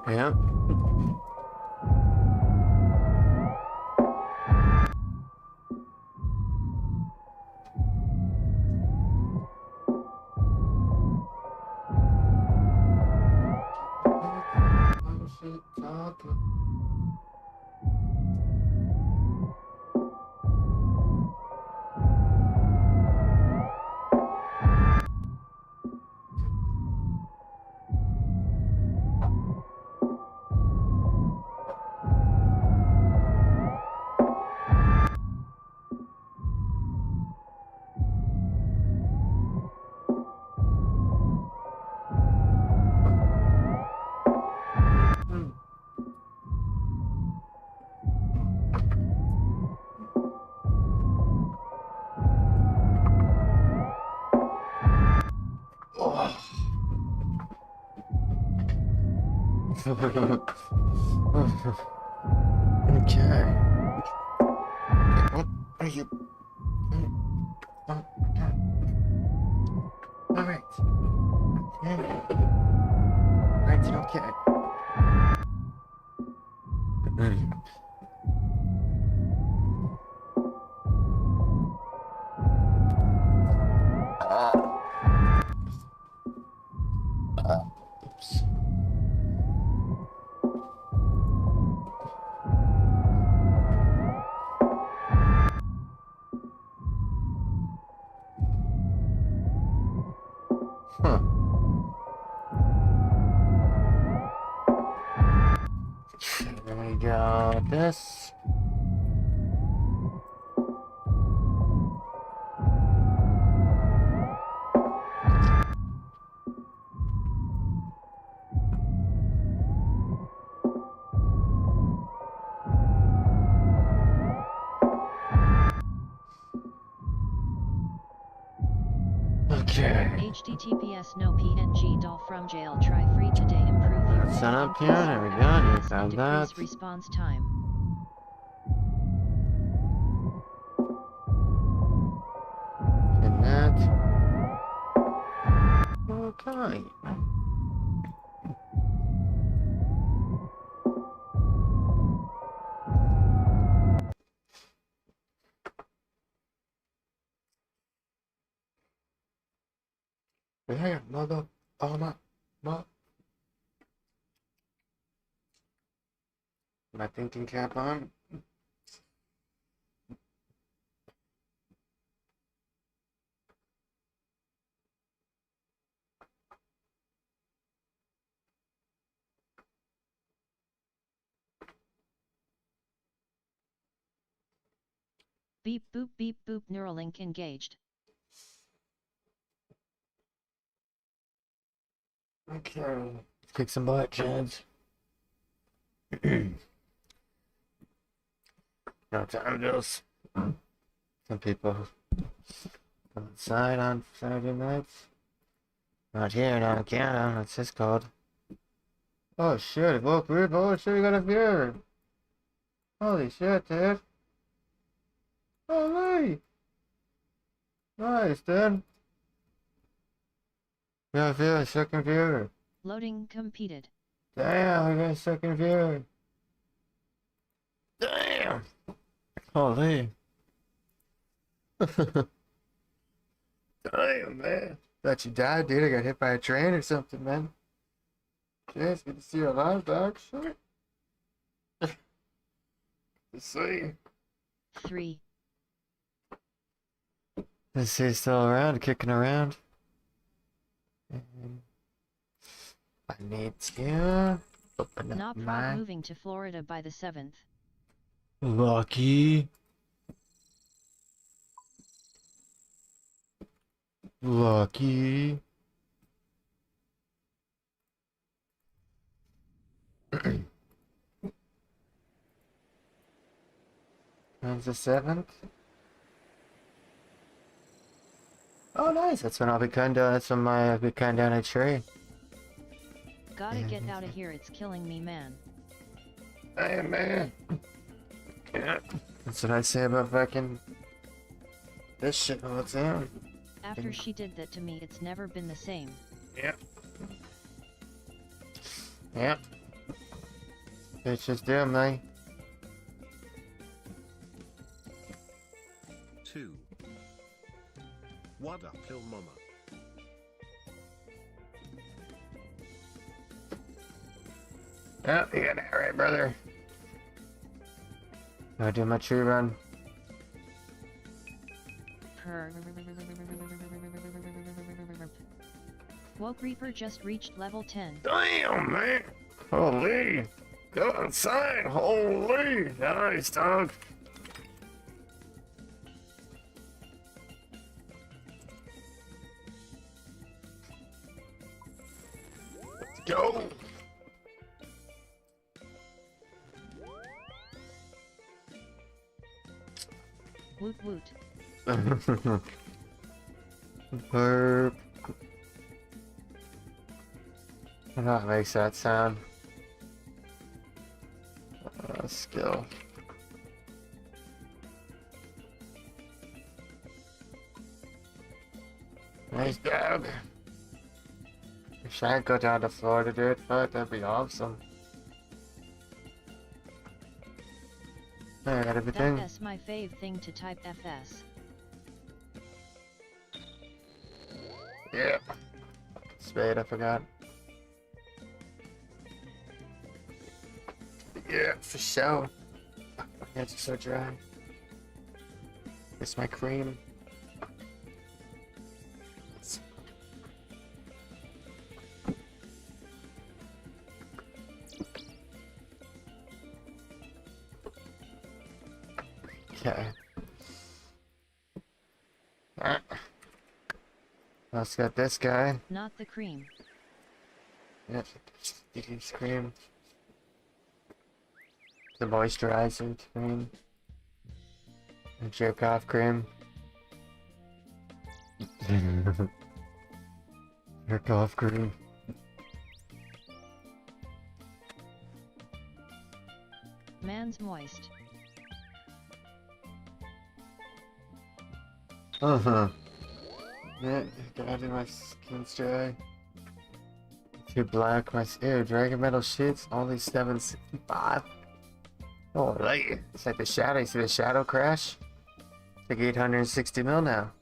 Yeah. Okay. What are you? All right. Right, okay. Oops. Huh. There we go. This. Okay. HTTPS no PNG doll from jail. Try free today. Improve your Let's set up incase here. There we go. You FPS found and that. decrease response time. And that. Okay. Yeah, mother. Oh, my. My thinking cap on. Beep boop Neuralink engaged. Okay. Kick some butt, Chad. No time goes. Some people outside on Saturday nights. Not here, not in Canada. That's just called. Oh shit, it woke me up. Oh shit, you got a viewer. Holy shit, dude. Holy. Nice, dude. We got a viewer, second viewer. Loading completed. Damn, we got a second viewer. Damn. Holy. Damn, man. Thought you died, dude. I got hit by a train or something, man. Jeez, good to see you alive, dog. Shit. Let's see. 3. Let's see, still around, kicking around. And I need to open up Not my moving to Florida by the 7th. Lucky. Lucky. When's the 7th? Oh, nice. That's when I'll be cutting down. That's when I'll be cutting down a tree. Gotta get out of here. It's killing me, man. Hey, man. Yeah. That's what I say about fucking this shit all the time. After she did that to me, it's never been the same. Yep. Yep. Bitches do me. 2. What up, Hill Mama? Oh, you got that right, brother. Gotta do my tree run. Woke Reaper just reached level 10. Damn, man. Holy. Go inside. Holy. Nice, dog. Let's go. Woot woot. Burp. That makes that sound. Skill. Nice dog. Wish I could go down to Florida, dude. Fuck, that'd be awesome. I got everything. That's my fave thing to type FS. Yeah. Spade, I forgot. Yeah, for sure. My hands are so dry. It's my cream. Okay. Alright. Let's get this guy. Not the cream. Yep, use cream. The moisturizer cream. The jerk off cream. Jerk off cream. Man's moist. Uh-huh. Yeah, gotta do my skin's dry. Too black, my ew, Dragon Metal shits, only 765. Oh, like, it's like the shadow, you see the shadow crash? It's like 860 mil now.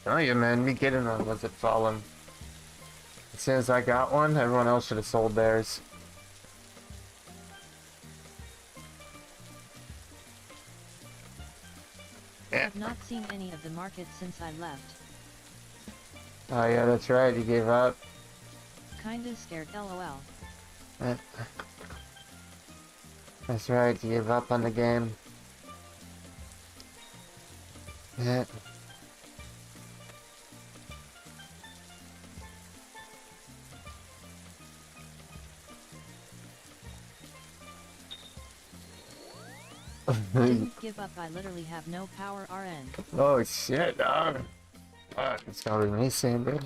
Oh yeah, man, me getting one was it falling. As soon as I got one, everyone else should have sold theirs. I've not seen any of the market since I left. Oh yeah, that's right, you gave up. Kinda scared, lol. That's right, you gave up on the game. Yeah. Didn't give up, I literally have no power RN. Oh shit, dog. Fuck, it's gonna be me soon, dude.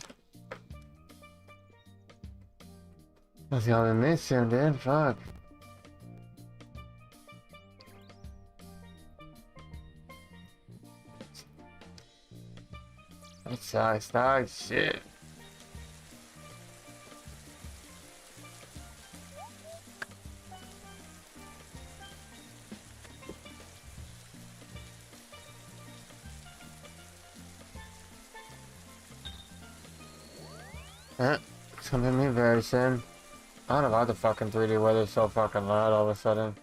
It's gonna be me soon, dude. Fuck. That sucks, dog. Shit. It's gonna be me very soon. I don't know why the fucking 3D weather's so fucking loud all of a sudden.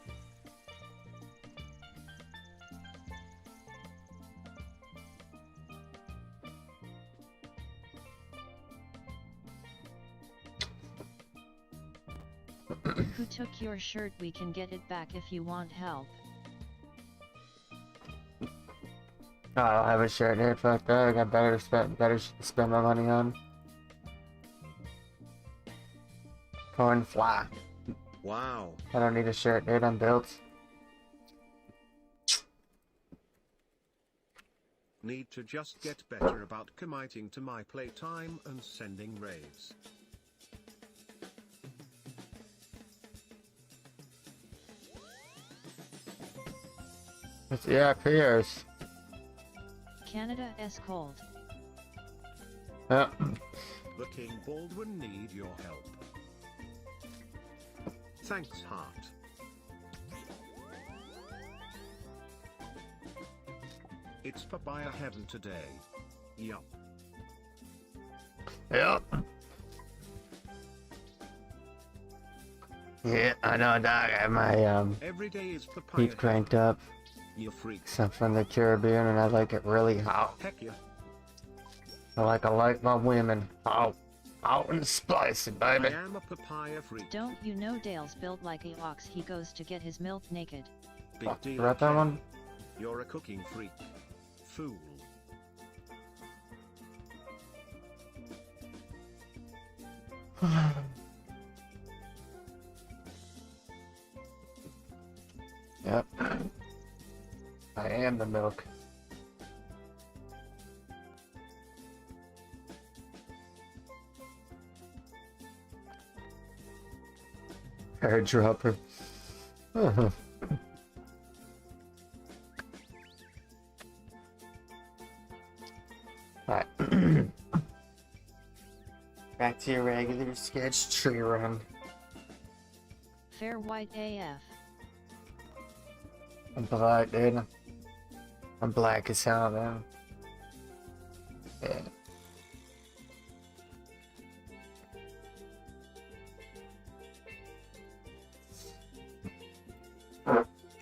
Who took your shirt? We can get it back if you want help. Oh, I don't have a shirt here. Fuck that. I got better spend my money on. Corn fly. Wow. I don't need a shirt, dude. I'm built. Need to just get better about committing to my playtime and sending raids. Yeah, Pierce. Canada is cold. Yeah. The King Baldwin need your help. Thanks, heart. It's papaya heaven today. Yup. Yep. Yeah, I know, dog. I have my Every day is papaya heat cranked up. You freak. I'm from the Caribbean, and I like it really hot. Heck yeah. I like my women hot and spicy, I baby. am a papaya freak. Don't you know Dale's built like a ox, he goes to get his milk naked. Big deal. Read that one? You're a cooking freak. Fool. Yep. I am the milk. Airdropper. Alright. Back to your regular sketch tree run. Fair white AF. I'm black, dude. I'm black as hell, man. Yeah.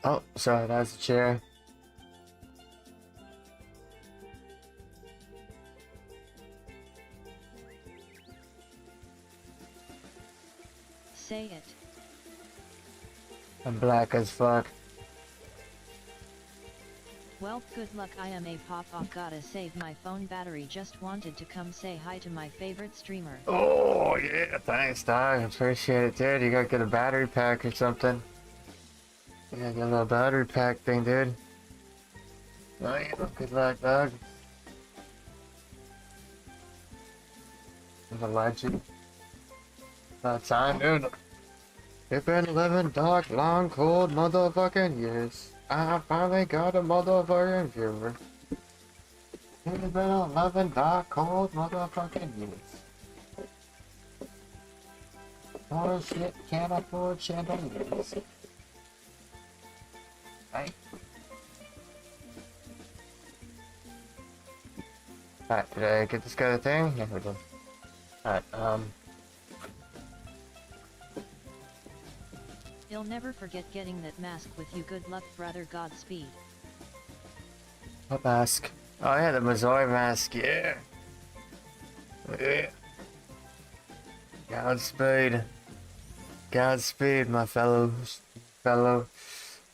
Oh, sorry, that was a chair. Say it. I'm black as fuck. Well, good luck. I am a pop-off. Gotta save my phone battery. Just wanted to come say hi to my favorite streamer. Oh, yeah, thanks, dog. Appreciate it, dude. You gotta get a battery pack or something. Yeah, get a little battery pack thing, dude. Oh, yeah, good luck, dog. I'm a legend. About time, dude. It's been 11 dark, long, cold motherfucking years. I finally got a motherfucking viewer. It's been 11 dark, cold motherfucking years. Oh shit, can't afford chandeliers. Right? Alright, did I get this guy the thing? Yeah, we did. Alright, You'll never forget getting that mask with you. Good luck, brother. Godspeed. what mask? Oh yeah, the Missouri mask, yeah. Yeah. Godspeed. Godspeed, my fellow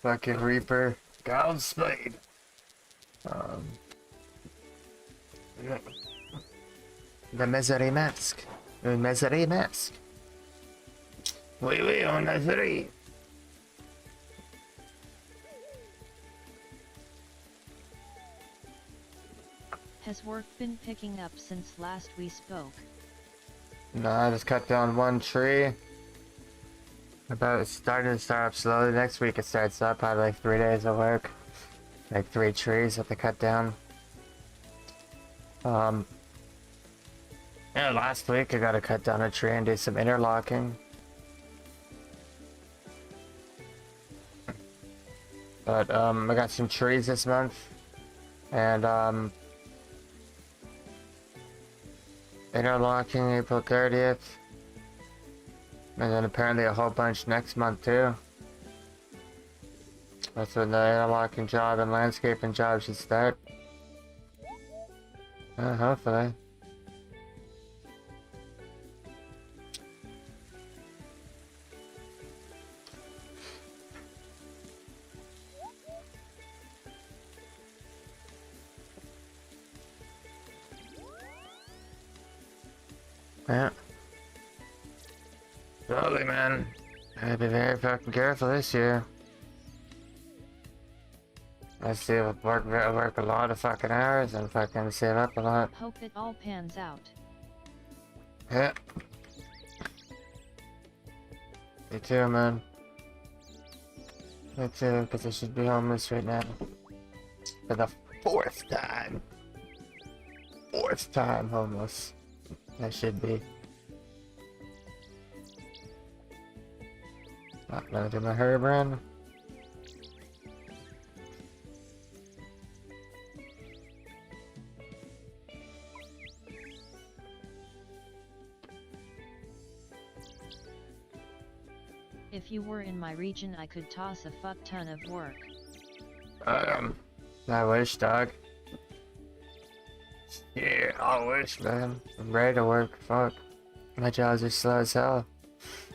fucking Reaper. Godspeed. Yeah. The misery mask. The misery mask. Oui, on a three. Has work been picking up since last we spoke? No, I just cut down one tree. It's starting to start up slowly. Next week it starts up. Probably like 3 days of work. Like 3 trees that they cut down. Yeah, last week I got to cut down a tree and do some interlocking. But I got some trees this month. And interlocking April 30th. And then apparently a whole bunch next month too. That's when the interlocking job and landscaping job should start. Hopefully. Yeah. Slowly, man. Gotta be very fucking careful this year. I still work a lot of fucking hours and fucking save up a lot. Hope it all pans out. Yeah. Me too, man. Me too, because I should be homeless right now. For the 4th time. 4th time homeless. I should be. I'm gonna do my herb run. If you were in my region, I could toss a fuck ton of work. I wish, dog. Yeah, I wish, man. I'm ready to work. Fuck. My jobs are slow as hell.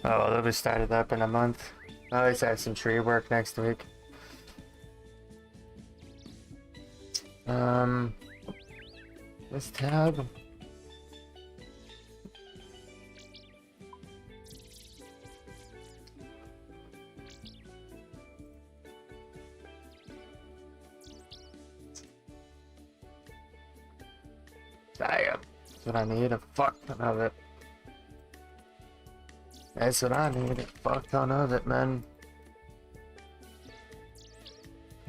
Oh, well, they'll be started up in a month. I always have some tree work next week. This tab. Damn. That's what I need, a fuck ton of it. That's what I need, a fuck ton of it, man.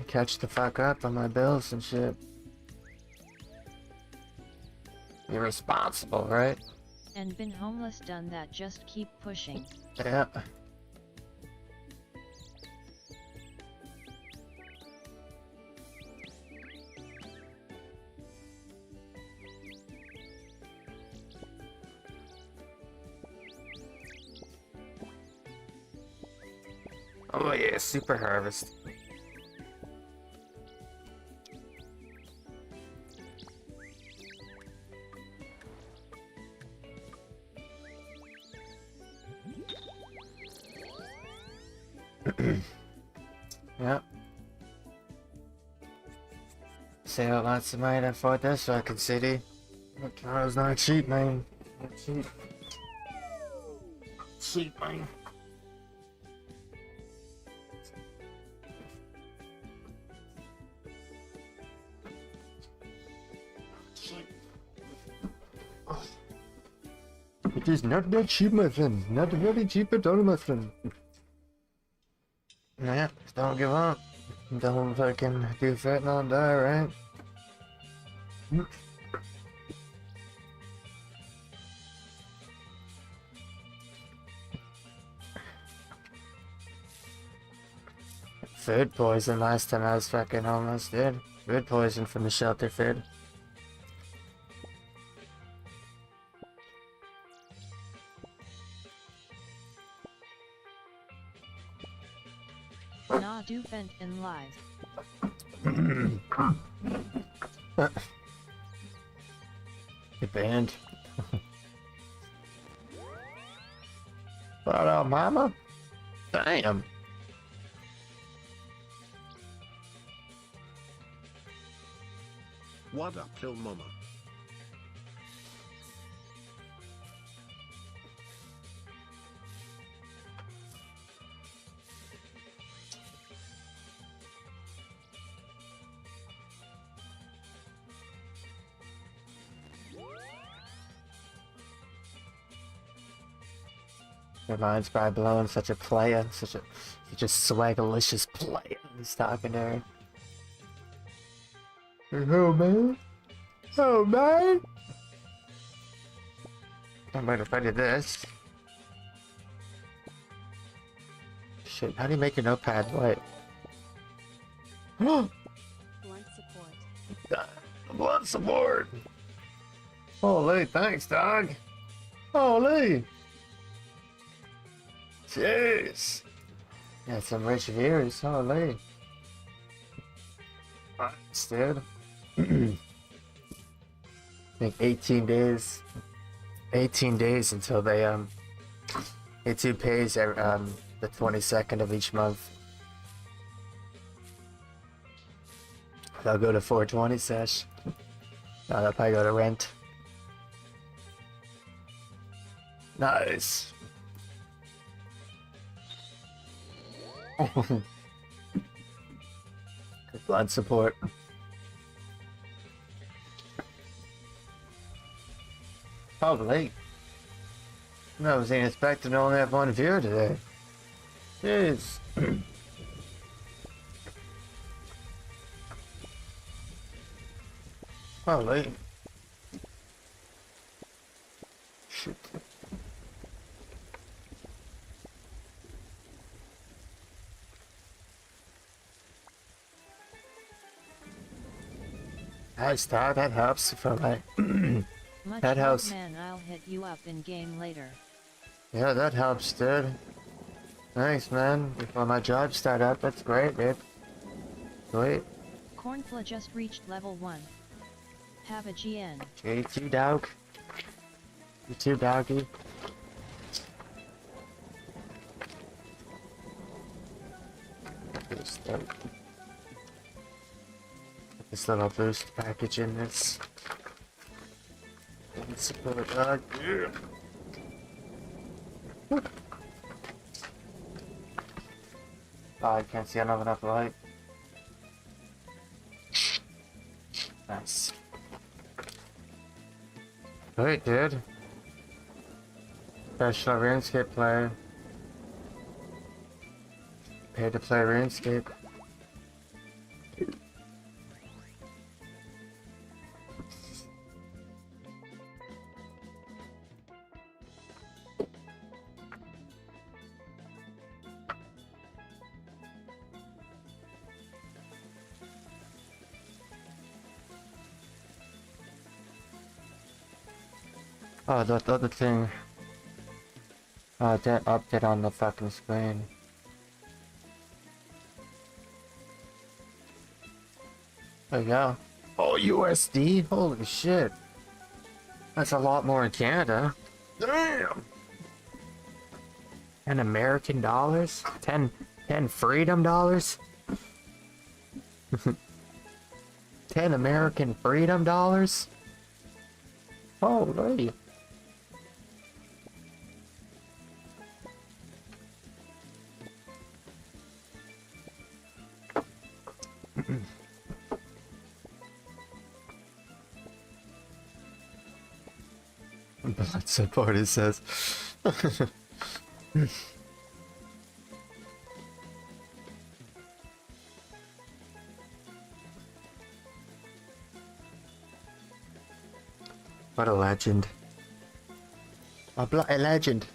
Catch the fuck up on my bills and shit. You're responsible, right? And been homeless, done that, just keep pushing. Yeah. Oh yeah, super harvest. Yep. Sell lots of money for this fucking city. Tomorrow's not cheap, man. Not cheap. Cheap, man. It is not that cheap, my friend. Not very cheap at all, my friend. Yeah, just don't give up. Don't fucking do fentanyl and die, right? Food poison last time I was fucking homeless, dude. Food poison from the shelter food. Nah, do vent in live. Get banned. What up, mama? Damn. What up, Lil Mama? Reminds by blowing such a player, such a swagalicious player. He's talking to her. Oh man, oh man. I'm going to find this. Shit, how do you make a notepad? Wait. Blunt support. Blood support. Holy, thanks, dog. Holy. Jeez. Yeah, some rich viewers. Holy. Thanks, dude. I think 18 days. 18 days until they YouTube pays the 22nd of each month. They'll go to 420 sesh. No, they'll probably go to rent. Nice. Good blood support. Probably. I wasn't expecting to only have one viewer today. Jeez. Probably. Shit. Nice, dog. That helps for like. Much That love, helps. man. I'll hit you up in game later. Yeah, that helps, dude. Thanks, man. Before my job start up, that's great, dude. Sweet. Cornfla just reached level 1. Have a GN. You too, dog. You too, doggy. Put this little boost package in this. Let's put it dog. Yeah. Oh, I can't see. I don't have enough light. Nice. Wait, dude. Professional RuneScape player. Paid to play RuneScape. Oh, that other thing. That update on the fucking screen. There you go. Oh, USD? Holy shit. That's a lot more in Canada. Damn! 10 American dollars? 10 freedom dollars? 10 American freedom dollars? Holy. Blood support, it says. What a legend. A bloody legend.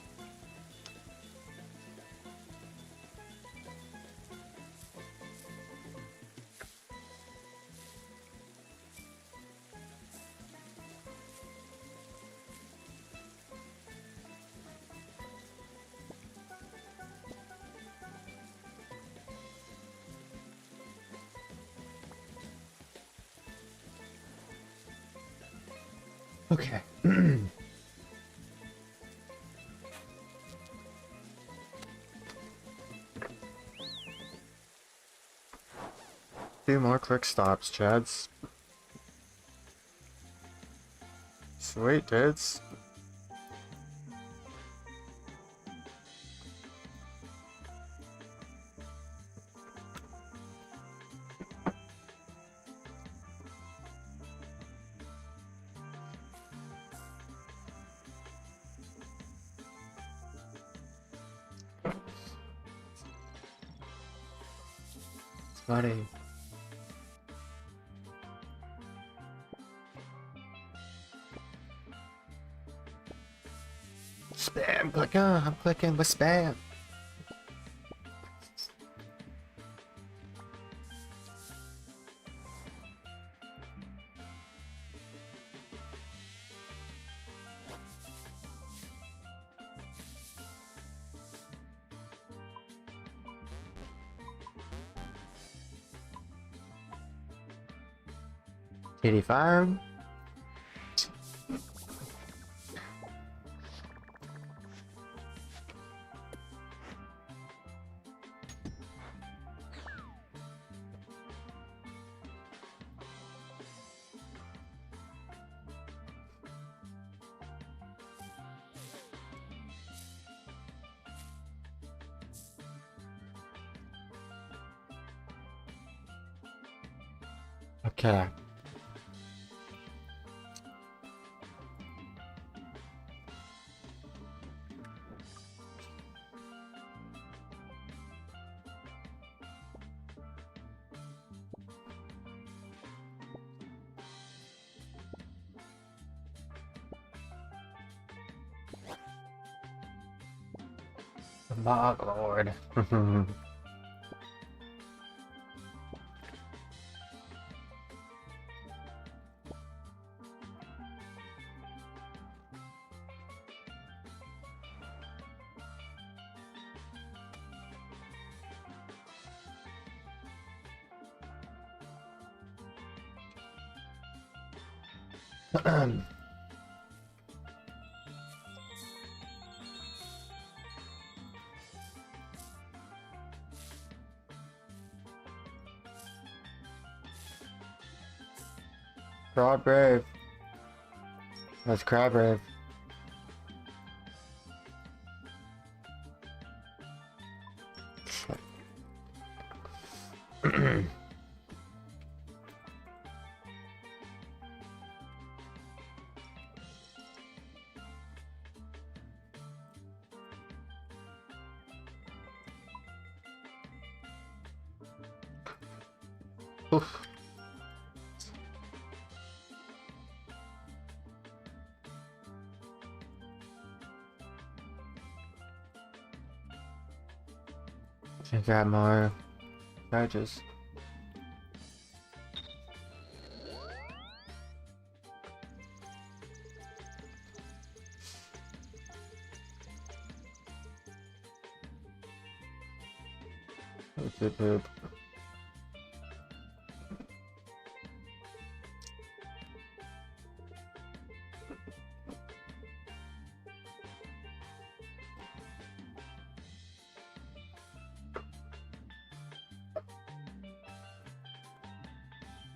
Okay. Few more quick stops, Chads. Sweet, dudes. Buddy. Spam, click on, I'm clicking with spam. Kitty fire him. Okay. My lord. Crab brave. That's crab brave. Oof. I got more badges. Poop.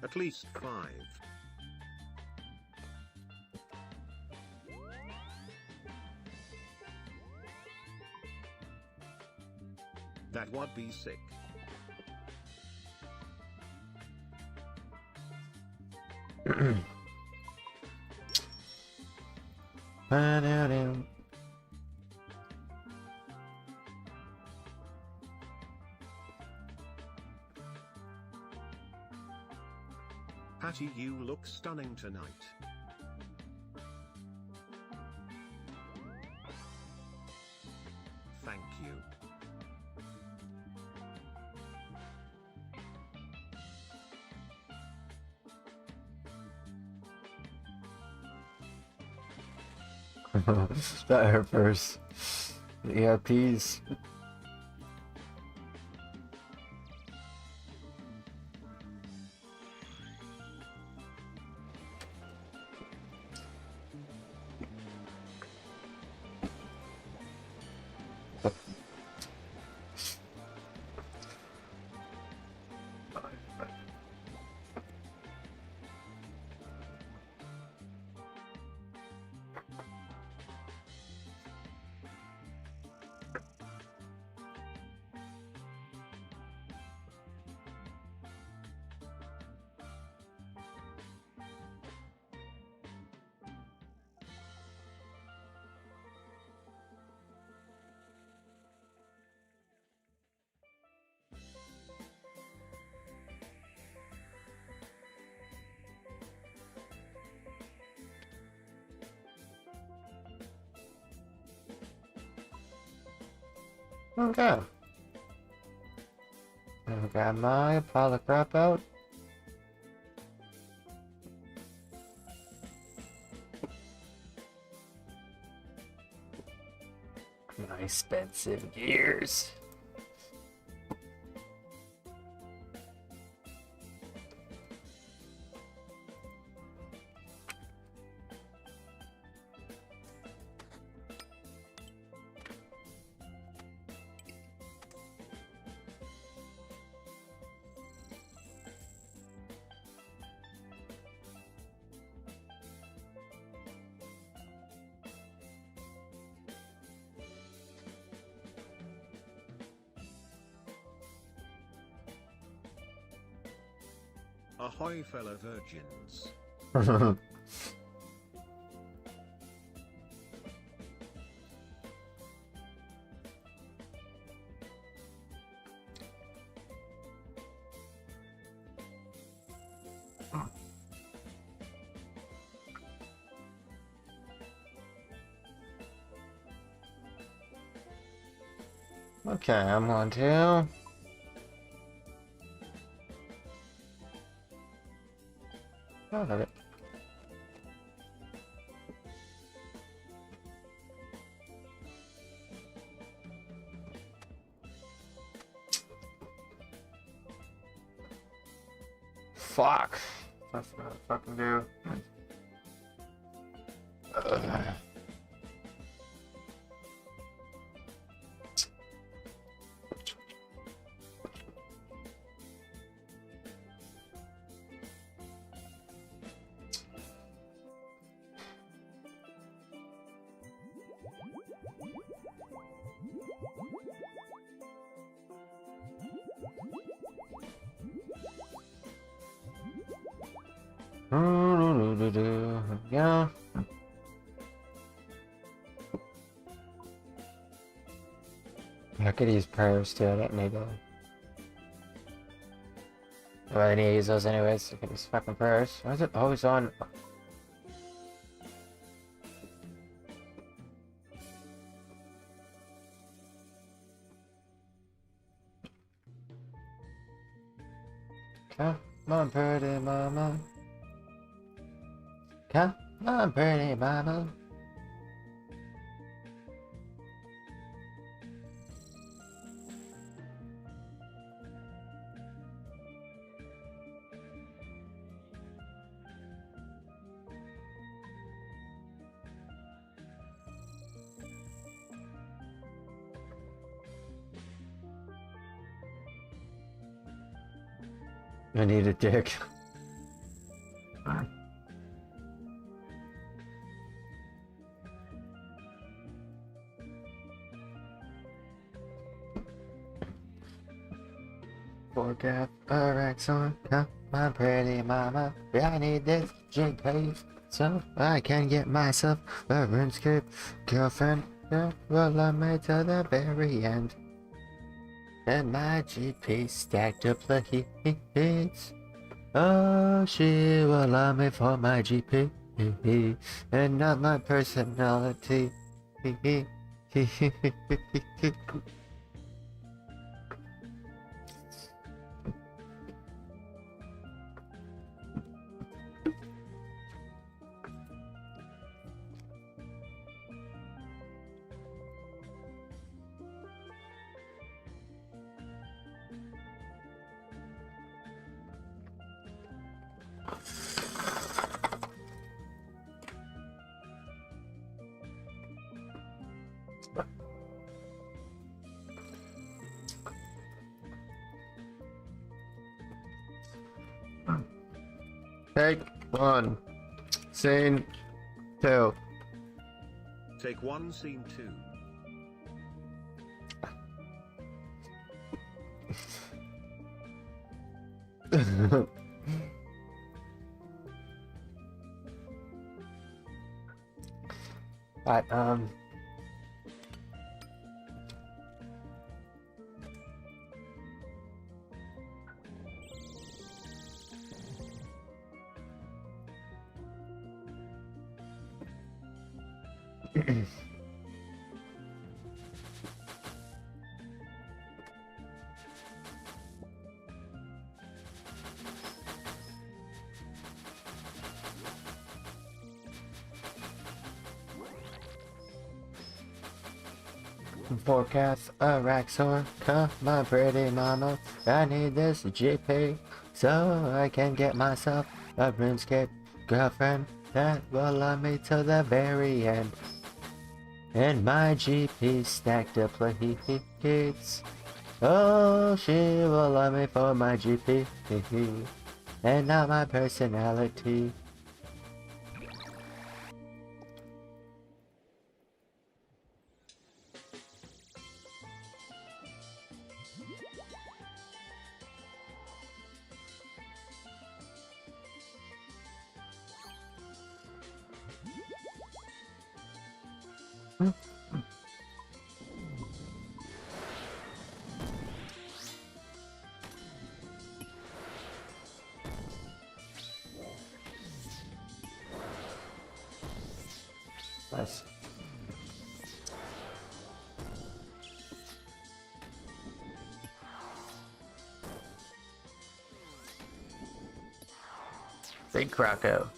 At least 5. That would be sick. Patty, you look stunning tonight. Thank you. That hurt first. The ERPs. Okay. I got my pile of crap out. My expensive gears. Ahoy, fellow virgins. Okay, I'm on to. Oh, love it. Fuck. That's what I fucking do. Yeah. I could use prayers too. I don't need to. Well, I need to use those anyways. I could use fucking prayers. Why is it always on? Come on, pretty mama. Come on, pretty mama. I need a dick. Forget Rex on, come on, pretty mama. I need this JP so I can get myself a RUNESCAPE girlfriend. That will love me to the very end. And my GP stacked up like hits. Oh, she will love me for my GP and not my personality. Take one. Scene two. Take one, scene two. But forecast a Raxor, come on pretty mama. I need this GP so I can get myself a RUNESCAPE girlfriend that will love me to the very end. And my GP stacked up like hits. Oh, she will love me for my GP and not my personality. Nice. Big Croco.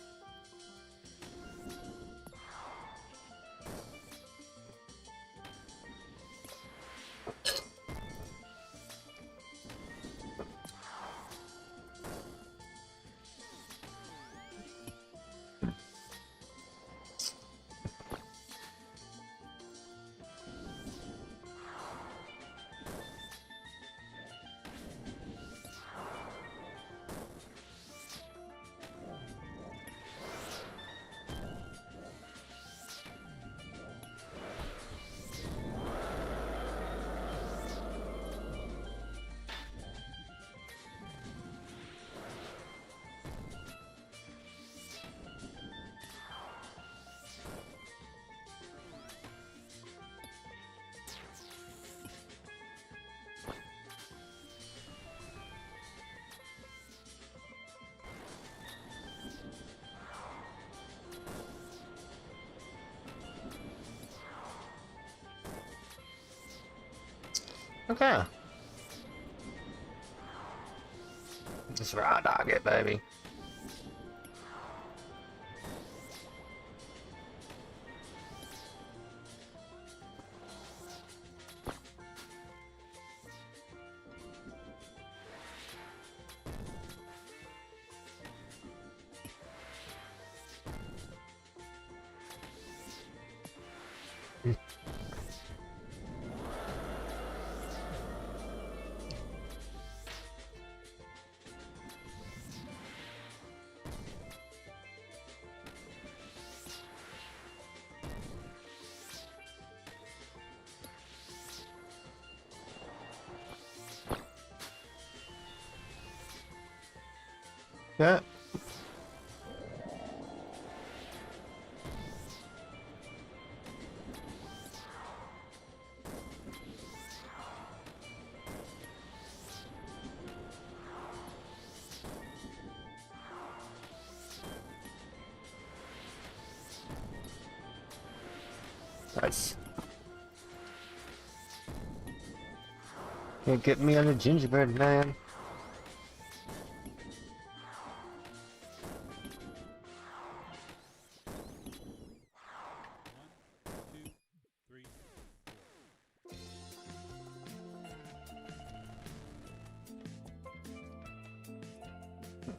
Okay. Just raw dog it, baby. Yeah. Nice. Can't get me on a gingerbread man.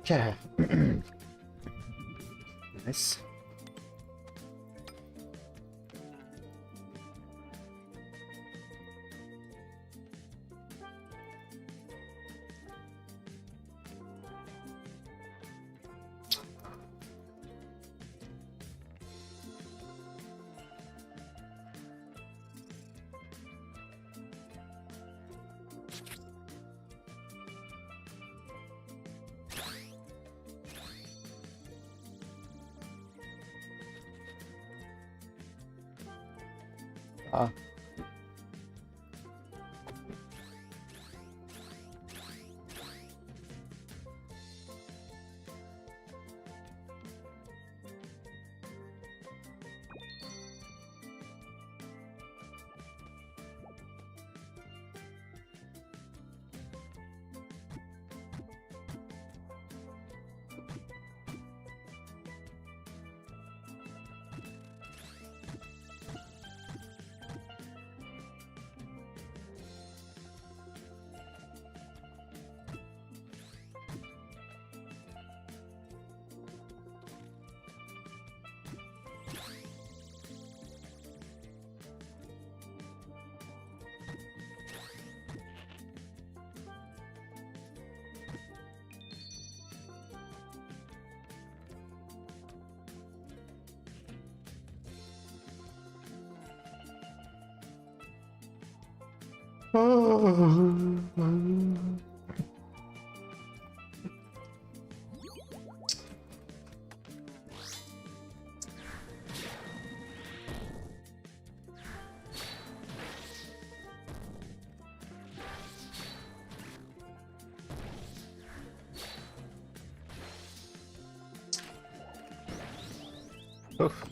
Okay. Nice. Ah. Oof.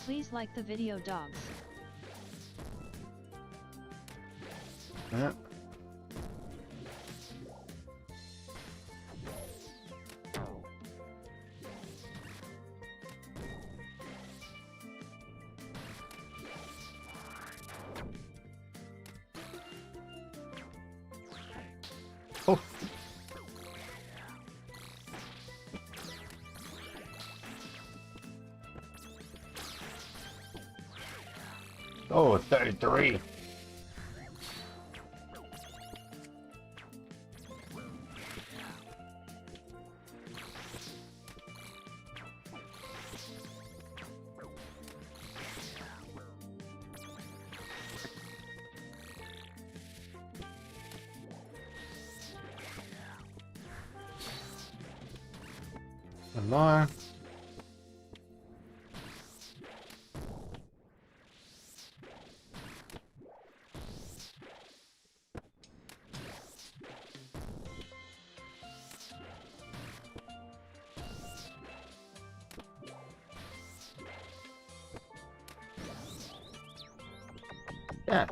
Please like the video, dogs. Yeah. Oh. Oh, 33. One more. Yeah.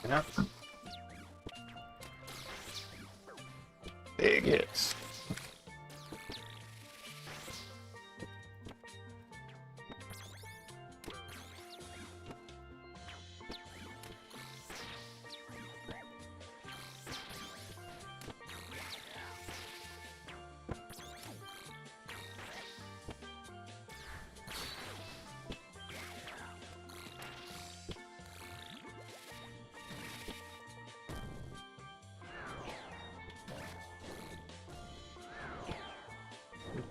Enough. Big hits.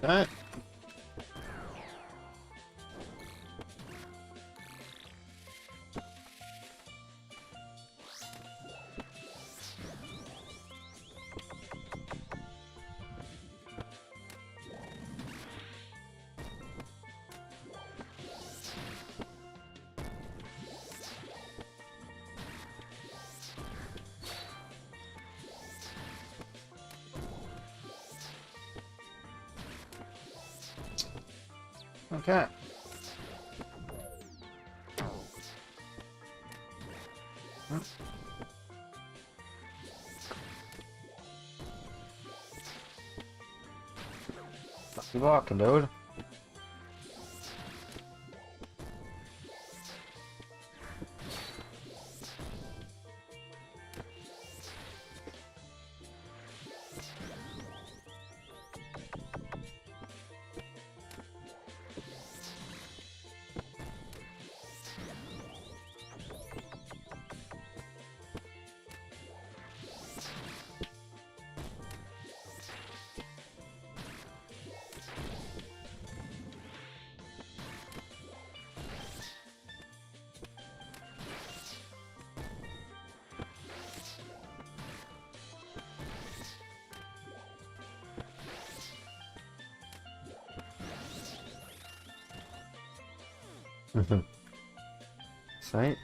That. Okay. Keep walking, dude. Sweet.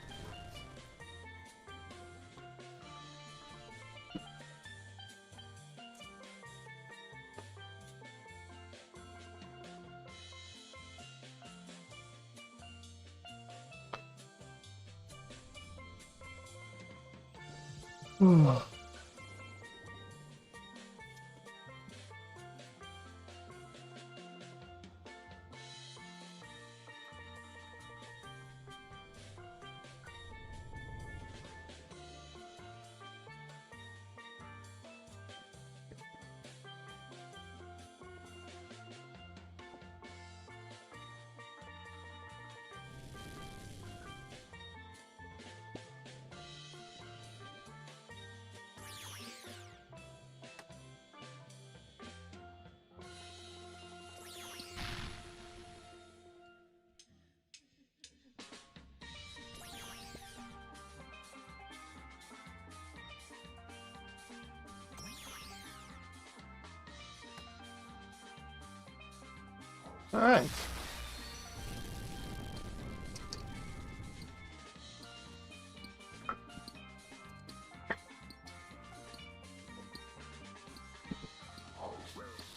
All right.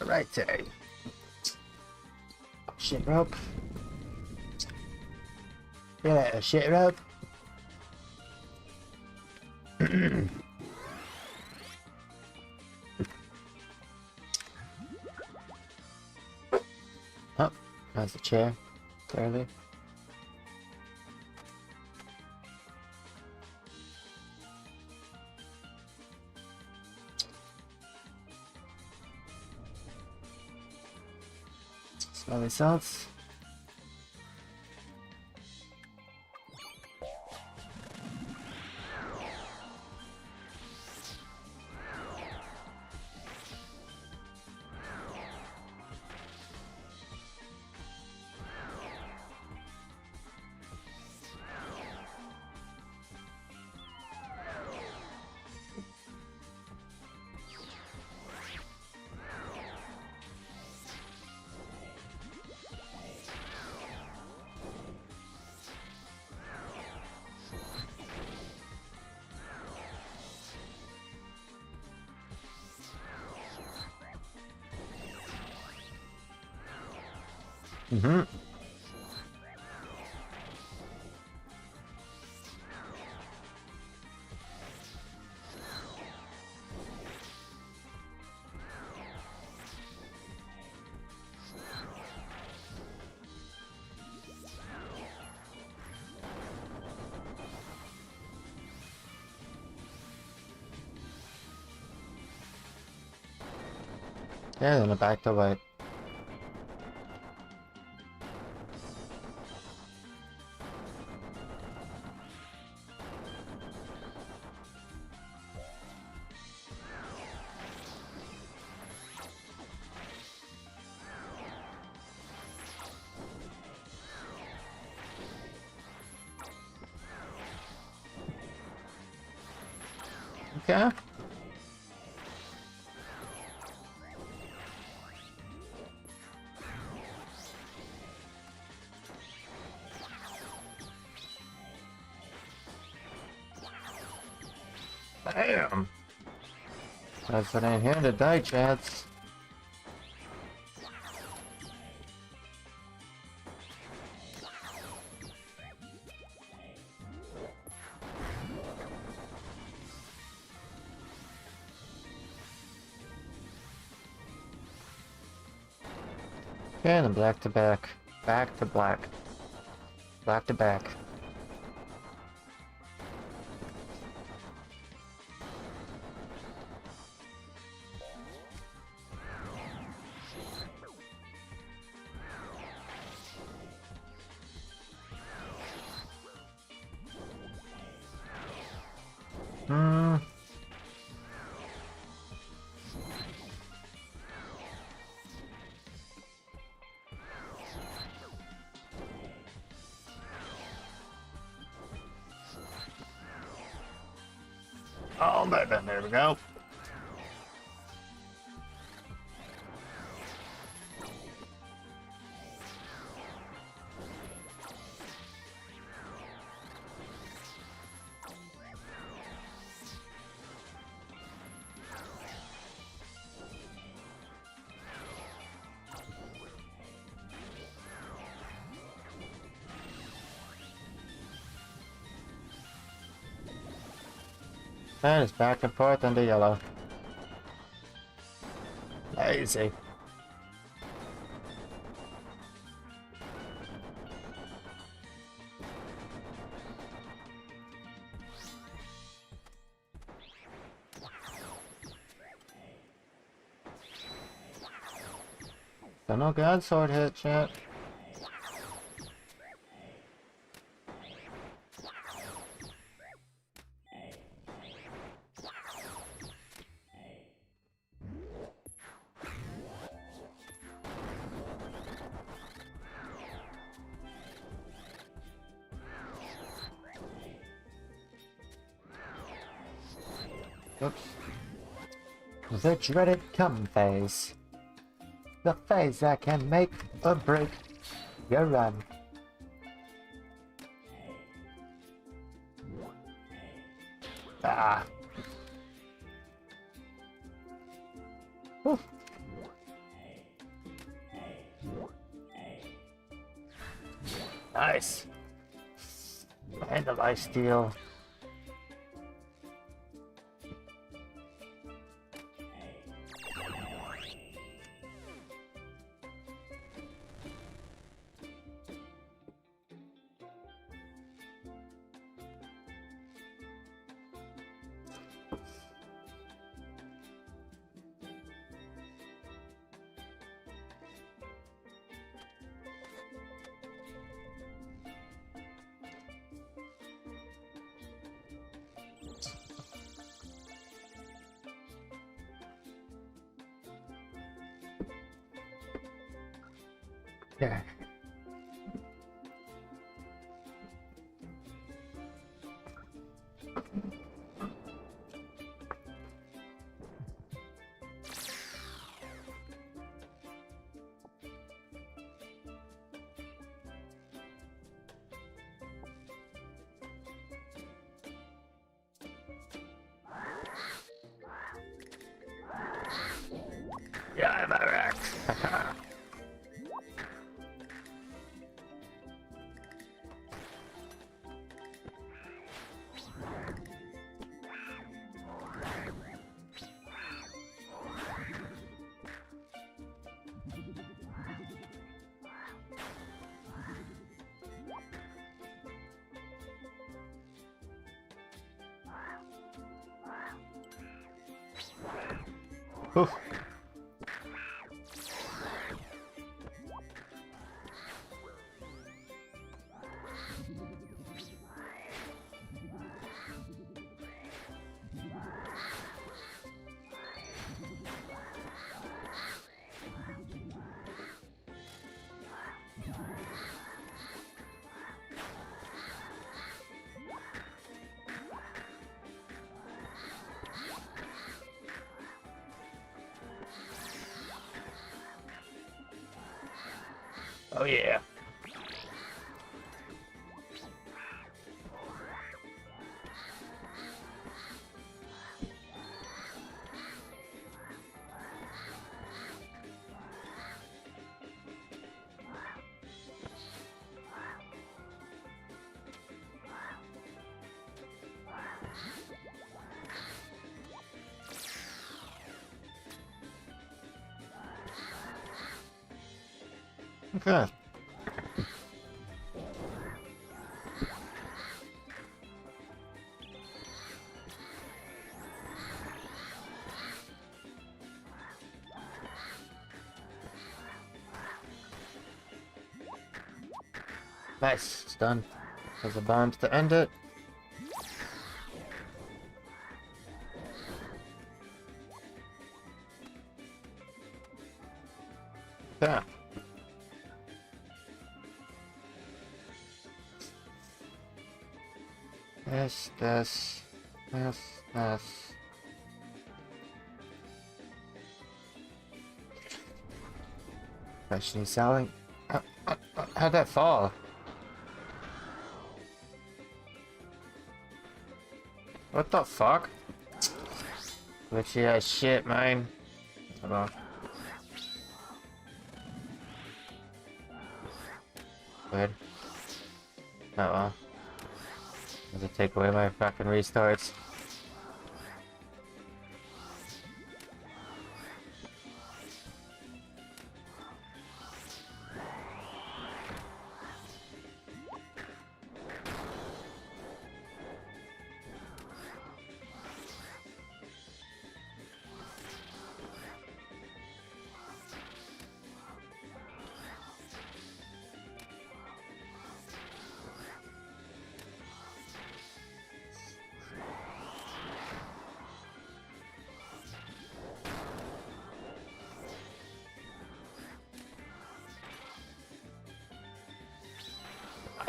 All right, Tay. Shit rope. Yeah, shit rope. Oh, that's the chair. Clearly. Smelly salts. Mm-hmm. Yeah, then back to white. Okay. Damn. That's what ain't here to die, chats. Okay, then black to back. Back to black. Black to back. Hmm. Oh, baby, there we go. That is back and forth into yellow. Lazy. So no god sword hit, chat. Oops. The dreaded come phase. The phase that can make or break your run. Ah. Whew. Nice. And the life steal. Yeah. Yeah, I'm a wreck. Oof. Oh yeah. Okay. Nice, it's done. There's a bombs to end it. Yeah. This. Actually selling. How'd that fall? What the fuck? Glitchy ass shit, man. Hold on. Good. Oh well. Does it take away my fucking restarts?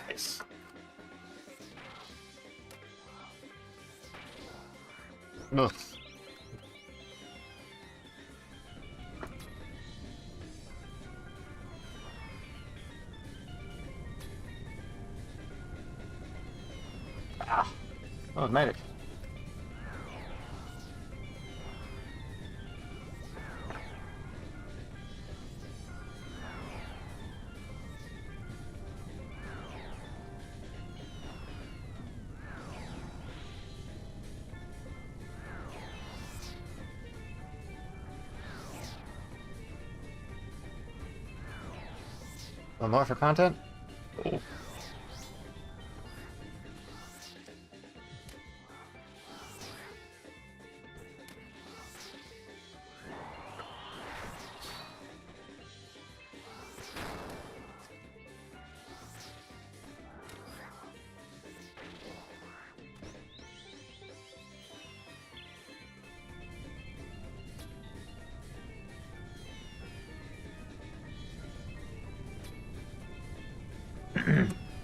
Nice. Ugh. Ah. Oh, I made it. One more for content? Oh.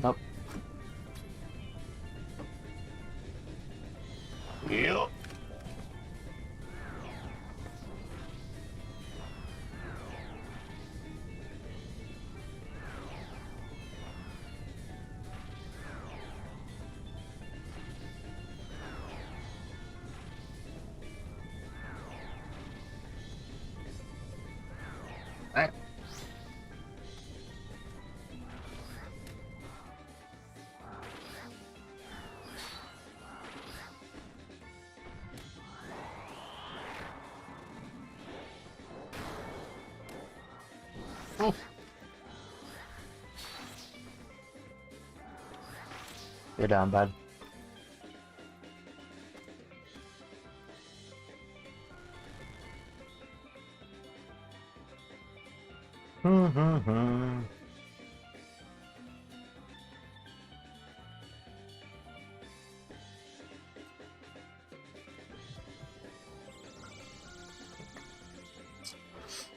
Nope. Yep. Right. Oh. You're down, bud.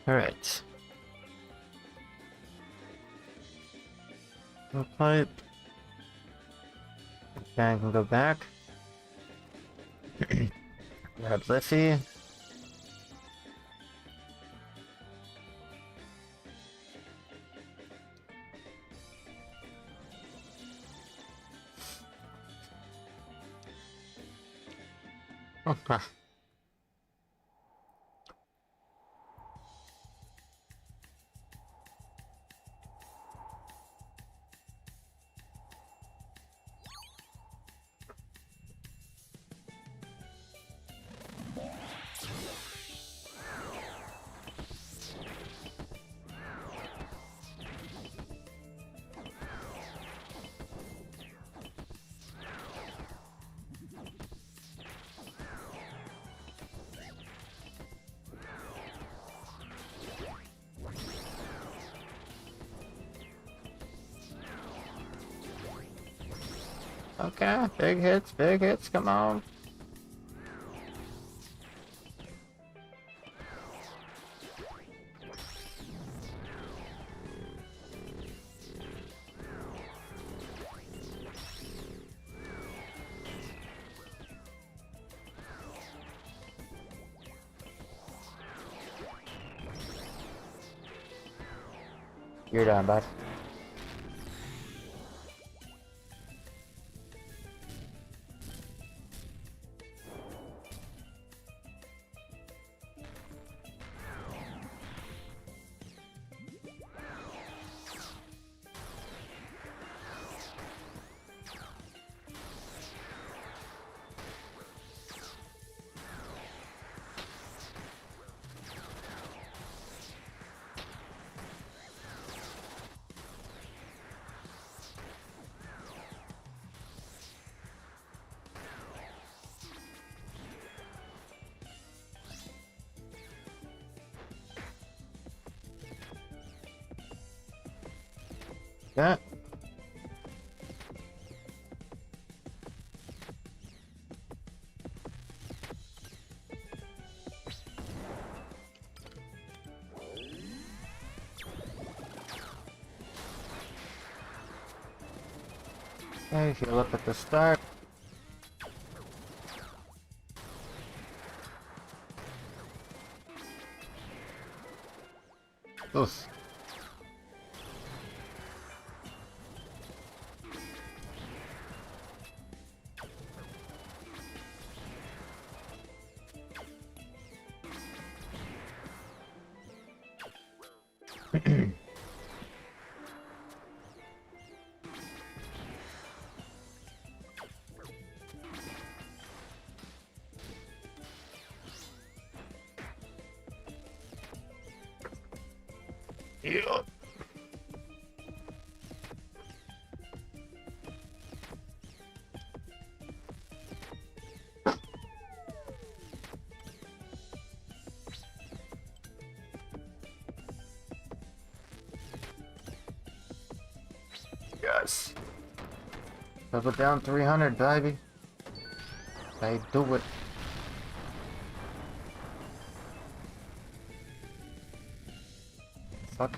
Alright. No pipe. Okay, I can go back. Grab Liffy. Okay. Okay, big hits, come on. You're done, bud. Yeah. Okay, heal up at the start. Oof. Yeah. Yes. Level down 300, baby. They do it. Fuck.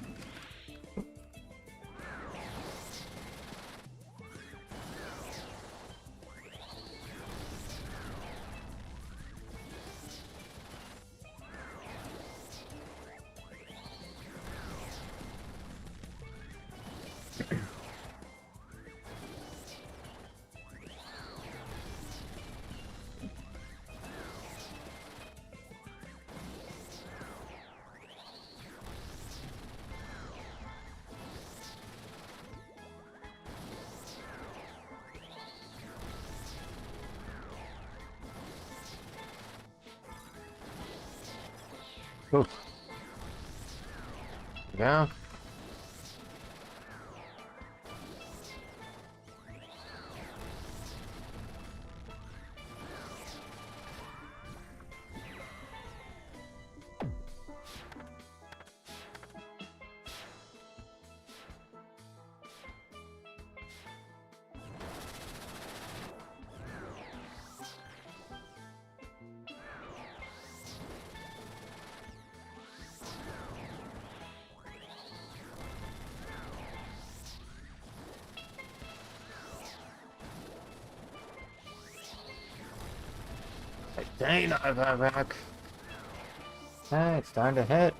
Oof. Yeah. Dang, I got back. Hey, it's time to hit.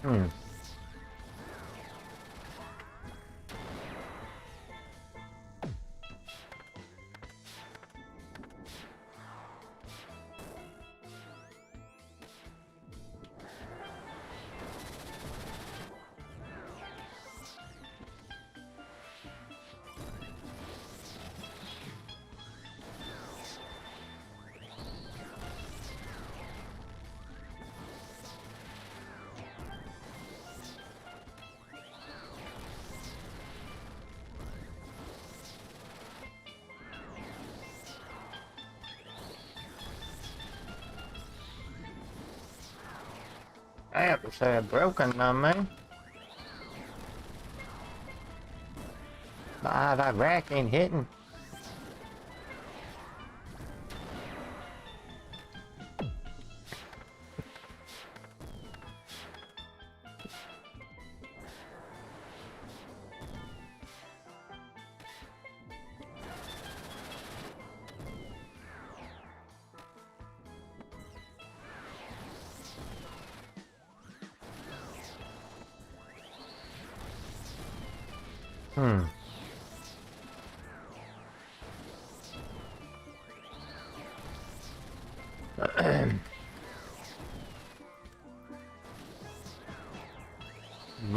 Hmm. I have to say it broken on me. That rack ain't hitting. Hmm.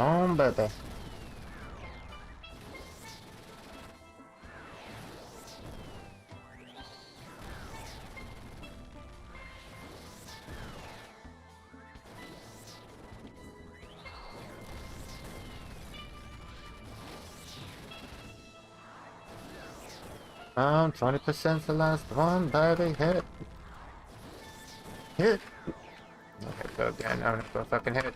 Come on, baby. Oh, 20% the last one, baby. Hit. Hit. Okay, go again. I'm gonna go fucking hit.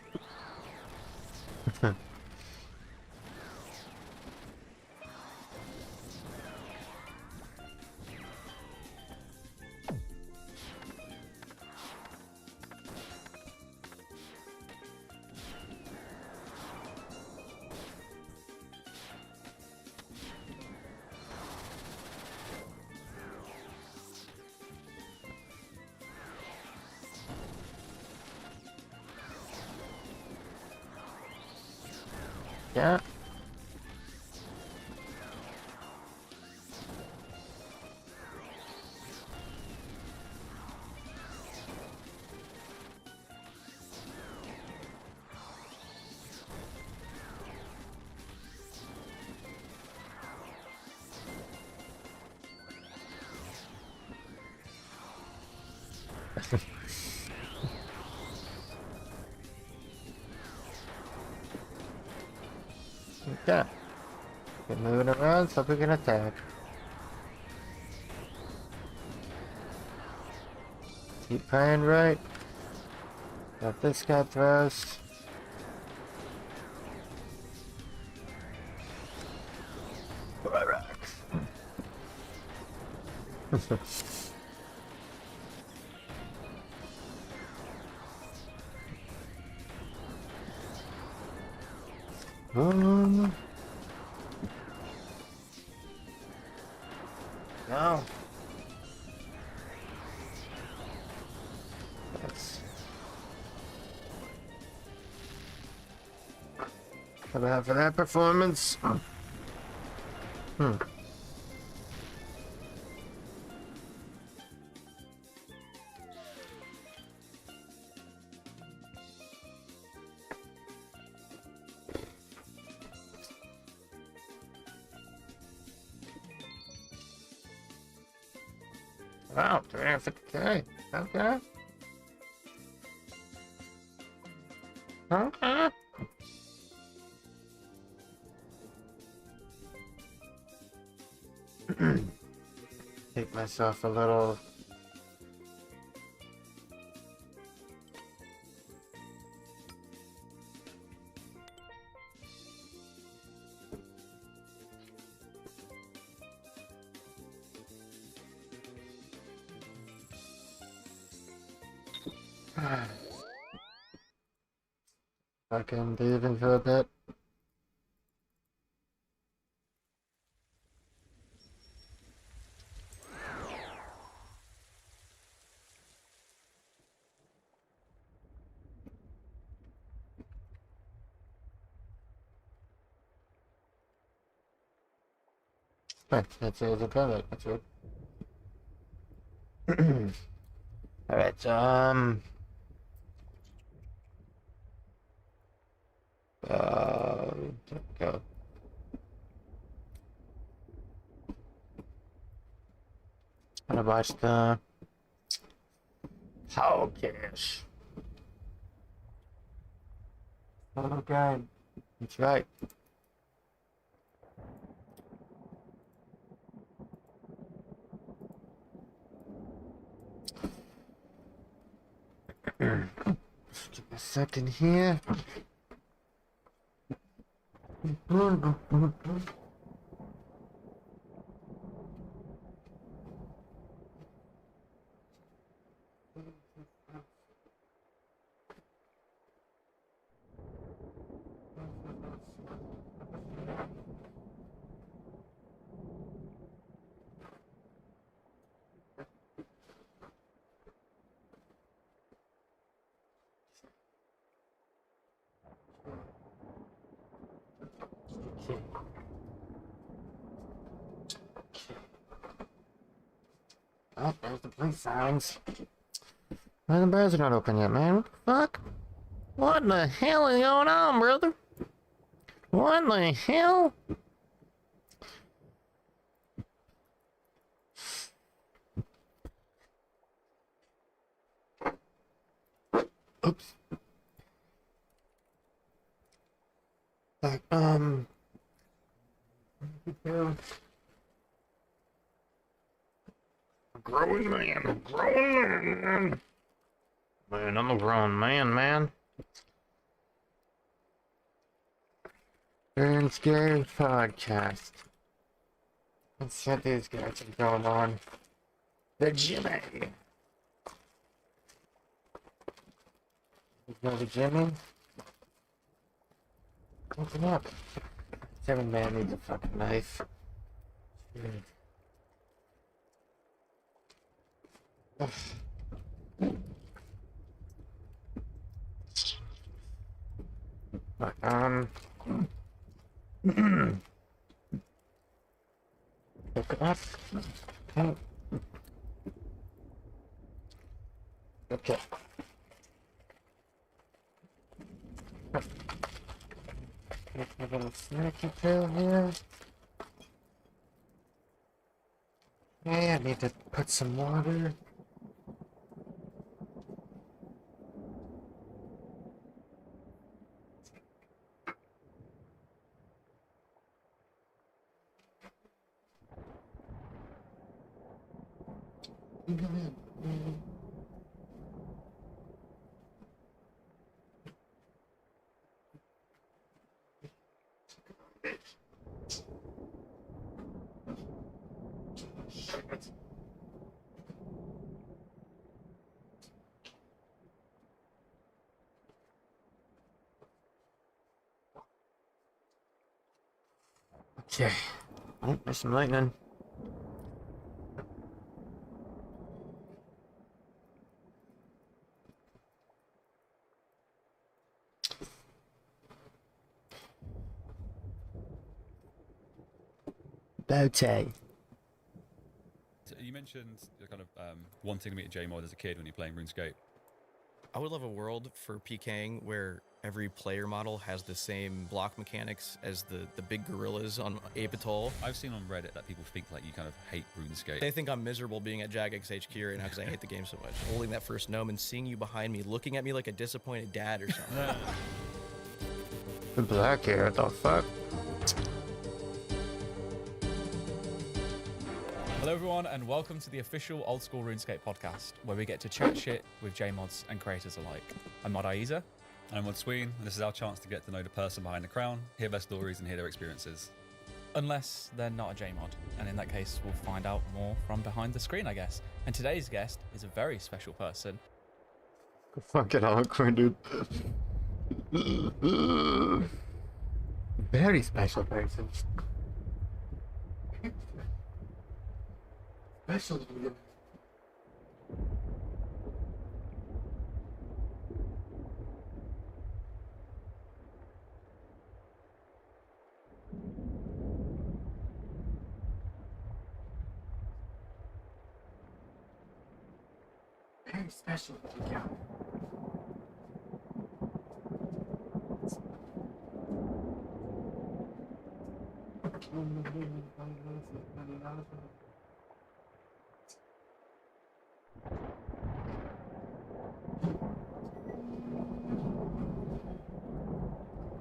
Yeah. Okay. Keep moving around so we can attack. Keep praying right. Got this guy throws. No. That's about for that performance. Hmm. Wow, 350K. Okay. Okay. Take myself a little. Fucking leaving for a bit. Right, that's it as a permit. That's it. Alright, go. I'm gonna watch the How Cash. Oh god, that's right. Just give me a second here. Okay. Oh, there's the police signs. Why the bars are not open yet, man? What the fuck? What in the hell is going on, brother? What in the hell? Oops. Like, growing man, growing man. Man, I'm a grown man. RUNESCAPE podcast. Let's see what these guys are going on. The Jimmy. You know the Jimmy? Open up. 7-man needs a fucking knife. Shit. Ugh. Right, look up. Okay. Take a little snacky pill here. Okay, I need to put some water. Okay. Oh, there's some lightning. Bow tie. So you mentioned you're kind of wanting to meet a JMod as a kid when you're playing RuneScape. I would love a world for PKing where every player model has the same block mechanics as the big gorillas on Ape Atoll. I've seen on Reddit that people think like you kind of hate RuneScape. They think I'm miserable being at Jagex HQ right now because I hate the game so much. Holding that first gnome and seeing you behind me, looking at me like a disappointed dad or something. The black hair, the fuck? Hello everyone and welcome to the official Old School RuneScape podcast, where we get to chat shit with JMods and creators alike. I'm Mod Aiza. And I'm Mod Sween, and this is our chance to get to know the person behind the crown, hear their stories and hear their experiences. Unless they're not a JMod, and in that case we'll find out more from behind the screen, I guess. And today's guest is a very special person. Fucking awkward, dude. Very special person. Special dude. Very special little guy.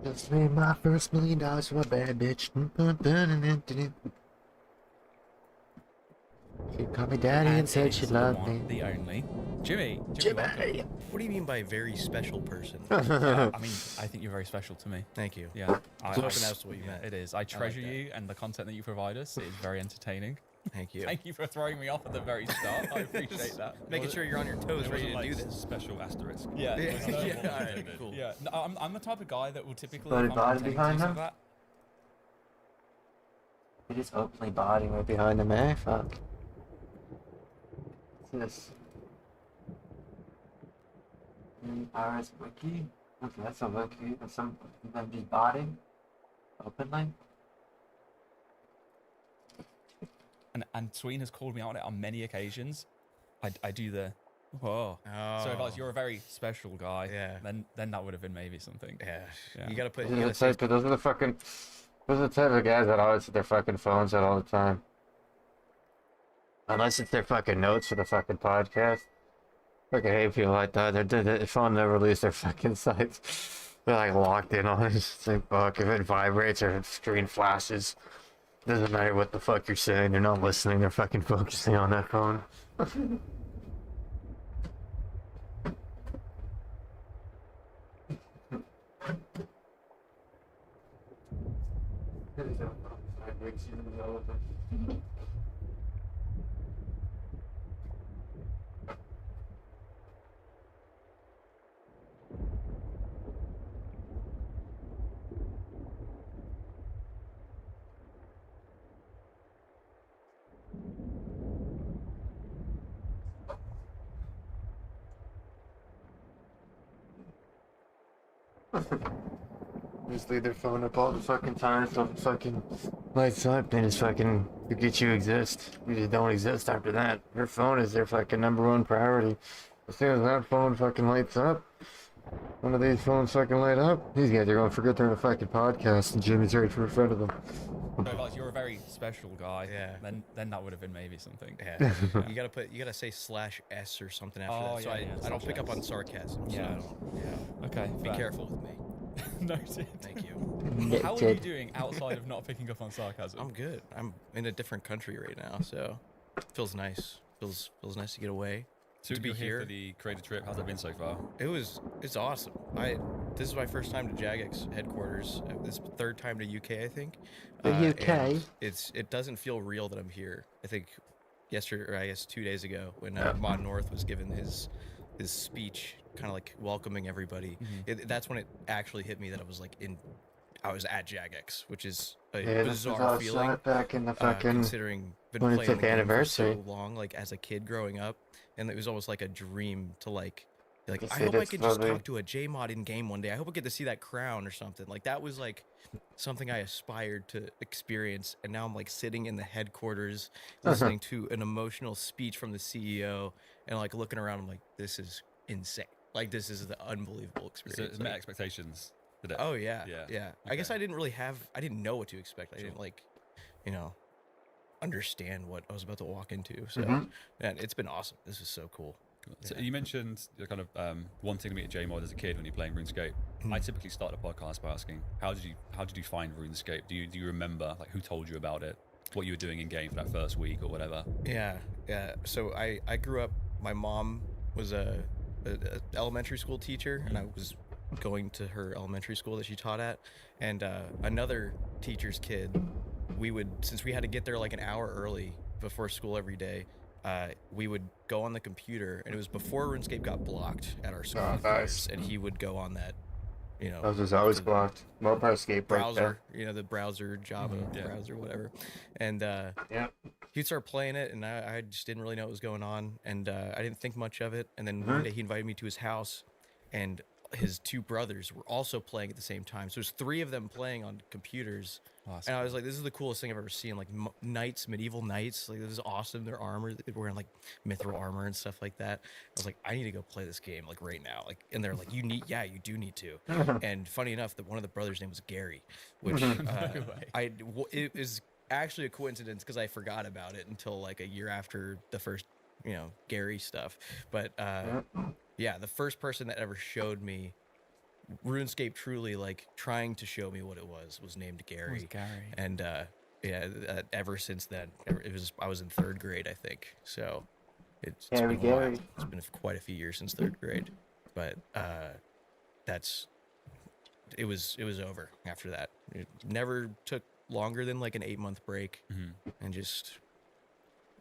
Just made my first $1,000,000 from a bad bitch. She called me daddy and said it she is the loved one, me. the only Jimmy. Jimmy! What do you mean by very special person? Yeah, I mean, I think you're very special to me. Thank you. Yeah, I was hoping that's what you meant. It is. I treasure that. you and the content that you provide us. It is very entertaining. Thank you. Thank you for throwing me off at the very start. I appreciate that. Making sure you're on your toes, ready to do this. Special asterisk. Yeah, Yeah, yeah, all right, cool. Yeah, no, I'm the type of guy that will typically. Bloody if I'm body intending behind to do him? that, It is openly body right behind him, eh? Fuck. What's this? RS wiki? Okay, that's a wiki. That's some empty body. Openly? and Tween has called me out on it on many occasions. I do the whoa. So if I was, you're a very special guy, Yeah. then that would have been maybe something. Yeah. Yeah. You gotta put. Yeah, You gotta it's like, say, but those are the fucking. Those are the type of guys that always at their fucking phones out all the time. Unless it's their fucking notes for the fucking podcast. Fucking hate people like that. Their phone never leaves their fucking sites. They're like locked in on it. It's like, fuck, if it vibrates or if screen flashes. Doesn't matter what the fuck you're saying. They're not listening. They're fucking focusing on that phone. Just leave their phone up all the fucking time so it fucking lights up. They just fucking forget you exist. You just don't exist after that. Your phone is their fucking #1 priority. As soon as that phone fucking lights up, one of these phones fucking light up, these guys are gonna forget they're in a fucking podcast and Jimmy's right in front of them. So if I was, you're a very special guy, Yeah. then that would have been maybe something. yeah. You gotta put. You gotta say /s or something after Oh, that. So yeah, I yeah, don't pick up /s. on sarcasm. So Yeah. I don't, yeah. Okay. Be fair. careful with me. Noted. Thank you. How are you doing outside of not picking up on sarcasm? I'm good. I'm in a different country right now, so feels nice. Feels nice to get away. So to be you're here here. for the creator trip. How's it been so far? It's awesome. This is my first time to Jagex headquarters. This is the third time to UK, I think. The UK? and it doesn't feel real that I'm here. I think yesterday, or I guess 2 days ago, when Mod North was given his speech, kind of like welcoming everybody. That's when it actually hit me that I was like I was at Jagex, which is a Yeah, this was bizarre all feeling. shot back in the fucking. Considering been 25th playing the game anniversary. for so long, like as a kid growing up, and it was almost like a dream to like To I see hope I this can just lovely- talk to a J-mod in game one day. I hope I get to see that crown or something. Like that was like something I aspired to experience, and now I'm like sitting in the headquarters listening to an emotional speech from the CEO and like looking around. I'm like, this is insane. Like this is the unbelievable So experience. it's met Like, expectations. Did it? oh yeah, Yeah. yeah. I guess Okay. I didn't know what to expect. I Sure. didn't like, understand what I was about to walk into. So, Mhm. man, it's been awesome. This is so cool. So you mentioned you're kind of wanting to meet a J-mod as a kid when you're playing RuneScape. I typically start a podcast by asking, how did you find RuneScape? Do you remember like who told you about it? What you were doing in game for that first week or whatever? Yeah. So I grew up. My mom was a elementary school teacher, and I was going to her elementary school that she taught at, and another teacher's kid. Since we had to get there like an hour early before school every day, we would go on the computer, and it was before RuneScape got blocked at our school. Oh, nice. And he would go on that, you know, Those was always the blocked. Moparscape browser, you know, the browser, Java Yeah. browser, whatever. And Yeah. he'd start playing it, and I just didn't really know what was going on, and I didn't think much of it. And then one day he invited me to his house, and his two brothers were also playing at the same time. So there's 3 of them playing on computers. Awesome. And I was like, this is the coolest thing I've ever seen. Like knights, medieval knights. Like, this is awesome. Their armor, they're wearing like mithril armor and stuff like that. I was like, I need to go play this game like right now. Like, and they're like, you do need to. And funny enough, that one of the brothers' name was Gary, which it is actually a coincidence because I forgot about it until like a year after the first, you know, Gary stuff. But yeah, the first person that ever showed me RuneScape, truly like trying to show me what it was named Gary. And ever since then, I was in 3rd grade, I think. So it's been a while. It's been quite a few years since 3rd grade, but it was over after that. It never took longer than like an 8-month break, and just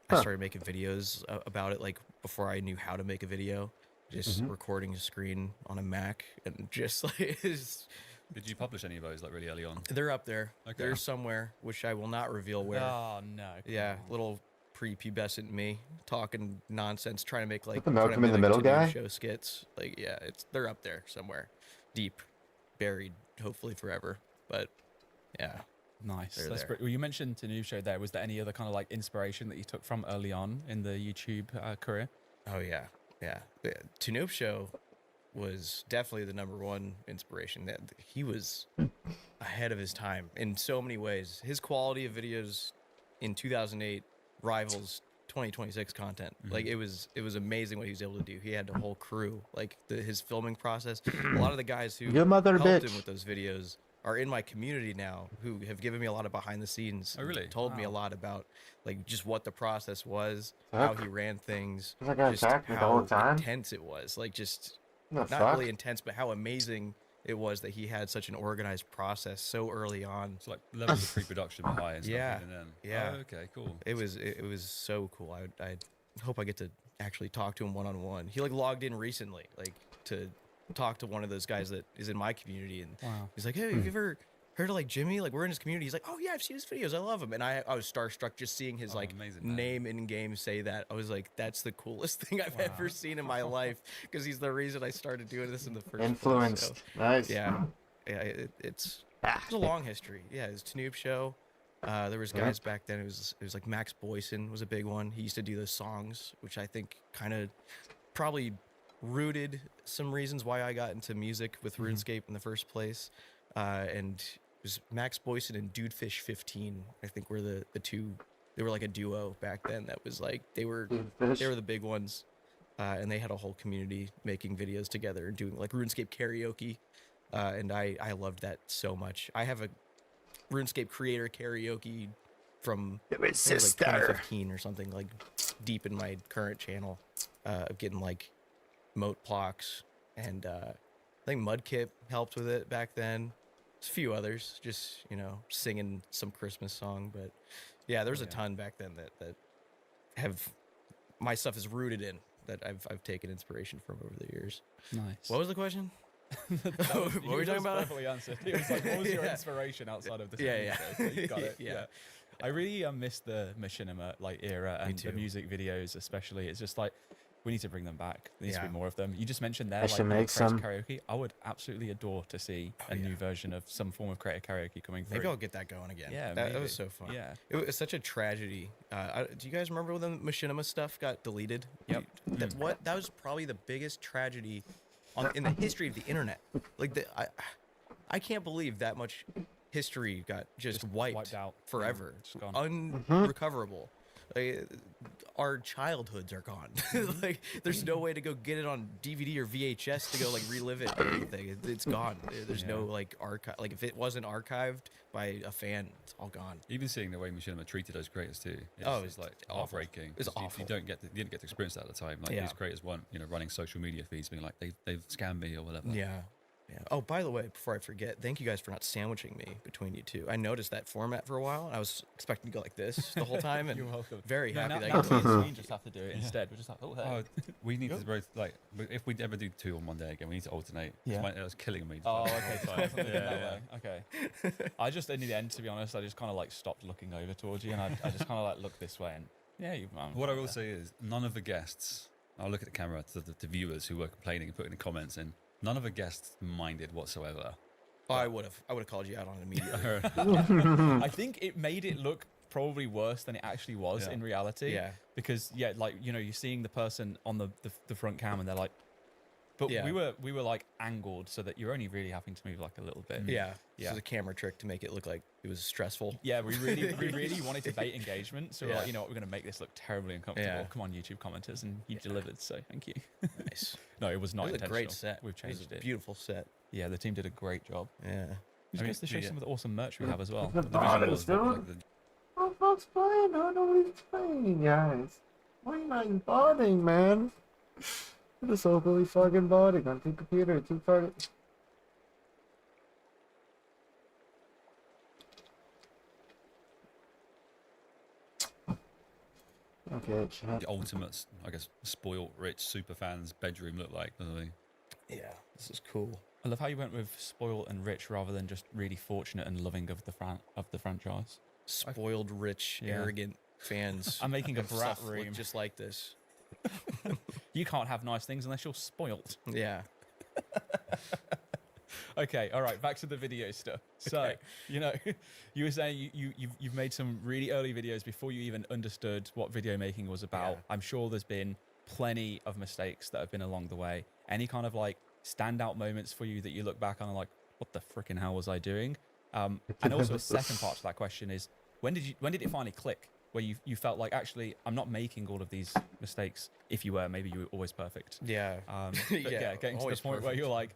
I started making videos about it like before I knew how to make a video. Just recording a screen on a Mac, and just like Did you publish any of those like really early on? they're up there. Okay. They're somewhere, which I will not reveal where. Oh no. Yeah, little prepubescent me talking nonsense, trying to make like the Malcolm trying to in the mimic Middle Tanu guy? show skits. Like, yeah, they're up there somewhere, deep, buried, hopefully forever. But yeah, Nice. They're That's there. great. Well, you mentioned Tanu show there. Was there any other kind of like inspiration that you took from early on in the YouTube career? oh yeah, yeah. The Tanoop show was definitely the #1 inspiration. That he was ahead of his time in so many ways. His quality of videos in 2008 rivals 2026 content. Like, it was amazing what he was able to do. He had a whole crew. Like, his filming process. A lot of the guys who Your mother helped bitch. him with those videos are in my community now, who have given me a lot of behind the scenes. Oh, really? Told me a Wow. lot about like just what the process was, Fuck. how he ran things, Was that guy just attacked me the how whole time? intense it was. Like, just The not fuck? really intense, but how amazing it was that he had such an organized process so early on. So like levels of pre-production were high and stuff. Yeah, And then, yeah. Oh, okay, cool. It was so cool. I hope I get to actually talk to him one-on-one. He like logged in recently, like to talk to one of those guys that is in my community, and Wow. he's like, hey, have you ever heard of like Jimmy? Like, we're in his community. He's like, oh yeah, I've seen his videos. I love him. And I was starstruck just seeing his like amazing, man. name in game say that. I was like, that's the coolest thing I've ever seen in my life, because he's the reason I started doing this in the first place. Influenced. So, Nice. yeah, it's a long history. Yeah, his Tanoop show. There was guys back then. It was like Max Boyson was a big one. He used to do those songs, which I think kind of probably rooted some reasons why I got into music with RuneScape in the first place. And it was Max Boyson and Dudefish 15. I think were the two. They were like a duo back then. That was like they were the big ones. And they had a whole community making videos together and doing like RuneScape karaoke. And I loved that so much. I have a RuneScape creator karaoke from I think it was like 2015 or something, like deep in my current channel, of getting like moat blocks, and I think Mudkip helped with it back then. There's a few others, just, you know, singing some Christmas song. But yeah, there's a ton back then that have my stuff is rooted in, that I've taken inspiration from over the years. Nice. What was the question? What were we talking about? Perfectly answered. It was like, what was your Yeah. inspiration outside of the Yeah, TV yeah. show? So you got it. Yeah. Yeah. I really miss the machinima like era and the too. music videos, especially. It's just like we need to bring them back. There needs to Yeah. be more of them. You just mentioned there, I like should the make creator some. karaoke. I would absolutely adore to see a new version of some form of creator karaoke coming through. Maybe I'll get that going again. Yeah, that maybe. was so fun. Yeah. It was such a tragedy. Do you guys remember when the machinima stuff got deleted? Yep. That was probably the biggest tragedy in the history of the internet. Like, I can't believe that much history got just wiped out forever. Just gone. Unrecoverable. Like, our childhoods are gone. Like, there's no way to go get it on DVD or VHS to go like relive it or anything. It's gone. There's no like archive. Like, if it wasn't archived by a fan, it's all gone. Even seeing the way Machinima treated those creators too. It's like awful. heartbreaking. It's 'cause you awful. You didn't get to experience that at the time. Like Yeah. these creators weren't, running social media feeds being like they've scammed me or whatever. Yeah. Yeah. Oh, by the way, before I forget, thank you guys for not sandwiching me between you two. I noticed that format for a while, and I was expecting to go like this the whole time, and You're welcome. very happy now, that I now got me and to Sween just have to do it instead. We're just like, oh, hey. Oh, we need Yep. to both like. If we ever do 2 on one day again, we need to alternate. Yeah. It was killing me. Oh, Just okay, like, fine. yeah, That way. Okay. I just, in the end, to be honest, I just kind of like stopped looking over towards you, and I just kind of like looked this way, and yeah, you. What I will say is, none of the guests. I'll look at the camera to the viewers who were complaining and putting the comments in. None of the guests minded whatsoever. Oh, I would have called you out on it immediately. I think it made it look probably worse than it actually was in reality. Yeah. Because like you're seeing the person on the front cam, and they're like, but Yeah. we were like angled so that you're only really having to move like a little bit. Yeah. Yeah. This is a camera trick to make it look like it was stressful. Yeah, we really wanted to bait engagement, so we're Yeah. like, you know what, we're gonna make this look terribly uncomfortable. Yeah. Come on, YouTube commenters, and you delivered. So thank you. Nice. No, it was not It was a intentional. great set. We've It was changed a it. beautiful set. Yeah, the team did a great job. Yeah. Which goes to show some of the awesome merch we have as well. The visuals, bodies, dude. like the- Oh, folks playing. Oh, nobody's playing, guys. Why are you not botting, man? You're so fully fucking botting on 2 computers, 2 fucking. Okay, chat. the ultimate, I guess, spoiled rich super fans bedroom look like, doesn't it? Yeah. This is cool. I love how you went with spoiled and rich rather than just really fortunate and loving of the franchise. Spoiled, rich, Yeah. arrogant fans. I'm making a of brat stuff look room. just like this. You can't have nice things unless you're spoilt. Yeah. Okay, all right, back to the video stuff. So, Okay. you know, you were saying you've made some really early videos before you even understood what video making was about. Yeah. I'm sure there's been plenty of mistakes that have been along the way. Any kind of like standout moments for you that you look back on and like, what the freaking hell was I doing? And also a second part to that question is, when did it finally click? Where you felt like, actually, I'm not making all of these mistakes. If you were, maybe you were always perfect. Yeah. But yeah, getting to the always point where perfect. you're like,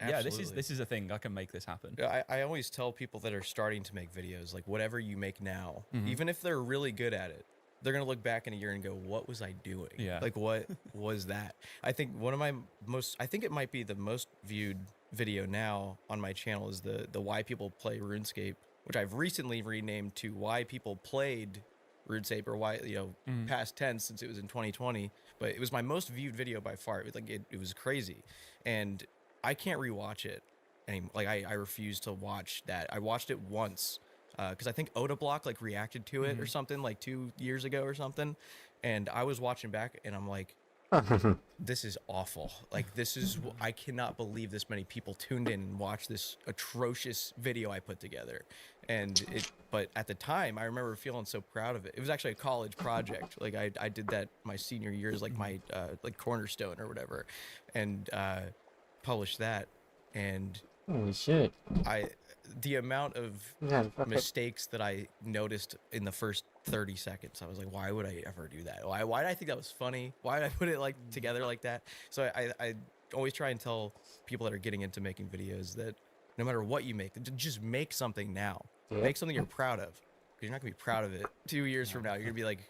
yeah, Absolutely. this is a thing. I can make this happen. I always tell people that are starting to make videos, like whatever you make now, Mhm. even if they're really good at it, they're going to look back in a year and go, what was I doing? Yeah. Like, what was that? I think I think it might be the most viewed video now on my channel is the Why People Play RuneScape, which I've recently renamed to Why People Played RuneScape, or why, past tense, since it was in 2020. But it was my most viewed video by far. It was like, it was crazy. And I can't rewatch it anymore. Like, I refuse to watch that. I watched it once because I think Oda Block like reacted to it or something like 2 years ago or something, and I was watching back and I'm like, this is awful. Like, this is, I cannot believe this many people tuned in and watched this atrocious video I put together. And but at the time, I remember feeling so proud of it. It was actually a college project. Like, I did that my senior year as like my like cornerstone or whatever, and published that. And Holy shit. the amount of Yeah, fuck it. mistakes that I noticed in the first 30 seconds, I was like, why would I ever do that? Why did I think that was funny? Why did I put it like together like that? So I always try and tell people that are getting into making videos that no matter what you make, just make something now. Yeah. Make something you're proud of. Because you're not going to be proud of it 2 years from now. You're going to be like,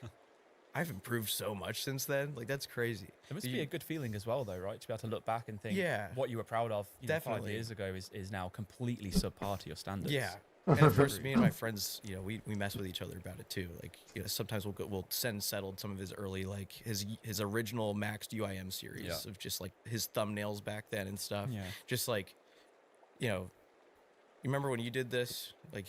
I've improved so much since then. Like, that's crazy. It must be a good feeling as well, though, right? To be able to look back and think, Yeah. what you were proud of 5 Definitely. years ago is now completely subpar to your standards. Yeah. And of course, me and my friends, we mess with each other about it too. Like, sometimes we'll send settled some of his early, like his original maxed UIM series Yeah. of just like his thumbnails back then and stuff. Yeah. Just like, you remember when you did this? Like,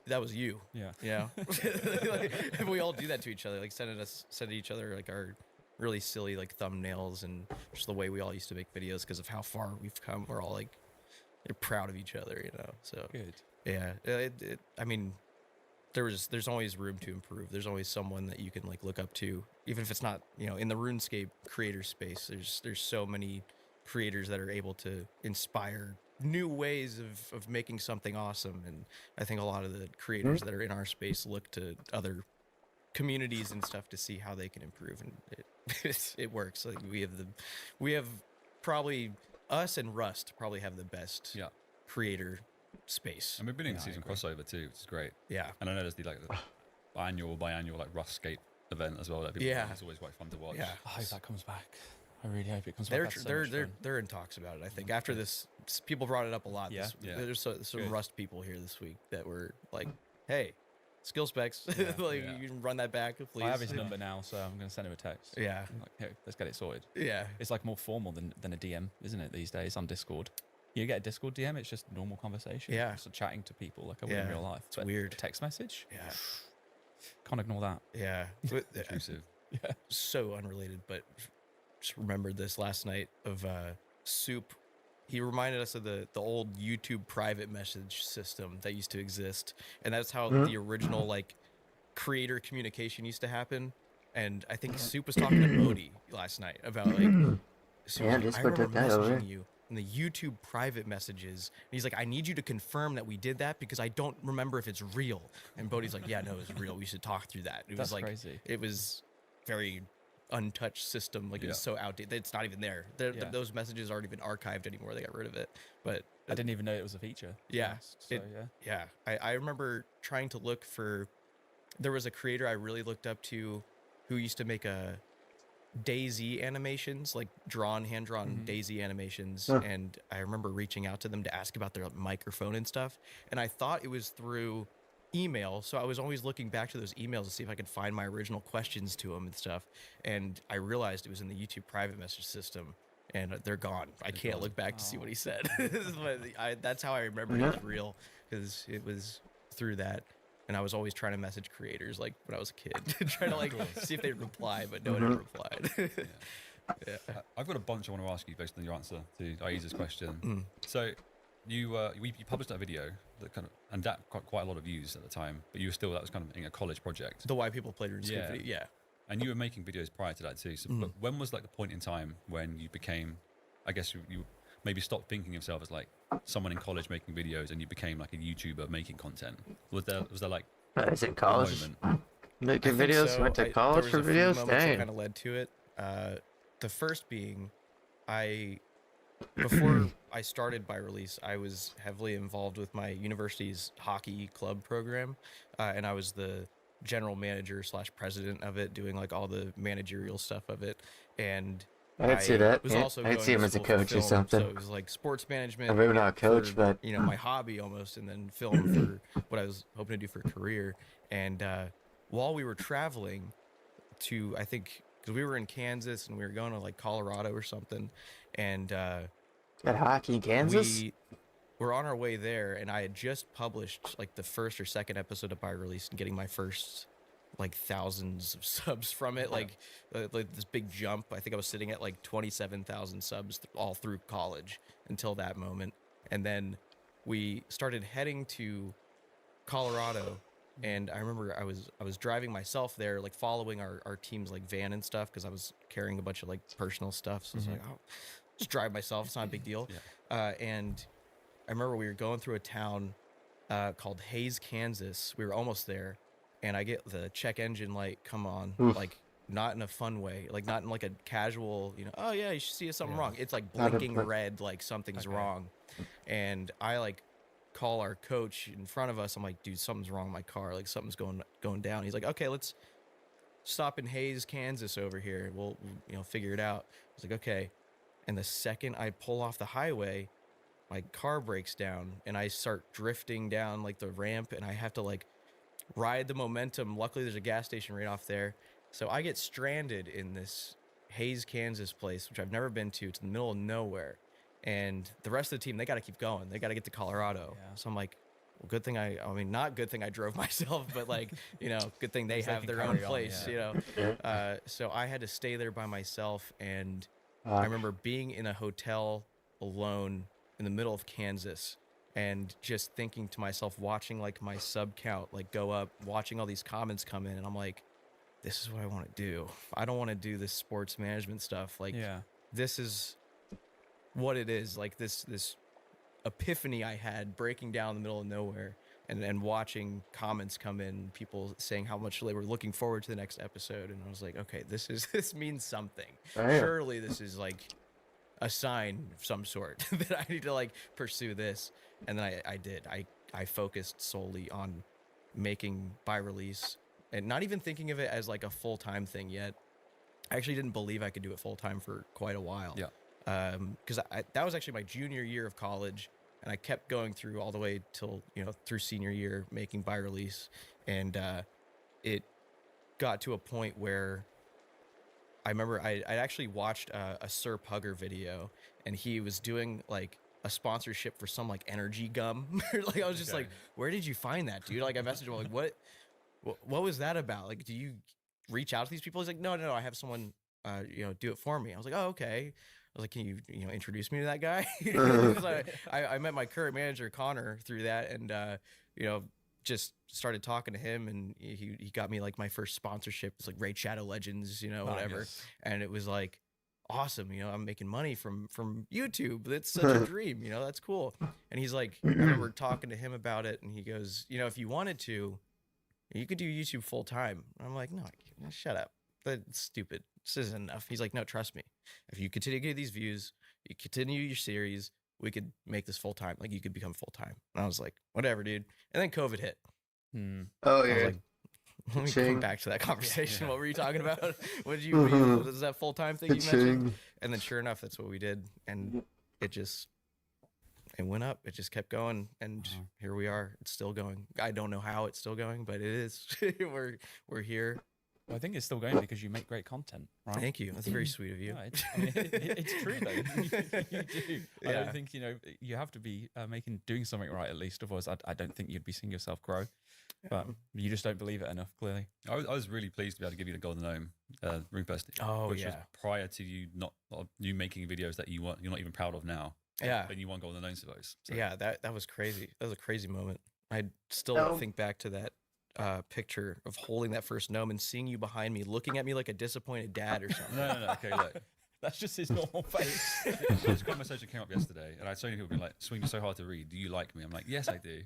that was you. Yeah. Like, we all do that to each other. Like, send each other like our really silly like thumbnails and just the way we all used to make videos because of how far we've come. We're all like, they're proud of each other, So. Good. Yeah, I mean, there's always room to improve. There's always someone that you can like look up to, even if it's not in the RuneScape creator space. There's so many creators that are able to inspire new ways of making something awesome, and I think a lot of the creators that are in our space look to other communities and stuff to see how they can improve, and it works. Like, we have probably us and Rust probably have the best creator space. And we've been in season crossover too, which is great. Yeah. And I know there's the biannual like RuneScape event as well. That people Yeah. it's always quite fun to watch. Yeah. I hope that comes back. I really hope it comes back. They're That's so they're much they're fun. they're in talks about it. I think after this, people brought it up a lot. Yeah? Yeah. There's some Good. Rust people here this week that were like, "Hey, skill specs, Yeah, like yeah. you can run that back, please." I have his number now, so I'm going to send him a text. Yeah, Like, hey, let's get it sorted. yeah, It's like more formal than a DM, isn't it, these days on Discord? You get a Discord DM, it's just normal conversation. Yeah. Just chatting to people like I would in Yeah, real life. it's weird. A text message? yeah, Can't ignore that. yeah. But, Intrusive. Yeah. so unrelated, but just remembered this last night of Soup. He reminded us of the old YouTube private message system that used to exist, and that's how the original like creator communication used to happen. And I think Soup was talking to Bodhi last night about like, Soup Yeah, was like, I Discord took remember that over. messaging you in the YouTube private messages, and he's like, I need you to confirm that we did that because I don't remember if it's real. And Bodhi's like, yeah, no, it's real. We should talk through that. It That's was like crazy. it was very untouched system, like it was so outdated. It's not even there. Yeah. Those messages aren't even archived anymore. They got rid of it. But I didn't even know it was a feature. to be Yeah, honest, So, yeah. I remember trying to look for. There was a creator I really looked up to, who used to make a Daisy animations, like hand drawn Daisy animations, Huh. and I remember reaching out to them to ask about their microphone and stuff. And I thought it was through email, so I was always looking back to those emails to see if I could find my original questions to them and stuff. And I realized it was in the YouTube private message system, and they're gone. I can't look back to see what he said. But that's how I remember it was real, because it was through that. And I was always trying to message creators, like when I was a kid, trying to like see if they'd reply, but no one ever replied. Yeah. I've got a bunch I want to ask you based on your answer to Aiza's question. Mm. So you published that video that kind of, and that got quite a lot of views at the time, but you were still, that was kind of in a college project. The why people played RuneScape Yeah. video. Yeah. And you were making videos prior to that too. So but when was like the point in time when you became, I guess you maybe stopped thinking of yourself as like someone in college making videos and you became like a YouTuber making content? Was there like Is it a college? moment? Making I think videos? so. Went to college for there was videos? a few moments that Dang. kind of led to it. The first being, before I started by release, I was heavily involved with my university's hockey club program, and I was the general manager / president of it, doing like all the managerial stuff of it. And I didn't see that. was Yeah, also I didn't going see to him as a school for coach or film, something. So it was like sports management. Or maybe not a coach, for, but my hobby almost, and then film for what I was hoping to do for a career. And while we were traveling to, I think, because we were in Kansas and we were going to like Colorado or something, and got hockey in Kansas. we were on our way there, and I had just published like the first or second episode of By Release and getting my first like thousands of subs from it, like this big jump. I think I was sitting at like 27,000 subs all through college until that moment. And then we started heading to Colorado, and I remember I was driving myself there, like following our team's like van and stuff, because I was carrying a bunch of like personal stuff. So I was like, oh, just drive myself, it's not a big deal. And I remember we were going through a town called Hays, Kansas. We were almost there, and I get the check engine light come on, like not in a fun way, like not in like a casual, oh yeah, you should see something wrong. It's like Not a blinking bl- red, like something's wrong. And I like call our coach in front of us. I'm like, dude, something's wrong with my car. Like something's going down. He's like, okay, let's stop in Hays, Kansas over here. We'll figure it out. I was like, okay. And the second I pull off the highway, my car breaks down and I start drifting down like the ramp, and I have to like ride the momentum. Luckily there's a gas station right off there. So I get stranded in this Hays, Kansas place, which I've never been to. It's in the middle of nowhere. And the rest of the team, they got to keep going. They got to get to Colorado. Yeah. So I'm like, well, good thing not good thing I drove myself, but like, good thing they They have can their own carry on, place, yeah. So I had to stay there by myself. And I remember being in a hotel alone in the middle of Kansas and just thinking to myself, watching like my sub count like go up, watching all these comments come in, and I'm like, this is what I want to do. I don't want to do this sports management stuff. Like, this is what it is. Like this epiphany I had breaking down in the middle of nowhere, and watching comments come in, people saying how much they were looking forward to the next episode. And I was like, okay, this means something. Damn. Surely this is like a sign of some sort that I need to like pursue this. And then I did. I focused solely on making By Release, and not even thinking of it as like a full-time thing yet. I actually didn't believe I could do it full time for quite a while. Yeah. Because that was actually my junior year of college, and I kept going through all the way till through senior year making by release, and it got to a point where I remember I actually watched a Sir Pugger video, and he was doing like a sponsorship for some like energy gum. Like I was just like, where did you find that, dude? Like I messaged him like, what was that about? Like, do you reach out to these people? He's like, no, I have someone do it for me. I was like, oh, okay. I was like, can you introduce me to that guy? So I met my current manager Connor through that, and just started talking to him, and he got me like my first sponsorship. It's like Raid Shadow Legends, whatever. Yes. And it was like awesome. I'm making money from YouTube. That's such a dream. That's cool. And he's like, I remember talking to him about it, and he goes, if you wanted to, you could do YouTube full time. I'm like, no, shut up. That's stupid. This isn't enough. He's like, no, trust me. If you continue to get these views, you continue your series, we could make this full time. Like you could become full time. And I was like, whatever, dude. And then COVID hit. Oh I was yeah. like, let me come back to that conversation. Yeah. What were you talking about? What was that full time thing you mentioned? Ka-ching. And then sure enough, that's what we did. And it went up. It just kept going. And here we are. It's still going. I don't know how it's still going, but it is. We're here. Well, I think it's still going because you make great content, right? Thank you. That's very sweet of you. Yeah, it's true though. You do. I Yeah. don't think you have to be doing something right at least. Otherwise, I don't think you'd be seeing yourself grow. But you just don't believe it enough, clearly. I was really pleased to be able to give you the Golden Gnome Rune Fest, Oh, which was yeah. prior to you making videos that you're not even proud of now. Yeah. Then you won Golden Gnomes for those. So. Yeah, that was crazy. That was a crazy moment. I still think back to that picture of holding that first gnome and seeing you behind me, looking at me like a disappointed dad or something. No. Okay, look. That's just his normal face. This conversation came up yesterday, and I had so many people being like, "Swing, you're so hard to read. Do you like me?" I'm like, "Yes, I do."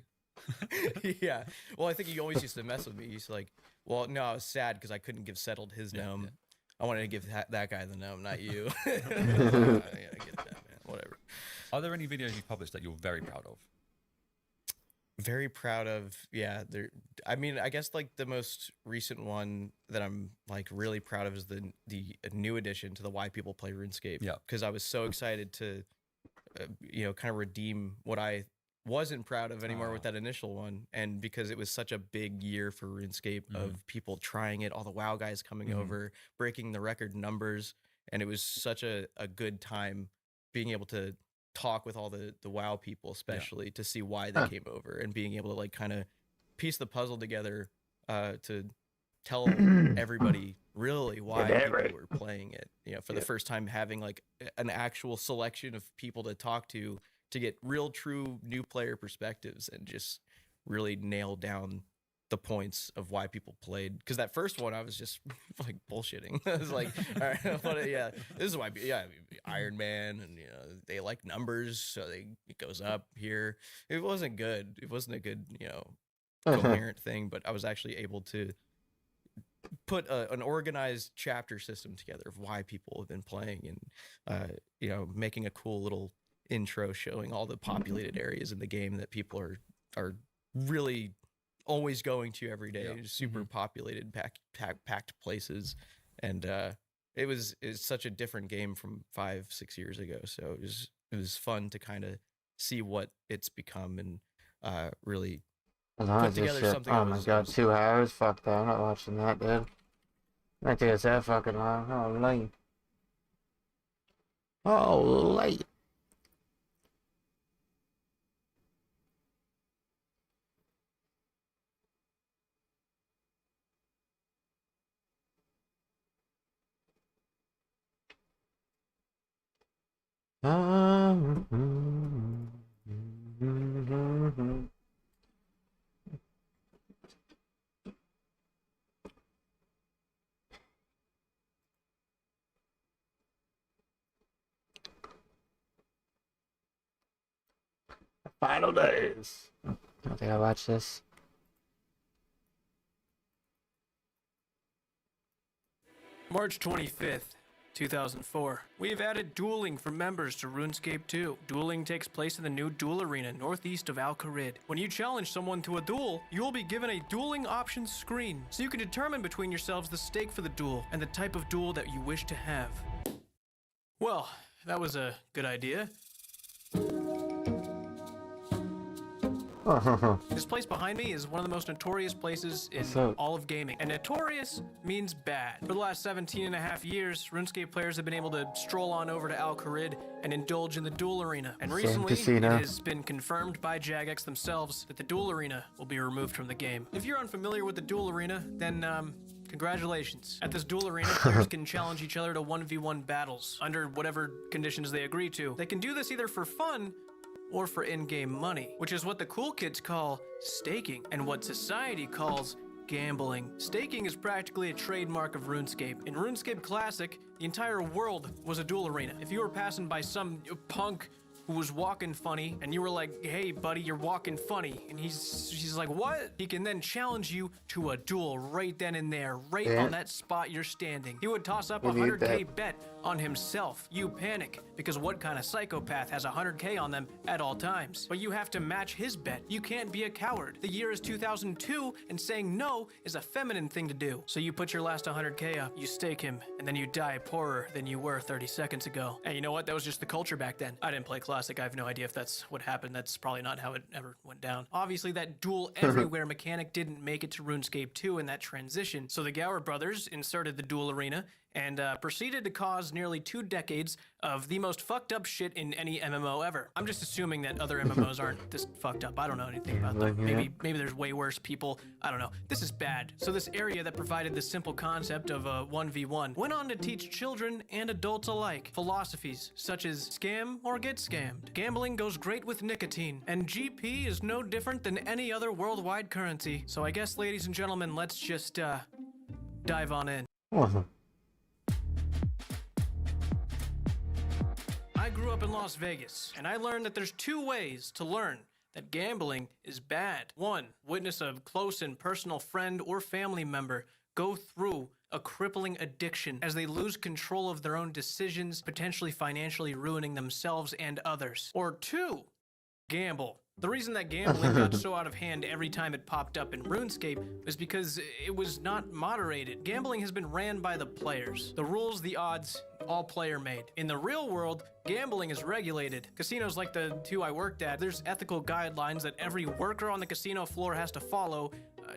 Yeah. Well, I think he always used to mess with me. He's like, well, no, I was sad because I couldn't give Settled his gnome. yeah. I wanted to give that guy the gnome, not you. Yeah, I get that, man. Whatever. Are there any videos you've published that you're very proud of? Very proud of, yeah. I mean, I guess like the most recent one that I'm like really proud of is the new addition to the Why People Play RuneScape. Yeah. Because I was so excited to, kind of redeem what I wasn't proud of anymore with that initial one, and because it was such a big year for RuneScape of people trying it, all the WoW guys coming over, breaking the record numbers, and it was such a good time being able to talk with all the WoW people, especially to see why they came over, and being able to like kind of piece the puzzle together to tell everybody really why people were playing it. For the first time, having like an actual selection of people to talk to get real, true new player perspectives, and just really nail down the points of why people played. Because that first one, I was just like bullshitting. I was like, all right, this is why, Iron Man, and they like numbers, so it goes up here. It wasn't good. It wasn't a good, coherent thing. But I was actually able to put an organized chapter system together of why people have been playing, and making a cool little intro showing all the populated areas in the game that people are really always going to every day. Super populated, packed places, and it's such a different game from 5-6 years ago. So it was fun to kind of see what it's become, and really put together something. Oh my god, 2 hours? Fuck that, I'm not watching that, dude. I think it's that fucking long. Holy. Holy. Final days. I don't think I watched this. March 25th, 2004. We've added dueling for members to RuneScape 2. Dueling takes place in the new duel arena northeast of Al Kharid. When you challenge someone to a duel, you will be given a dueling options screen, so you can determine between yourselves the stake for the duel and the type of duel that you wish to have. Well, that was a good idea. This place behind me is one of the most notorious places in all of gaming. And notorious means bad. For the last 17.5 years, RuneScape players have been able to stroll on over to Al Kharid and indulge in the duel arena. And recently, it has been confirmed by Jagex themselves that the duel arena will be removed from the game. If you're unfamiliar with the duel arena, then congratulations. At this duel arena, players can challenge each other to 1v1 battles under whatever conditions they agree to. They can do this either for fun or for in-game money, which is what the cool kids call staking and what society calls gambling. Staking is practically a trademark of RuneScape. In RuneScape Classic, the entire world was a duel arena. If you were passing by some punk who was walking funny, and you were like, hey buddy, you're walking funny, and she's like, what? He can then challenge you to a duel right then and there, right on that spot you're standing. He would toss up a 100K bet on himself. You panic, because what kind of psychopath has 100K on them at all times? But you have to match his bet. You can't be a coward. The year is 2002, and saying no is a feminine thing to do. So you put your last 100K up, you stake him, and then you die poorer than you were 30 seconds ago. And you know what? That was just the culture back then. I didn't play Classic. I have no idea if that's what happened. That's probably not how it ever went down. Obviously, that duel everywhere mechanic didn't make it to RuneScape 2 in that transition. So the Gower brothers inserted the duel arena and proceeded to cause nearly 2 decades of the most fucked up shit in any MMO ever. I'm just assuming that other MMOs aren't this fucked up. I don't know anything about them. Maybe there's way worse people. I don't know. This is bad. So this area that provided the simple concept of a 1v1 went on to teach children and adults alike philosophies such as scam or get scammed. Gambling goes great with nicotine, and GP is no different than any other worldwide currency. So I guess, ladies and gentlemen, let's just dive on in. I grew up in Las Vegas, and I learned that there's 2 ways to learn that gambling is bad. 1, witness a close and personal friend or family member go through a crippling addiction as they lose control of their own decisions, potentially financially ruining themselves and others. Or 2, gamble. The reason that gambling got so out of hand every time it popped up in RuneScape was because it was not moderated. Gambling has been ran by the players. The rules, the odds, all player made. In the real world, gambling is regulated. Casinos like the 2 I worked at, there's ethical guidelines that every worker on the casino floor has to follow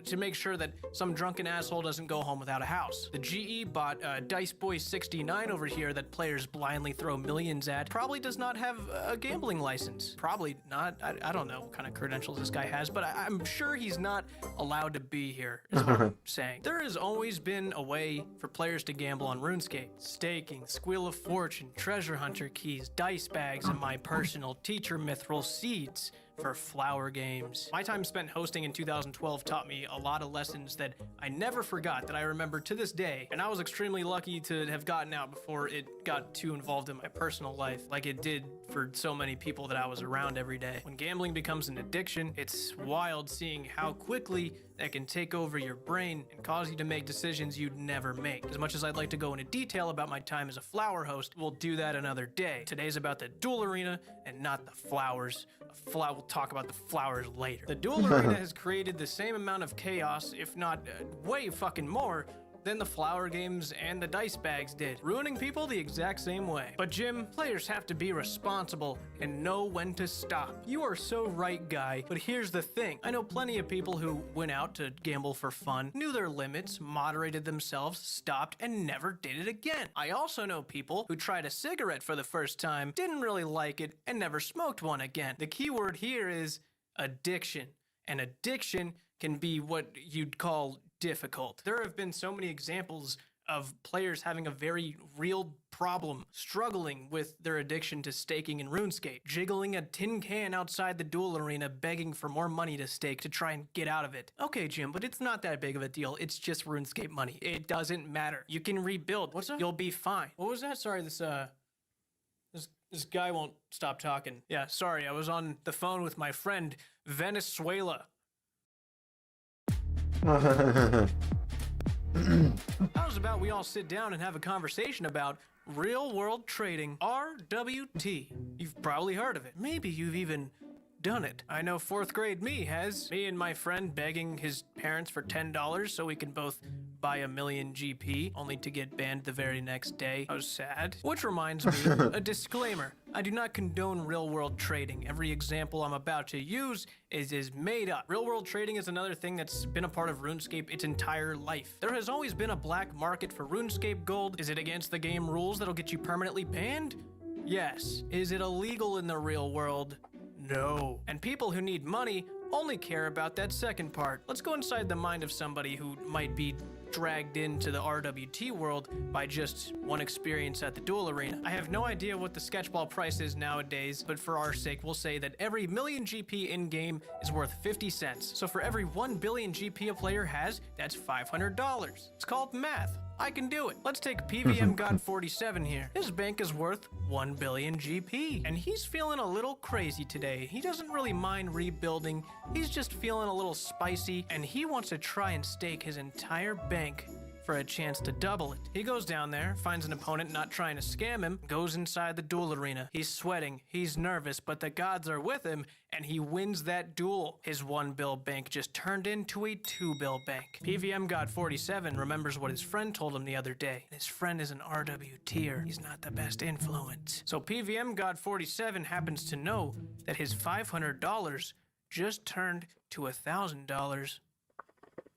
to make sure that some drunken asshole doesn't go home without a house. The GE bot, DiceBoy69 over here that players blindly throw millions at, probably does not have a gambling license. Probably not. I don't know what kind of credentials this guy has, but I'm sure he's not allowed to be here, is what I'm saying. There has always been a way for players to gamble on RuneScape. Staking, Squeal of Fortune, Treasure Hunter keys, dice bags, and my personal teacher mithril seeds for flower games. My time spent hosting in 2012 taught me a lot of lessons that I never forgot, that I remember to this day, and I was extremely lucky to have gotten out before it got too involved in my personal life, like it did for so many people that I was around every day. When gambling becomes an addiction, it's wild seeing how quickly that can take over your brain and cause you to make decisions you'd never make. As much as I'd like to go into detail about my time as a flower host, we'll do that another day. Today's about the duel arena and not the flowers. We'll talk about the flowers later. The duel arena has created the same amount of chaos, if not way fucking more, than the flower games and the dice bags did, ruining people the exact same way. But Jim, players have to be responsible and know when to stop. You are so right, guy, but here's the thing. I know plenty of people who went out to gamble for fun, knew their limits, moderated themselves, stopped, and never did it again. I also know people who tried a cigarette for the first time, didn't really like it, and never smoked one again. The key word here is addiction. And addiction can be what you'd call difficult. There have been so many examples of players having a very real problem, struggling with their addiction to staking in RuneScape, jiggling a tin can outside the duel arena, begging for more money to stake to try and get out of it. Okay, Jim, but it's not that big of a deal. It's just RuneScape money. It doesn't matter. You can rebuild. What's that? You'll be fine. What was that? Sorry, this guy won't stop talking. Yeah, sorry, I was on the phone with my friend, Venezuela. How about we all sit down and have a conversation about Real World Trading, RWT. You've probably heard of it. Maybe you've even done it. I know 4th grade me has. Me and my friend begging his parents for $10 so we can both buy a million GP, only to get banned the very next day. I was sad. Which reminds me, a disclaimer. I do not condone real-world trading. Every example I'm about to use is made up. Real-world trading is another thing that's been a part of RuneScape its entire life. There has always been a black market for RuneScape gold. Is it against the game rules that'll get you permanently banned? Yes. Is it illegal in the real world? No. And people who need money only care about that second part. Let's go inside the mind of somebody who might be dragged into the RWT world by just one experience at the duel arena. I have no idea what the sketchball price is nowadays, but for our sake, we'll say that every million GP in-game is worth 50 cents. So for every 1 billion GP a player has, that's $500. It's called math. I can do it. Let's take PVM God 47 here. His bank is worth 1 billion GP, and he's feeling a little crazy today. He doesn't really mind rebuilding. He's just feeling a little spicy, and he wants to try and stake his entire bank for a chance to double it. He goes down there, finds an opponent not trying to scam him, goes inside the duel arena. He's sweating, he's nervous, but the gods are with him, and he wins that duel. His 1 bill bank just turned into a 2 bill bank. PVM God 47 remembers what his friend told him the other day. His friend is an RWTer. He's not the best influence. So PVM God 47 happens to know that his $500 just turned to $1,000.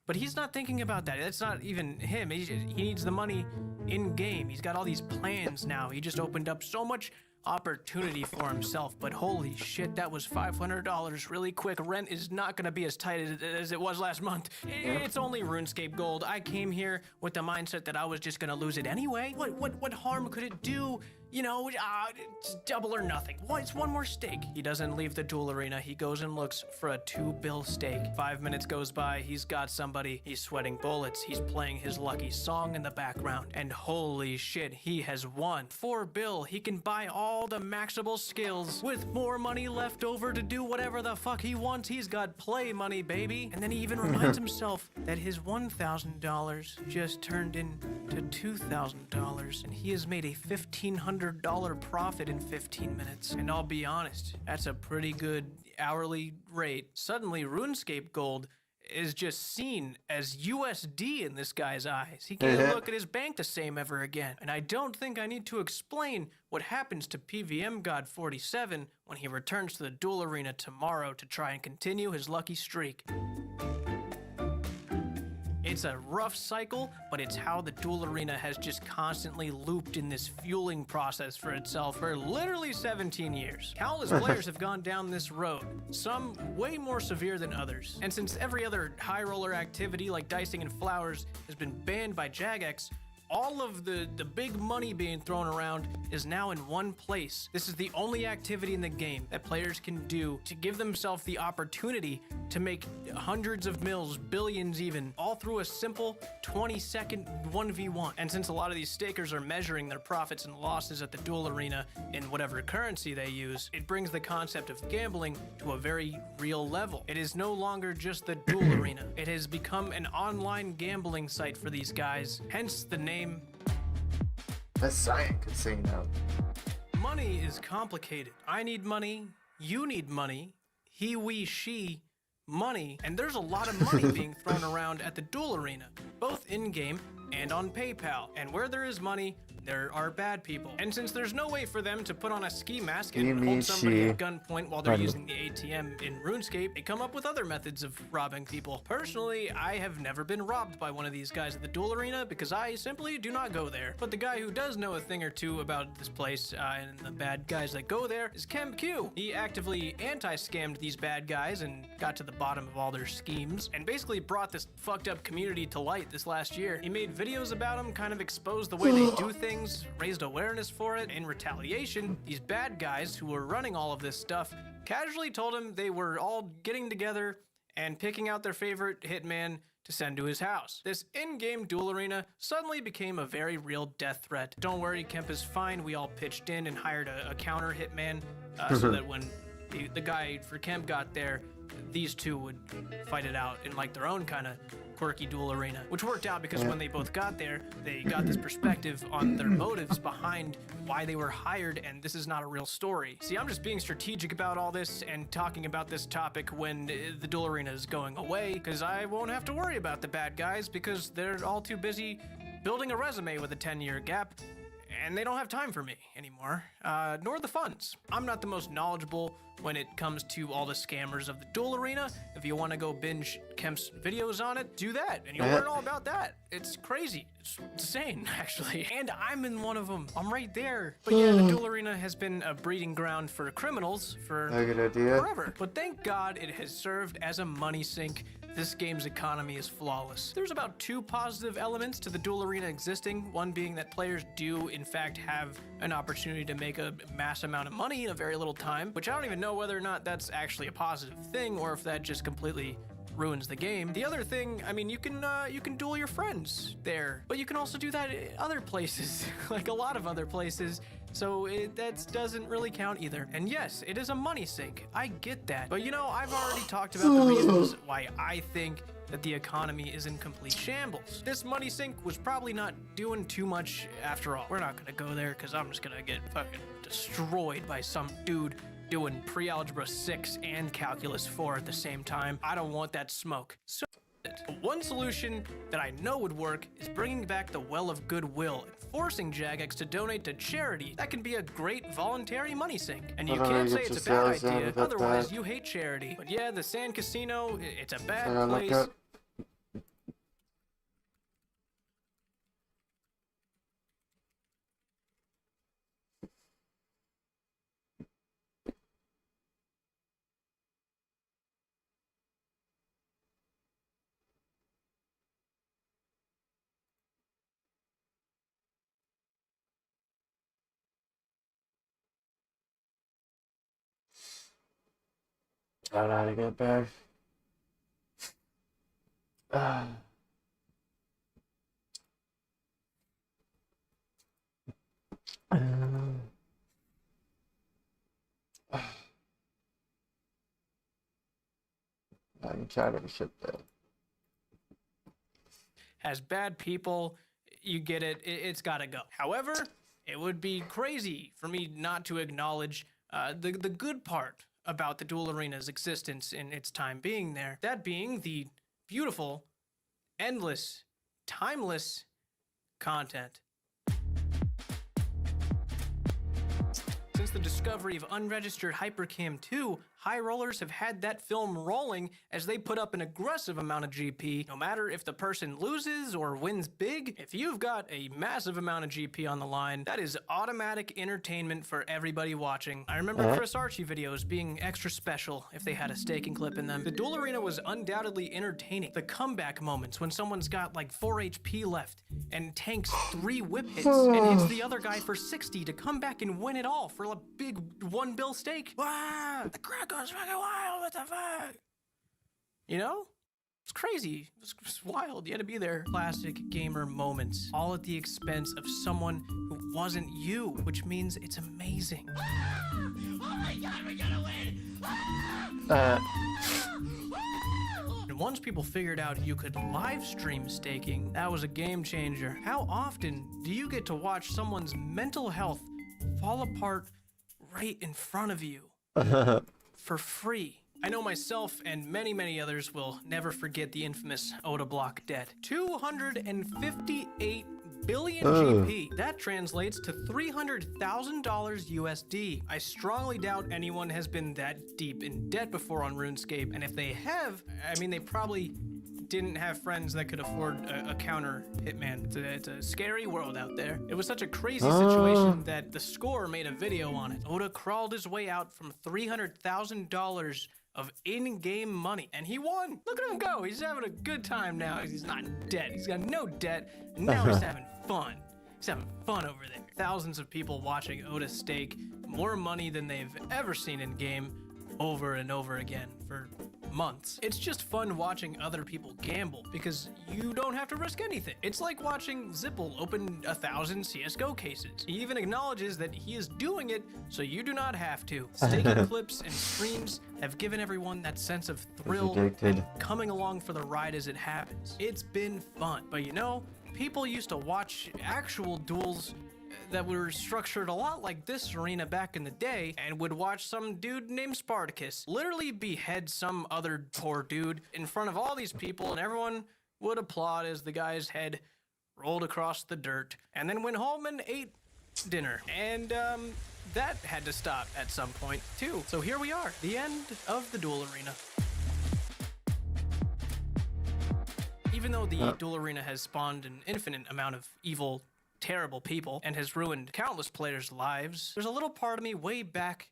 But he's not thinking about that. That's not even him. He needs the money in-game. He's got all these plans now. He just opened up so much opportunity for himself. But holy shit, that was $500 really quick. Rent is not going to be as tight as it was last month. It's only RuneScape Gold. I came here with the mindset that I was just going to lose it anyway. What harm could it do? You know, it's double or nothing. Well, it's one more stake. He doesn't leave the duel arena. He goes and looks for a 2 bill stake. 5 minutes goes by. He's got somebody. He's sweating bullets. He's playing his lucky song in the background. And holy shit, he has won. 4 bill. He can buy all the maxable skills with more money left over to do whatever the fuck he wants. He's got play money, baby. And then he even reminds himself that his $1,000 just turned into $2,000. And he has made a $1,500 profit in 15 minutes. And I'll be honest, that's a pretty good hourly rate. Suddenly, RuneScape Gold is just seen as USD in this guy's eyes. He can't look at his bank the same ever again. And I don't think I need to explain what happens to PVM God 47 when he returns to the duel arena tomorrow to try and continue his lucky streak. It's a rough cycle, but it's how the duel arena has just constantly looped in this fueling process for itself for literally 17 years. Countless players have gone down this road, some way more severe than others. And since every other high roller activity like dicing and flowers has been banned by Jagex, all of the big money being thrown around is now in one place. This is the only activity in the game that players can do to give themselves the opportunity to make hundreds of mils, billions even, all through a simple 20-second 1v1. And since a lot of these stakers are measuring their profits and losses at the duel arena in whatever currency they use, it brings the concept of gambling to a very real level. It is no longer just the duel arena. It has become an online gambling site for these guys, hence the name. A Science Casino. Money is complicated. I need money, you need money, he, we, she, money, and there's a lot of money being thrown around at the duel arena, both in-game and on PayPal. And where there is money, there are bad people. And since there's no way for them to put on a ski mask and hold somebody at gunpoint while they're using the ATM in RuneScape, they come up with other methods of robbing people. Personally, I have never been robbed by one of these guys at the duel arena because I simply do not go there. But the guy who does know a thing or two about this place and the bad guys that go there is KemQ. He actively anti-scammed these bad guys and got to the bottom of all their schemes and basically brought this fucked up community to light this last year. He made videos about them, kind of exposed the way they do things, raised awareness for it. In retaliation, these bad guys who were running all of this stuff casually told him they were all getting together and picking out their favorite hitman to send to his house. This in-game duel arena suddenly became a very real death threat. Don't worry, Kemp is fine. We all pitched in and hired a counter hitman so that when the guy for Kemp got there, these two would fight it out in like their own kind of quirky duel arena, which worked out because when they both got there, they got this perspective on their motives behind why they were hired, and this is not a real story. See, I'm just being strategic about all this and talking about this topic when the duel arena is going away, because I won't have to worry about the bad guys because they're all too busy building a resume with a 10-year gap, and they don't have time for me anymore, nor the funds. I'm not the most knowledgeable when it comes to all the scammers of the duel arena. If you want to go binge Kemp's videos on it, do that, and you'll learn all about that. It's crazy. It's insane, actually. And I'm in one of them. I'm right there. But yeah, the duel arena has been a breeding ground for criminals for forever. But thank God it has served as a money sink. This game's economy is flawless. There's about 2 positive elements to the duel arena existing, one being that players do in fact have an opportunity to make a mass amount of money in a very little time, which I don't even know whether or not that's actually a positive thing or if that just completely ruins the game. The other thing, I mean, you can duel your friends there, but you can also do that in other places, like a lot of other places. So that doesn't really count either. And yes, it is a money sink. I get that. But you know, I've already talked about the reasons why I think that the economy is in complete shambles. This money sink was probably not doing too much after all. We're not gonna go there because I'm just gonna get fucking destroyed by some dude doing pre-algebra 6 and calculus 4 at the same time. I don't want that smoke. So one solution that I know would work is bringing back the Well of Goodwill and forcing Jagex to donate to charity. That can be a great voluntary money sink. And you can't say it's a bad idea, otherwise you hate charity. But yeah, the Sand Casino, it's a bad place. I don't know how to get back. I'm trying to ship that. As bad people, you get it, it's gotta go. However, it would be crazy for me not to acknowledge the good part about the duel arena's existence in its time being there. That being the beautiful, endless, timeless content. Since the discovery of unregistered Hypercam 2, high rollers have had that film rolling as they put up an aggressive amount of GP. No matter if the person loses or wins big, if you've got a massive amount of GP on the line, that is automatic entertainment for everybody watching. I remember Chris Archie videos being extra special if they had a staking clip in them. The duel arena was undoubtedly entertaining. The comeback moments when someone's got like 4 HP left and tanks 3 whip hits and hits the other guy for 60 to come back and win it all for a big 1 bill stake. Wow, the crowd goes fucking wild, what the fuck? You know? It's crazy. It's wild. You had to be there. Classic gamer moments, all at the expense of someone who wasn't you, which means it's amazing. Oh my God, we're gonna win! And once people figured out you could live stream staking, that was a game changer. How often do you get to watch someone's mental health fall apart right in front of you for free? I know myself and many others will never forget the infamous Oda block debt. 258 billion GP. That translates to $300,000 USD. I strongly doubt anyone has been that deep in debt before on RuneScape, and if they have, I mean, they probably didn't have friends that could afford a counter hitman. It's a scary world out there. It was such a crazy situation that the score made a video on it. Oda crawled his way out from $300,000 of in-game money, and he won. Look at him go. He's having a good time now. He's not in debt. He's got no debt, and now he's having fun. He's having fun over there. Thousands of people watching Oda stake more money than they've ever seen in game over and over again for months. It's just fun watching other people gamble because you don't have to risk anything. It's like watching Zipple open 1,000 CSGO cases. He even acknowledges that he is doing it so you do not have to. Staking clips and streams have given everyone that sense of thrill and coming along for the ride as it happens. It's been fun, but you know, people used to watch actual duels that were structured a lot like this arena back in the day and would watch some dude named Spartacus literally behead some other poor dude in front of all these people, and everyone would applaud as the guy's head rolled across the dirt and then went home and ate dinner. And that had to stop at some point too. So here we are, the end of the duel arena. Even though the duel arena has spawned an infinite amount of evil, terrible people and has ruined countless players' lives, there's a little part of me way back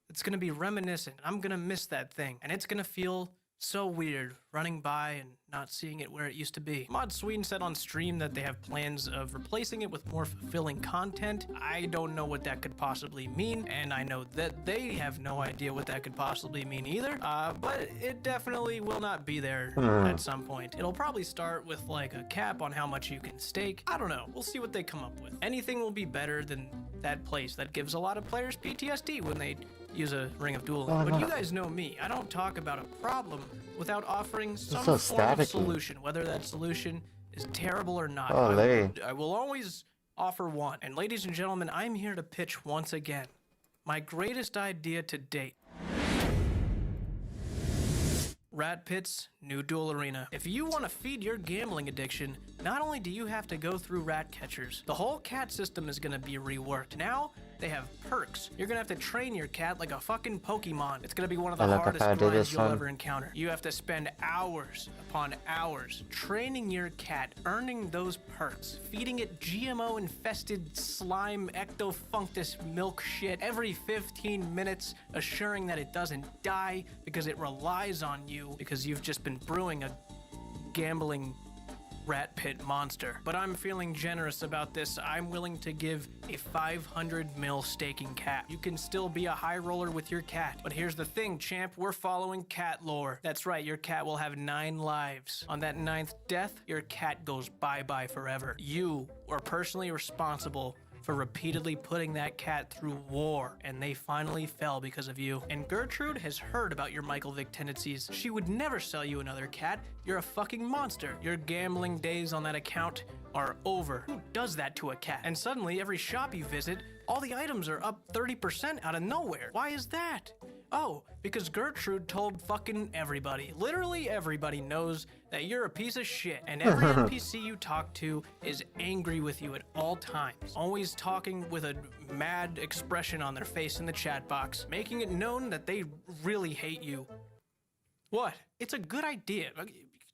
that's gonna be reminiscent. I'm gonna miss that thing, and it's gonna feel so weird running by and not seeing it where it used to be. Mod Sweden said on stream that they have plans of replacing it with more fulfilling content. I don't know what that could possibly mean, and I know that they have no idea what that could possibly mean either, but it definitely will not be there at some point. It'll probably start with like a cap on how much you can stake. I don't know. We'll see what they come up with. Anything will be better than that place that gives a lot of players PTSD when they use a Ring of Dueling. But you guys know me. I don't talk about a problem without offering some form of solution, whether that solution is terrible or not. I will always offer one. And ladies and gentlemen, I'm here to pitch once again my greatest idea to date. Rat Pit's new duel arena. If you want to feed your gambling addiction, not only do you have to go through rat catchers, the whole cat system is going to be reworked. Now, they have perks. You're gonna have to train your cat like a fucking Pokemon. It's gonna be one of the hardest grinds you'll ever encounter. You have to spend hours upon hours training your cat, earning those perks, feeding it GMO-infested slime ectofunctus milk shit every 15 minutes, assuring that it doesn't die because it relies on you because you've just been brewing a gambling rat pit monster. But I'm feeling generous about this. I'm willing to give a 500 mil staking cap. You can still be a high roller with your cat. But here's the thing, champ, we're following cat lore. That's right, your cat will have 9 lives. On that 9th death, your cat goes bye-bye forever. You are personally responsible for repeatedly putting that cat through war, and they finally fell because of you. And Gertrude has heard about your Michael Vick tendencies. She would never sell you another cat. You're a fucking monster. Your gambling days on that account are over. Who does that to a cat? And suddenly, every shop you visit, all the items are up 30% out of nowhere. Why is that? Oh, because Gertrude told fucking everybody. Literally everybody knows that you're a piece of shit, and every NPC you talk to is angry with you at all times. Always talking with a mad expression on their face in the chat box, making it known that they really hate you. What? It's a good idea.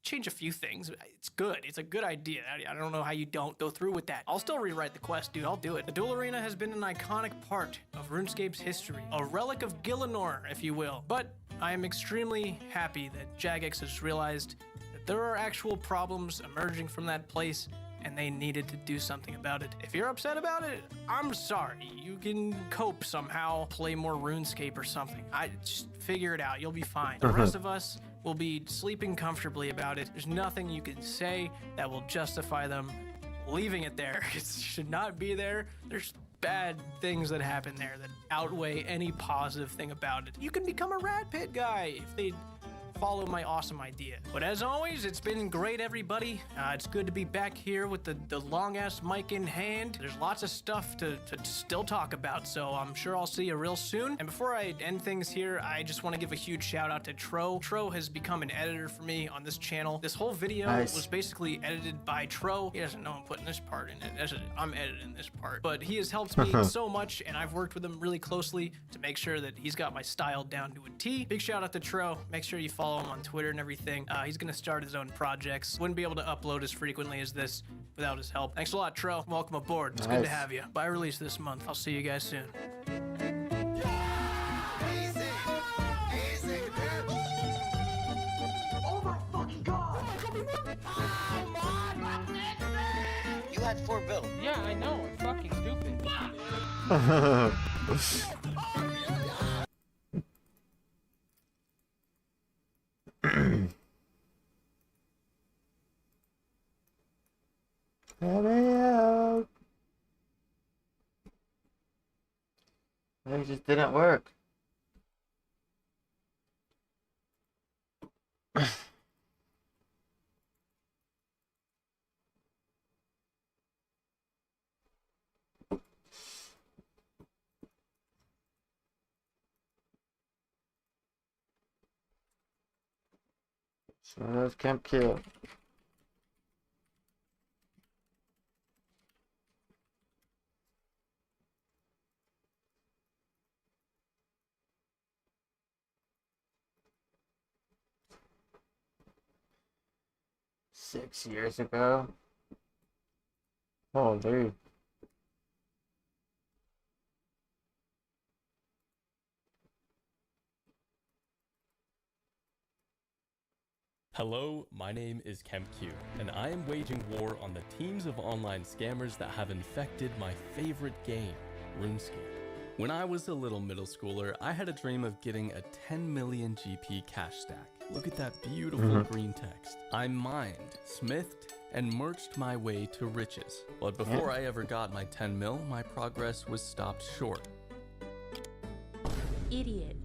Change a few things. It's good. It's a good idea. I don't know how you don't go through with that. I'll still rewrite the quest, dude. I'll do it. The duel arena has been an iconic part of RuneScape's history. A relic of Gillinor, if you will. But I am extremely happy that Jagex has realized that there are actual problems emerging from that place, and they needed to do something about it. If you're upset about it, I'm sorry. You can cope somehow, play more RuneScape or something. Just figure it out. You'll be fine. The rest of us will be sleeping comfortably about it. There's nothing you can say that will justify them leaving it there. It should not be there. There's bad things that happen there that outweigh any positive thing about it. You can become a rat pit guy if they follow my awesome idea. But as always, it's been great, everybody. It's good to be back here with the long-ass mic in hand. There's lots of stuff to still talk about, so I'm sure I'll see you real soon. And before I end things here, I just want to give a huge shout out to Tro. Tro has become an editor for me on this channel. This whole video was basically edited by Tro. He doesn't know I'm putting this part in it. I'm editing this part. But he has helped me so much, and I've worked with him really closely to make sure that he's got my style down to a T. Big shout out to Tro. Make sure you follow him on Twitter and everything. He's gonna start his own projects. Wouldn't be able to upload as frequently as this without his help. Thanks a lot, Tro. Welcome aboard. It's good to have you. By release this month. I'll see you guys soon. Oh my fucking god! You had 4 bills. Yeah, I know. I'm fucking stupid. Let me out. It just didn't work. So those can't kill. Six years ago. Oh, dude. Hello, my name is KempQ, and I am waging war on the teams of online scammers that have infected my favorite game, RuneScape. When I was a little middle schooler, I had a dream of getting a 10 million GP cash stack. Look at that beautiful green text. I mined, smithed, and merged my way to riches. But before I ever got my 10 mil, my progress was stopped short. Idiot.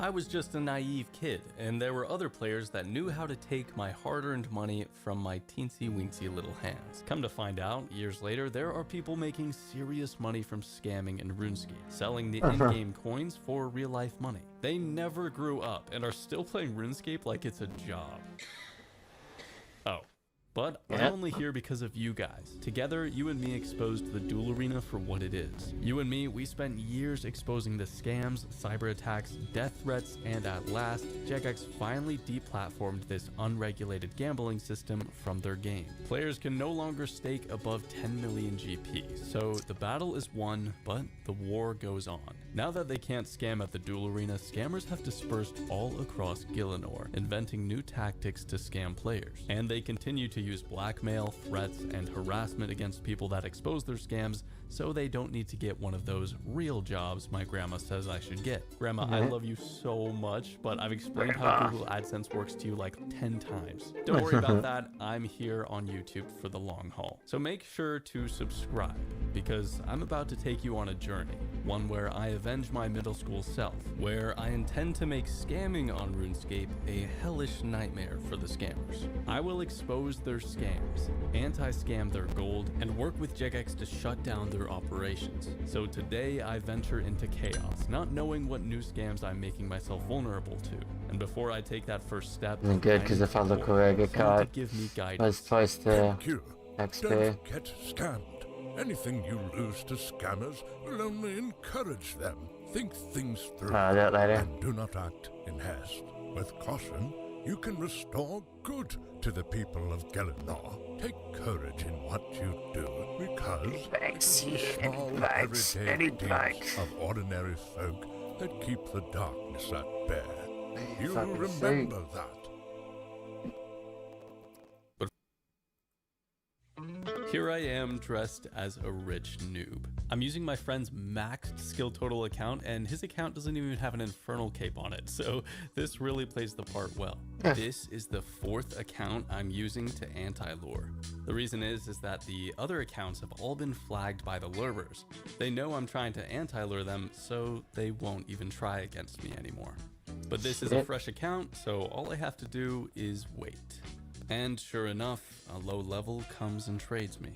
I was just a naive kid, and there were other players that knew how to take my hard-earned money from my teensy-weensy little hands. Come to find out, years later, there are people making serious money from scamming in RuneScape, selling the in-game coins for real-life money. They never grew up and are still playing RuneScape like it's a job. Oh. But I'm only here because of you guys. Together, you and me exposed the duel arena for what it is. You and me, we spent years exposing the scams, cyber attacks, death threats, and at last, Jagex finally deplatformed this unregulated gambling system from their game. Players can no longer stake above 10 million GP, so the battle is won, but the war goes on. Now that they can't scam at the duel arena, scammers have dispersed all across Gielinor, inventing new tactics to scam players. And they continue to use blackmail, threats, and harassment against people that expose their scams, so they don't need to get one of those real jobs my grandma says I should get. Grandma, I love you so much, but I've explained how Google AdSense works to you like 10 times. Don't worry about that, I'm here on YouTube for the long haul. So make sure to subscribe, because I'm about to take you on a journey, one where I avenge my middle school self, where I intend to make scamming on RuneScape a hellish nightmare for the scammers. I will expose their scams, anti-scam their gold, and work with Jagex to shut down their operations. So today I venture into chaos, not knowing what new scams I'm making myself vulnerable to. And before I take that first step, Good, because if I look away, I get caught. Give me guidance. Let's twice the XP. Don't get scammed. Anything you lose to scammers will only encourage them. Think things through that later. And do not act in haste. With caution, you can restore good to the people of Gielinor. Take courage in what you do, because small everyday deeds of ordinary folk that keep the darkness at bay. You remember that. Here I am dressed as a rich noob. I'm using my friend's maxed skill total account, and his account doesn't even have an infernal cape on it, so this really plays the part well. This is the 4th account I'm using to anti-lure. The reason is that the other accounts have all been flagged by the lurers. They know I'm trying to anti-lure them, so they won't even try against me anymore. But this is a fresh account, so all I have to do is wait. And sure enough, a low level comes and trades me.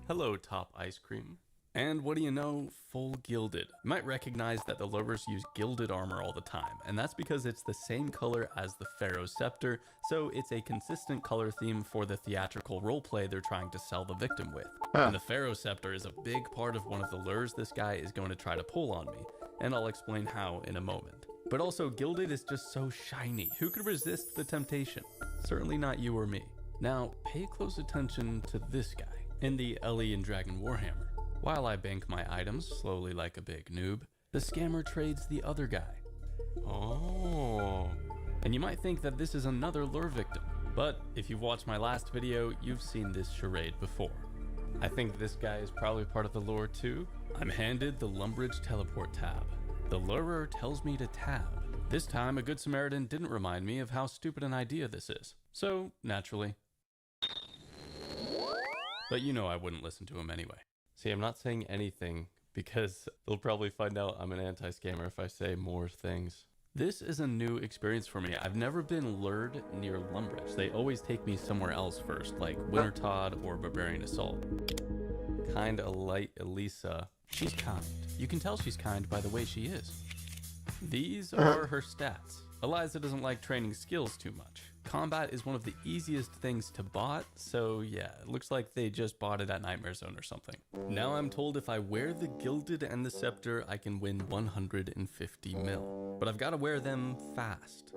Hello, Top Ice Cream. And what do you know? Full gilded. You might recognize that the lurers use gilded armor all the time, and that's because it's the same color as the Pharaoh's Scepter, so it's a consistent color theme for the theatrical roleplay they're trying to sell the victim with. And the Pharaoh's Scepter is a big part of one of the lures this guy is going to try to pull on me, and I'll explain how in a moment. But also, gilded is just so shiny. Who could resist the temptation? Certainly not you or me. Now, pay close attention to this guy in the Ellie and Dragon Warhammer. While I bank my items slowly like a big noob, the scammer trades the other guy. Oh. And you might think that this is another lure victim, but if you've watched my last video, you've seen this charade before. I think this guy is probably part of the lure too. I'm handed the Lumbridge teleport tab. The lurer tells me to tab. This time, a Good Samaritan didn't remind me of how stupid an idea this is. So, naturally. But you know I wouldn't listen to him anyway. See, I'm not saying anything because they'll probably find out I'm an anti-scammer if I say more things. This is a new experience for me. I've never been lured near Lumbridge. They always take me somewhere else first, like Wintertodd or Barbarian Assault. Kinda like Elisa. She's kind. You can tell she's kind by the way she is. These are her stats. Eliza doesn't like training skills too much. Combat is one of the easiest things to bot, so yeah, it looks like they just bought it at Nightmare Zone or something. Now I'm told if I wear the Gilded and the Scepter, I can win 150 mil. But I've got to wear them fast.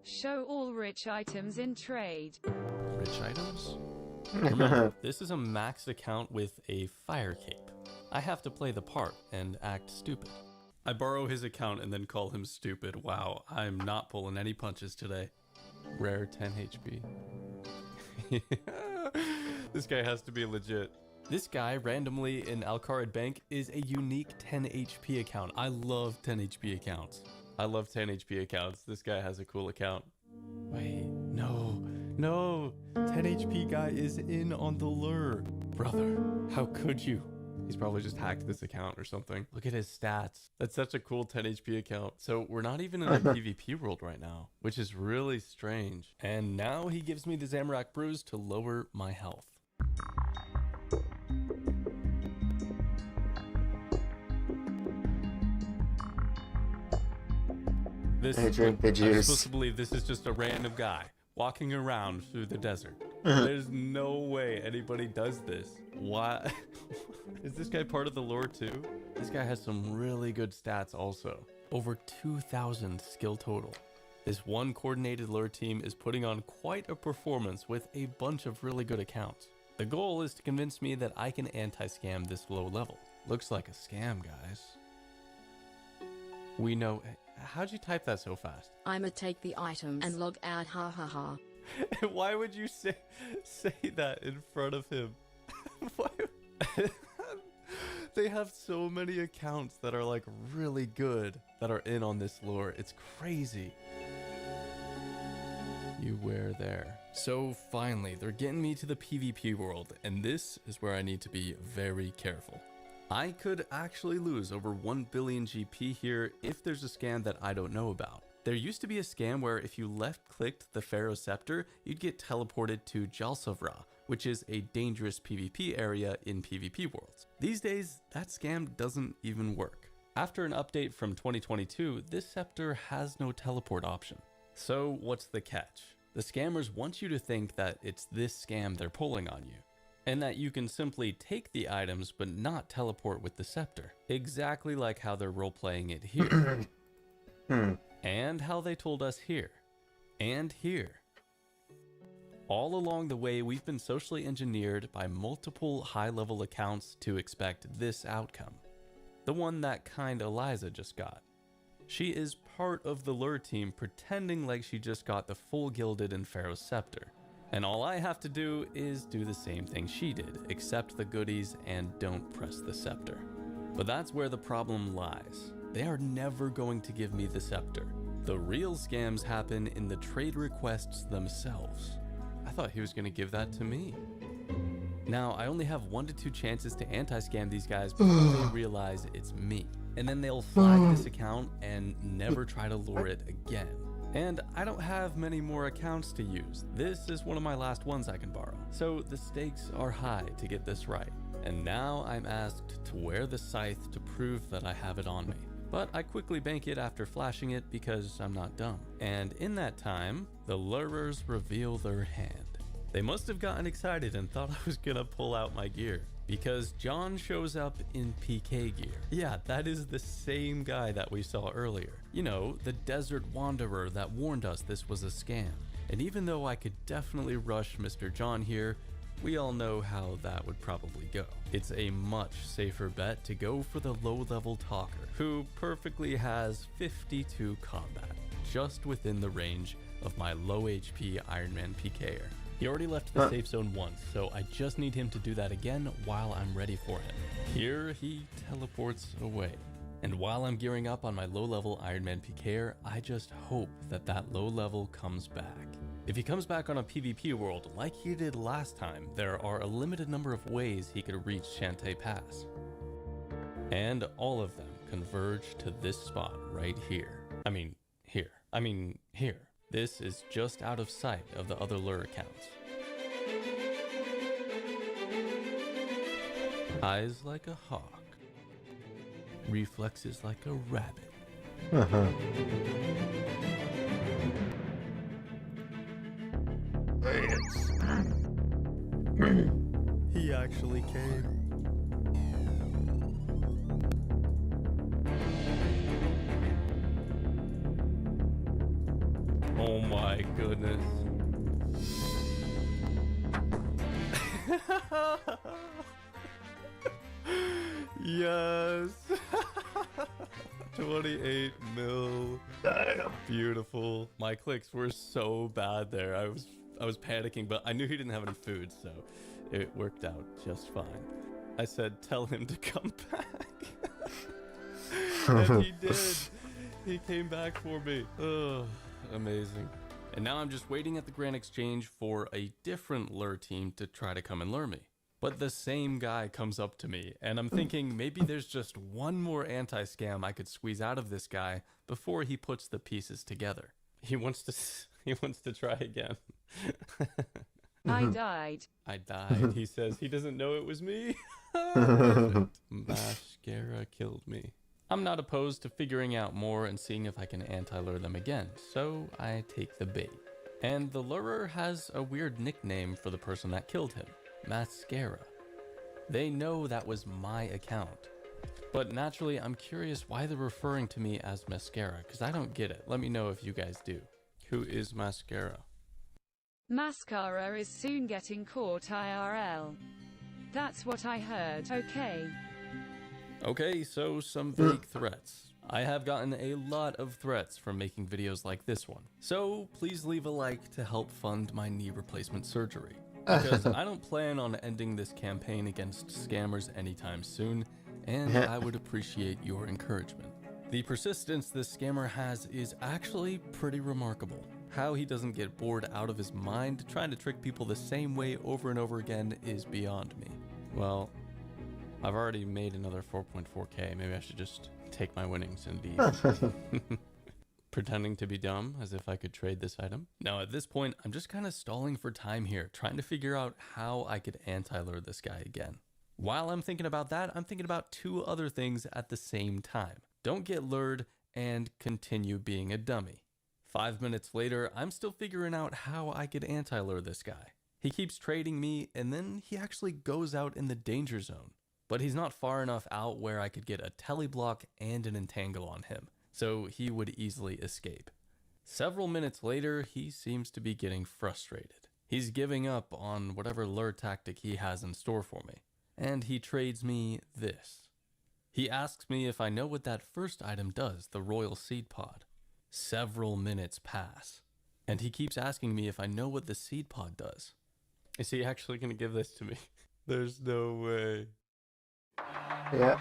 Show all rich items in trade. Rich items? Remember, this is a maxed account with a fire cape. I have to play the part and act stupid. I borrow his account and then call him stupid. Wow, I'm not pulling any punches today. Rare 10 HP. This guy has to be legit. This guy randomly in Alcarid Bank is a unique 10 HP account. I love 10 HP accounts. I love 10 HP accounts. This guy has a cool account. Wait, no. 10 HP guy is in on the lure. Brother, how could you? He's probably just hacked this account or something. Look at his stats. That's such a cool 10 HP account. So we're not even in a PvP world right now, which is really strange. And now he gives me the Zamorak Bruise to lower my health. I drink the juice. I'm supposed to believe this is just a random guy walking around through the desert. There's no way anybody does this. Why? Is this guy part of the lore too? This guy has some really good stats also. Over 2,000 skill total. This one coordinated lure team is putting on quite a performance with a bunch of really good accounts. The goal is to convince me that I can anti-scam this low level. Looks like a scam, guys. We know. How'd you type that so fast? I'ma take the items and log out, ha ha ha. Why would you say that in front of him? Why? They have so many accounts that are like really good that are in on this lore. It's crazy. You were there. So finally, they're getting me to the PvP world, and this is where I need to be very careful. I could actually lose over 1 billion GP here if there's a scam that I don't know about. There used to be a scam where if you left-clicked the Pharaoh Scepter, you'd get teleported to Jalsavra, which is a dangerous PvP area in PvP worlds. These days, that scam doesn't even work. After an update from 2022, this scepter has no teleport option. So what's the catch? The scammers want you to think that it's this scam they're pulling on you, and that you can simply take the items but not teleport with the scepter. Exactly like how they're role-playing it here. And how they told us here. And here. All along the way, we've been socially engineered by multiple high-level accounts to expect this outcome. The one that kind Eliza just got. She is part of the lure team pretending like she just got the full Gilded and Pharaoh's Scepter. And all I have to do is do the same thing she did, accept the goodies and don't press the scepter. But that's where the problem lies. They are never going to give me the scepter. The real scams happen in the trade requests themselves. I thought he was going to give that to me. Now, I only have 1 to 2 chances to anti-scam these guys before they realize it's me. And then they'll flag this account and never try to lure it again. And I don't have many more accounts to use. This is one of my last ones I can borrow. So the stakes are high to get this right. And now I'm asked to wear the scythe to prove that I have it on me. But I quickly bank it after flashing it because I'm not dumb. And in that time, the lurers reveal their hand. They must have gotten excited and thought I was gonna pull out my gear, because John shows up in PK gear. Yeah, that is the same guy that we saw earlier. You know, the desert wanderer that warned us this was a scam. And even though I could definitely rush Mr. John here, we all know how that would probably go. It's a much safer bet to go for the low-level talker, who perfectly has 52 combat, just within the range of my low HP Iron Man PKer. He already left the safe zone once, so I just need him to do that again while I'm ready for him. Here he teleports away. And while I'm gearing up on my low-level Iron Man PKer, I just hope that that low level comes back. If he comes back on a PvP world like he did last time, there are a limited number of ways he could reach Shantae Pass. And all of them converge to this spot right here. I mean, here. This is just out of sight of the other lure accounts. Eyes like a hawk. Reflexes like a rabbit. He actually came. Oh my goodness. Yes. 28 mil. Damn. Beautiful. My clicks were so bad there. I was panicking, but I knew he didn't have any food, so it worked out just fine. I said, tell him to come back. And he did. He came back for me. Oh, amazing. And now I'm just waiting at the Grand Exchange for a different lure team to try to come and lure me. But the same guy comes up to me, and I'm thinking maybe there's just one more anti-scam I could squeeze out of this guy before he puts the pieces together. He wants to try again. I died. I died. He says he doesn't know it was me. Mascara killed me. I'm not opposed to figuring out more and seeing if I can anti-lure them again, so I take the bait. And the lurer has a weird nickname for the person that killed him. Mascara. They know that was my account. But naturally, I'm curious why they're referring to me as Mascara, because I don't get it. Let me know if you guys do. Who is Mascara? Mascara is soon getting caught IRL. That's what I heard. Okay. Okay, so some vague threats. I have gotten a lot of threats from making videos like this one. So please leave a like to help fund my knee replacement surgery. Because I don't plan on ending this campaign against scammers anytime soon, and I would appreciate your encouragement. The persistence this scammer has is actually pretty remarkable. How he doesn't get bored out of his mind trying to trick people the same way over and over again is beyond me. Well, I've already made another 4.4k. Maybe I should just take my winnings and leave. Pretending to be dumb, as if I could trade this item. Now at this point, I'm just kind of stalling for time here, trying to figure out how I could anti-lure this guy again. While I'm thinking about that, I'm thinking about two other things at the same time. Don't get lured and continue being a dummy. 5 minutes later, I'm still figuring out how I could anti-lure this guy. He keeps trading me, and then he actually goes out in the danger zone. But he's not far enough out where I could get a teleblock and an entangle on him, so he would easily escape. Several minutes later, he seems to be getting frustrated. He's giving up on whatever lure tactic he has in store for me, and he trades me this. He asks me if I know what that first item does, the Royal Seed Pod. Several minutes pass, and he keeps asking me if I know what the Seed Pod does. Is he actually going to give this to me? There's no way. Yeah.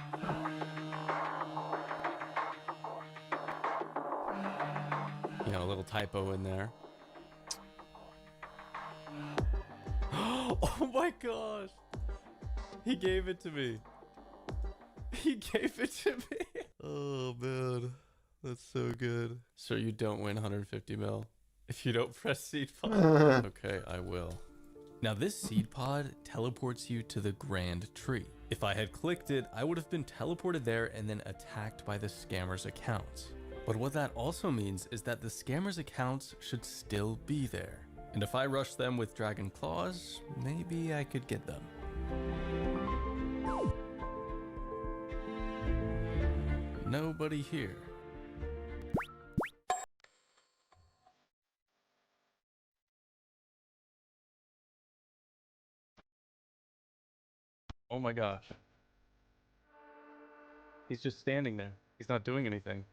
You know, a little typo in there. Oh my gosh! He gave it to me. He gave it to me. Oh man, that's so good. So you don't win 150 mil if you don't press seed pod. Okay, I will. Now this seed pod teleports you to the Grand Tree. If I had clicked it, I would have been teleported there and then attacked by the scammer's accounts. But what that also means is that the scammer's accounts should still be there. And if I rush them with Dragon Claws, maybe I could get them. Nobody here. Oh my gosh. He's just standing there. He's not doing anything.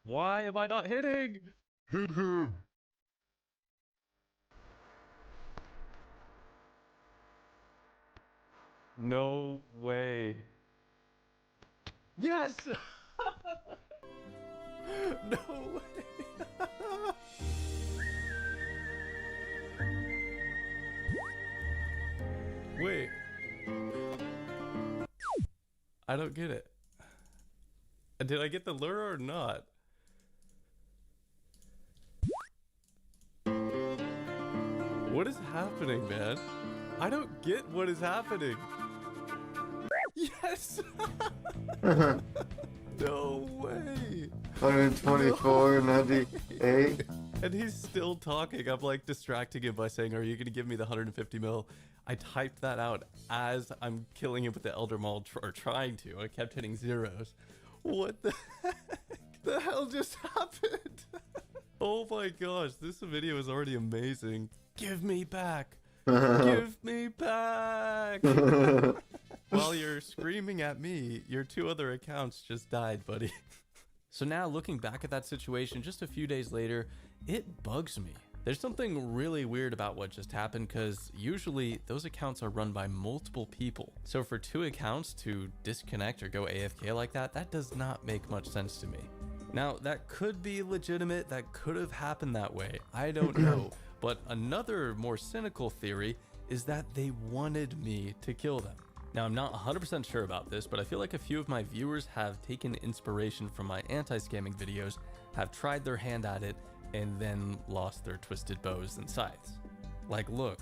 Why am I not hitting? Hit him! No way. Yes! No way. Wait. I don't get it. Did I get the lure or not? What is happening, man? I don't get what is happening. Yes! No way. 124, 98. And he's still talking. I'm like distracting him by saying, "Are you going to give me the 150 mil?" I typed that out as I'm killing him with the Elder Maul, or trying to. I kept hitting zeros. What the heck? The hell just happened? Oh my gosh, this video is already amazing. Give me back. Give me back. While you're screaming at me, your 2 other accounts just died, buddy. So now looking back at that situation just a few days later, it bugs me. There's something really weird about what just happened, because usually those accounts are run by multiple people. So for 2 accounts to disconnect or go AFK like that, that does not make much sense to me. Now that could be legitimate, that could have happened that way, I don't know. But another more cynical theory is that they wanted me to kill them. Now I'm not 100% sure about this, but I feel like a few of my viewers have taken inspiration from my anti-scamming videos, have tried their hand at it, and then lost their twisted bows and scythes. Like, look,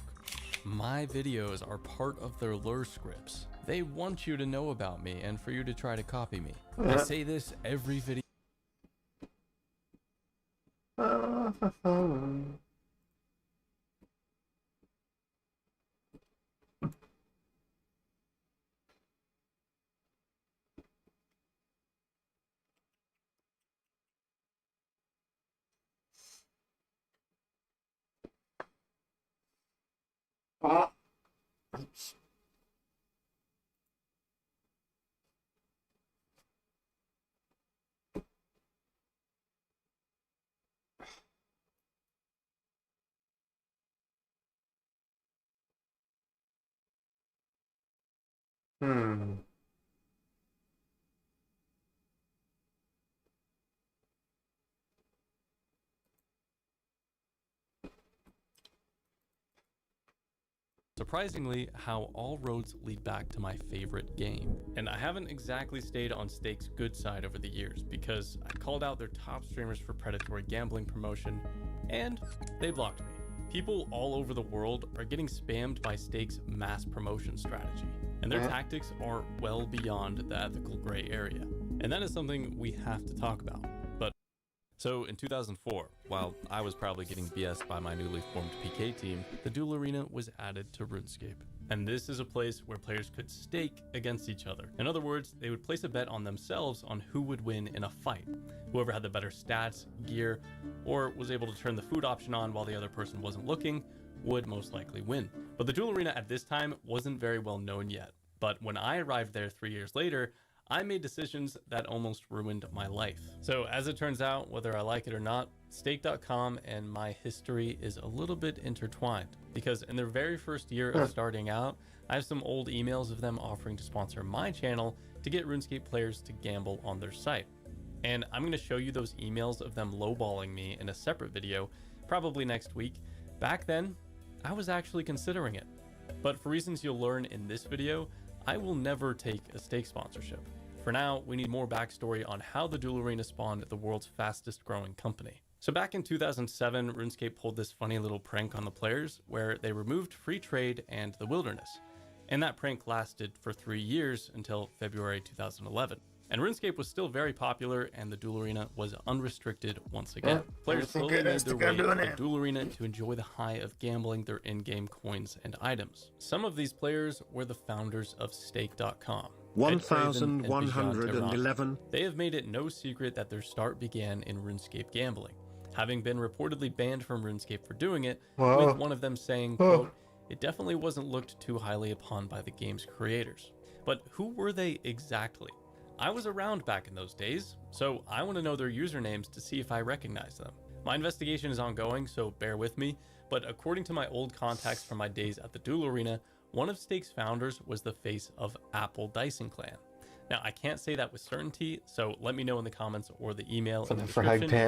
my videos are part of their lure scripts. They want you to know about me and for you to try to copy me. I say this every video. Oops. Surprisingly, how all roads lead back to my favorite game. And I haven't exactly stayed on Stake's good side over the years, because I called out their top streamers for predatory gambling promotion, and they blocked me. People all over the world are getting spammed by Stake's mass promotion strategy, and their tactics are well beyond the ethical gray area. And that is something we have to talk about. So in 2004, while I was probably getting BS'd by my newly formed PK team, the Duel Arena was added to RuneScape. And this is a place where players could stake against each other. In other words, they would place a bet on themselves on who would win in a fight. Whoever had the better stats, gear, or was able to turn the food option on while the other person wasn't looking would most likely win. But the Duel Arena at this time wasn't very well known yet. But when I arrived there 3 years later, I made decisions that almost ruined my life. So as it turns out, whether I like it or not, Stake.com and my history is a little bit intertwined, because in their very first year of starting out, I have some old emails of them offering to sponsor my channel to get RuneScape players to gamble on their site. And I'm going to show you those emails of them lowballing me in a separate video, probably next week. Back then, I was actually considering it. But for reasons you'll learn in this video, I will never take a Stake sponsorship. For now, we need more backstory on how the Duel Arena spawned the world's fastest growing company. So back in 2007, RuneScape pulled this funny little prank on the players where they removed free trade and the wilderness. And that prank lasted for 3 years until February 2011. And RuneScape was still very popular, and the Duel Arena was unrestricted once again. Players slowly made their way to the Duel Arena to enjoy the high of gambling their in-game coins and items. Some of these players were the founders of Stake.com. 1111. They have made it no secret that their start began in RuneScape gambling, having been reportedly banned from RuneScape for doing it, with one of them saying, quote, "It definitely wasn't looked too highly upon by the game's creators." But who were they exactly? I was around back in those days, so I want to know their usernames to see if I recognize them. My investigation is ongoing, so bear with me, but according to my old contacts from my days at the Duel Arena, one of Stake's founders was the face of Apple Dicing Clan. Now, I can't say that with certainty, so let me know in the comments or the email in the description if you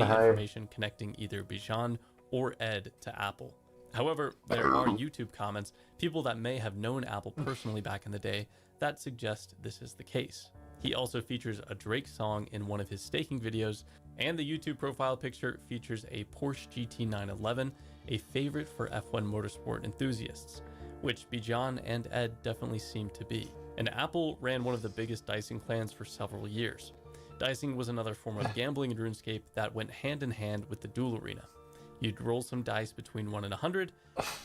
have any information connecting either Bijan or Ed to Apple. However, there are YouTube comments, people that may have known Apple personally back in the day, that suggest this is the case. He also features a Drake song in one of his staking videos, and the YouTube profile picture features a Porsche GT 911, a favorite for F1 motorsport enthusiasts, which Bijan and Ed definitely seem to be. And Apple ran one of the biggest dicing clans for several years. Dicing was another form of gambling in RuneScape that went hand in hand with the duel arena. You'd roll some dice between 1 and 100,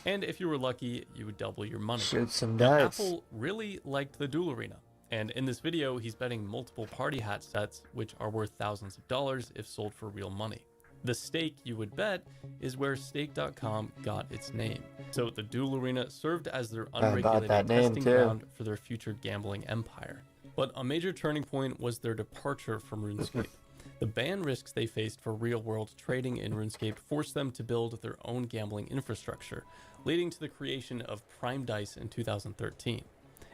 and if you were lucky, you would double your money. Shoot some now, dice. Apple really liked the duel arena, and in this video, he's betting multiple party hat sets, which are worth thousands of dollars if sold for real money. The stake you would bet is where stake.com got its name. So the duel arena served as their unregulated testing ground for their future gambling empire. But a major turning point was their departure from RuneScape. The ban risks they faced for real-world trading in RuneScape forced them to build their own gambling infrastructure, leading to the creation of Prime Dice in 2013.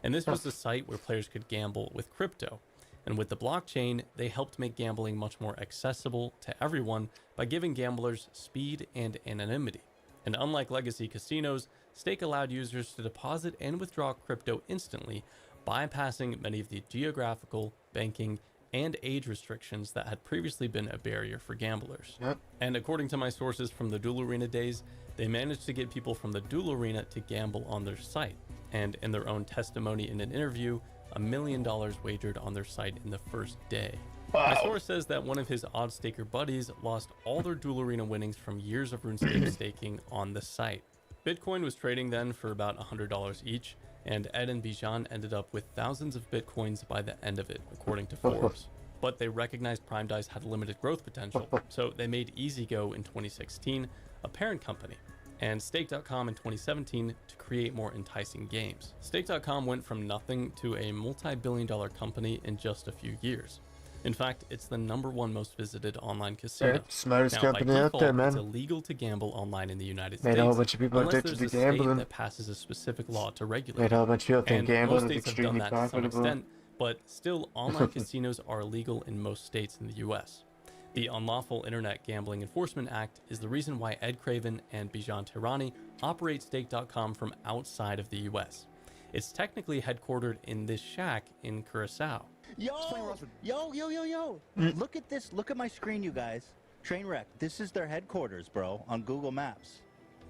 And this was the site where players could gamble with crypto. And with the blockchain, they helped make gambling much more accessible to everyone by giving gamblers speed and anonymity. And unlike legacy casinos, Stake allowed users to deposit and withdraw crypto instantly, bypassing many of the geographical, banking, and age restrictions that had previously been a barrier for gamblers. And according to my sources from the duel arena days, they managed to get people from the duel arena to gamble on their site. And in their own testimony in an interview, $1 million wagered on their site in the first day. My source says that one of his odd staker buddies lost all their duel arena winnings from years of RuneScape staking on the site. Bitcoin was trading then for about $100 each, and Ed and Bijan ended up with thousands of Bitcoins by the end of it, according to Forbes. But they recognized Prime Dice had limited growth potential, so they made EasyGo in 2016, a parent company, and Stake.com in 2017 to create more enticing games. Stake.com went from nothing to a multi-billion-dollar company in just a few years. In fact, it's the #1 most visited online casino. Smartest company out there, man. It's illegal to gamble online in the United Made States. a whole bunch of people addicted to gambling. That passes a specific law to regulate. Made a whole bunch of people think gambling is most states have done extremely that to some profitable. extent, but still, online casinos are illegal in most states in the U.S. The Unlawful Internet Gambling Enforcement Act is the reason why Ed Craven and Bijan Tehrani operate Stake.com from outside of the U.S. It's technically headquartered in this shack in Curacao. Yo! Look at this. Look at my screen, you guys. Trainwreck. This is their headquarters, bro, on Google Maps.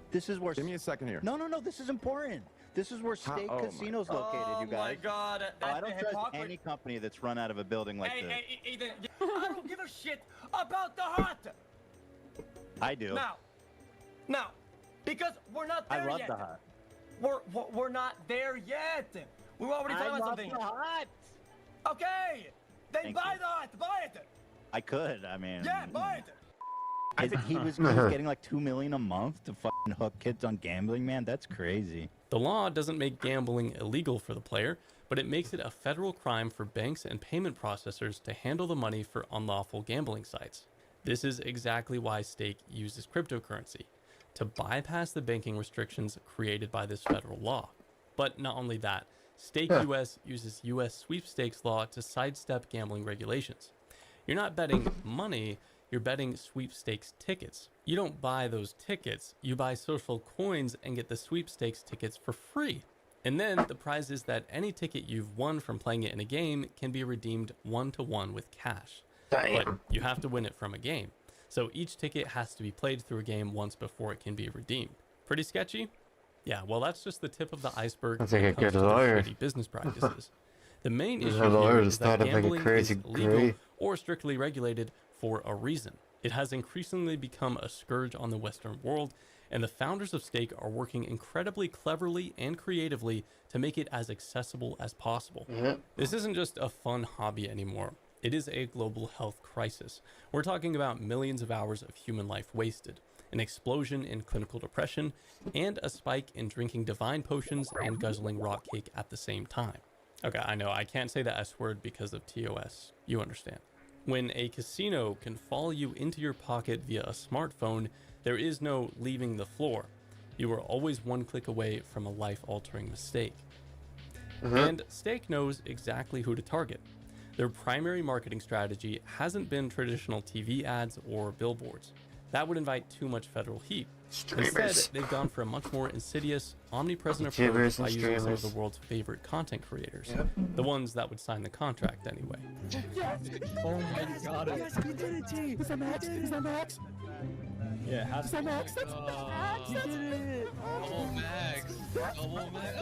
This is where... Give me a second here. No. This is important. This is where Stake Casino's located, you guys. Oh my god. I don't trust any company that's run out of a building like this. Hey, Ethan, I don't give a shit about the hut. I do. Now, because we're not there yet. I love the hut. We're not there yet. We're already talking about something. I love the hut. Okay, then buy the hut. Buy it. I could. I mean. Yeah, buy it. He was getting like $2 million a month to fucking hook kids on gambling, man. That's crazy. The law doesn't make gambling illegal for the player, but it makes it a federal crime for banks and payment processors to handle the money for unlawful gambling sites. This is exactly why Stake uses cryptocurrency, to bypass the banking restrictions created by this federal law. But not only that, Stake US uses US sweepstakes law to sidestep gambling regulations. You're not betting money, you're betting sweepstakes tickets. You don't buy those tickets, you buy social coins and get the sweepstakes tickets for free. And then the prize is that any ticket you've won from playing it in a game can be redeemed 1-to-1 with cash. But you have to win it from a game. So each ticket has to be played through a game once before it can be redeemed. Pretty sketchy? Yeah, well that's just the tip of the iceberg That's when like it a comes good to lawyer. shitty business practices. The main A issue lawyer here is is that not like a gambling crazy is legal gray. or strictly regulated for a reason. It has increasingly become a scourge on the Western world, and the founders of Stake are working incredibly cleverly and creatively to make it as accessible as possible. This isn't just a fun hobby anymore. It is a global health crisis. We're talking about millions of hours of human life wasted, an explosion in clinical depression, and a spike in drinking divine potions and guzzling rock cake at the same time. Okay, I know, I can't say the S word because of TOS. You understand. When a casino can follow you into your pocket via a smartphone, there is no leaving the floor. You are always one click away from a life-altering mistake. And Stake knows exactly who to target. Their primary marketing strategy hasn't been traditional TV ads or billboards. That would invite too much federal heat. Instead, they've gone for a much more insidious, omnipresent approach by using some of the world's favorite content creators. The ones that would sign the contract anyway. Oh my god. Yes, we did it, T. Is that Max? Is that Max? Yeah, Is that Max? That's Max. You did it. Oh, Max. Oh, Max.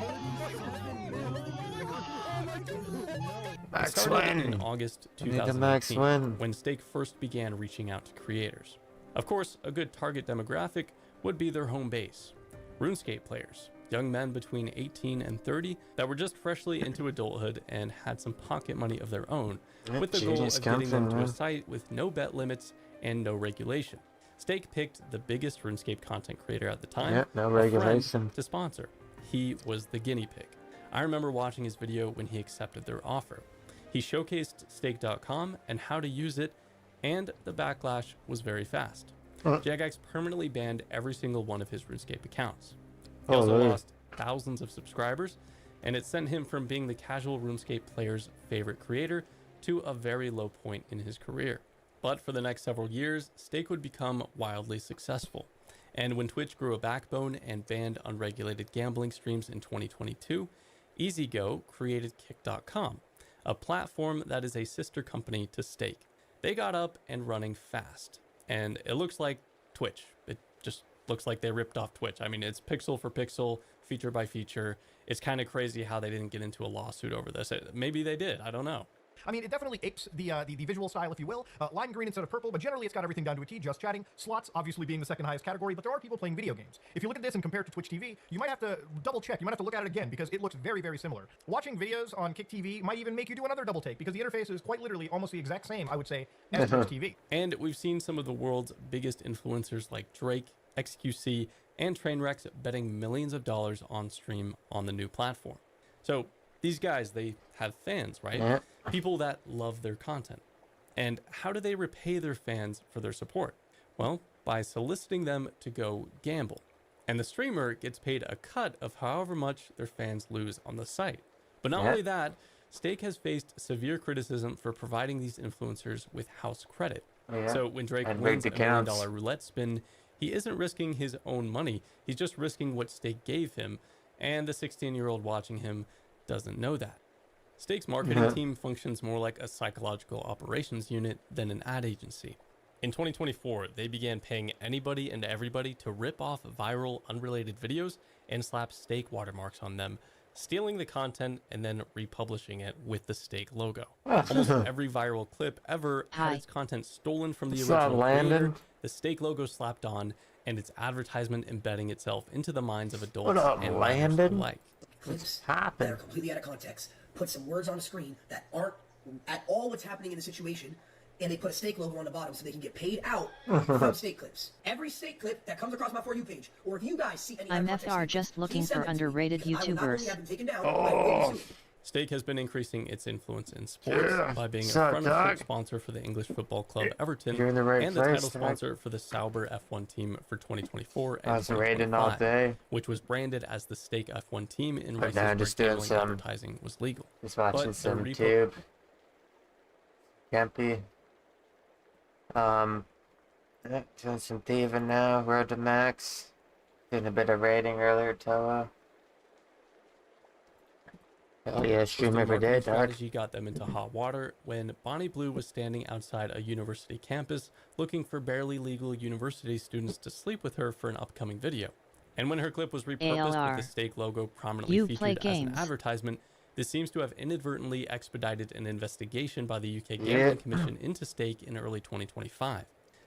It started in August 2018 when Stake first began reaching out to creators. Of course, a good target demographic would be their home base. RuneScape players, young men between 18 and 30 that were just freshly into adulthood and had some pocket money of their own, with the goal of getting them to a site with no bet limits and no regulation. Stake picked the biggest RuneScape content creator at the time, no regulation, to sponsor. He was the guinea pig. I remember watching his video when he accepted their offer. He showcased stake.com and how to use it, and the backlash was very fast. Jagex permanently banned every single one of his RuneScape accounts. He also lost thousands of subscribers, and it sent him from being the casual RuneScape player's favorite creator to a very low point in his career. But for the next several years, Stake would become wildly successful. And when Twitch grew a backbone and banned unregulated gambling streams in 2022, EasyGo created Kick.com, a platform that is a sister company to Stake. They got up and running fast, and it looks like Twitch. It just looks like they ripped off Twitch. I mean, it's pixel for pixel, feature by feature. It's kind of crazy how they didn't get into a lawsuit over this. Maybe they did, I don't know. I mean, it definitely apes the visual style, if you will. Lime green instead of purple, but generally it's got everything down to a T, just chatting. Slots obviously being the second highest category, but there are people playing video games. If you look at this and compare it to Twitch TV, you might have to double check. You might have to look at it again because it looks very, very similar. Watching videos on Kick TV might even make you do another double take because the interface is quite literally almost the exact same, I would say, as Twitch TV. And we've seen some of the world's biggest influencers like Drake, XQC, and Trainwrecks betting millions of dollars on stream on the new platform. So these guys, they have fans, right? People that love their content. And how do they repay their fans for their support? Well, by soliciting them to go gamble. And the streamer gets paid a cut of however much their fans lose on the site. But not only that, Stake has faced severe criticism for providing these influencers with house credit. So when Drake wins a $1 million roulette spin, he isn't risking his own money. He's just risking what Stake gave him. And the 16-year-old watching him doesn't know that. Stake's marketing team functions more like a psychological operations unit than an ad agency. In 2024, they began paying anybody and everybody to rip off viral, unrelated videos and slap Stake watermarks on them, stealing the content and then republishing it with the Stake logo. Almost every viral clip ever had its content stolen from the original creator, the Stake logo slapped on, and its advertisement embedding itself into the minds of adults and minors alike. Clips that are completely out of context, put some words on a screen that aren't at all what's happening in the situation, and they put a Stake logo on the bottom so they can get paid out from Stake clips. Every Stake clip that comes across my For You page, or if you guys see any I'm FR just looking for underrated YouTubers. Stake has been increasing its influence in sports by being a front-of-shirt sponsor for the English football club Everton and the title sponsor for the Sauber F1 team for 2024 and 2025, which was branded as the Stake F1 team in races where gambling advertising was legal. Just watching some tube. Campy. Doing some thieving now. Road to max. Doing a bit of raiding earlier, Toa. Oh yeah, stream every day, dog. Strategy got them into hot water when Bonnie Blue was standing outside a university campus looking for barely legal university students to sleep with her for an upcoming video. And when her clip was repurposed with the Stake logo prominently featured as an advertisement, this seems to have inadvertently expedited an investigation by the UK Gambling Commission into Stake in early 2025.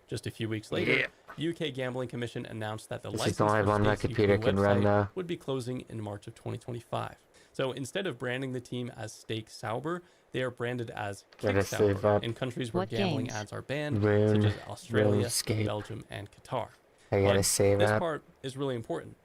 Just a few weeks later, the UK Gambling Commission announced that the license for Stake's UK website would be closing in March of 2025. So instead of branding the team as Stake Sauber, they are branded as Kick Sauber in countries where gambling ads are banned, such as Australia, Belgium, and Qatar. This part is really important.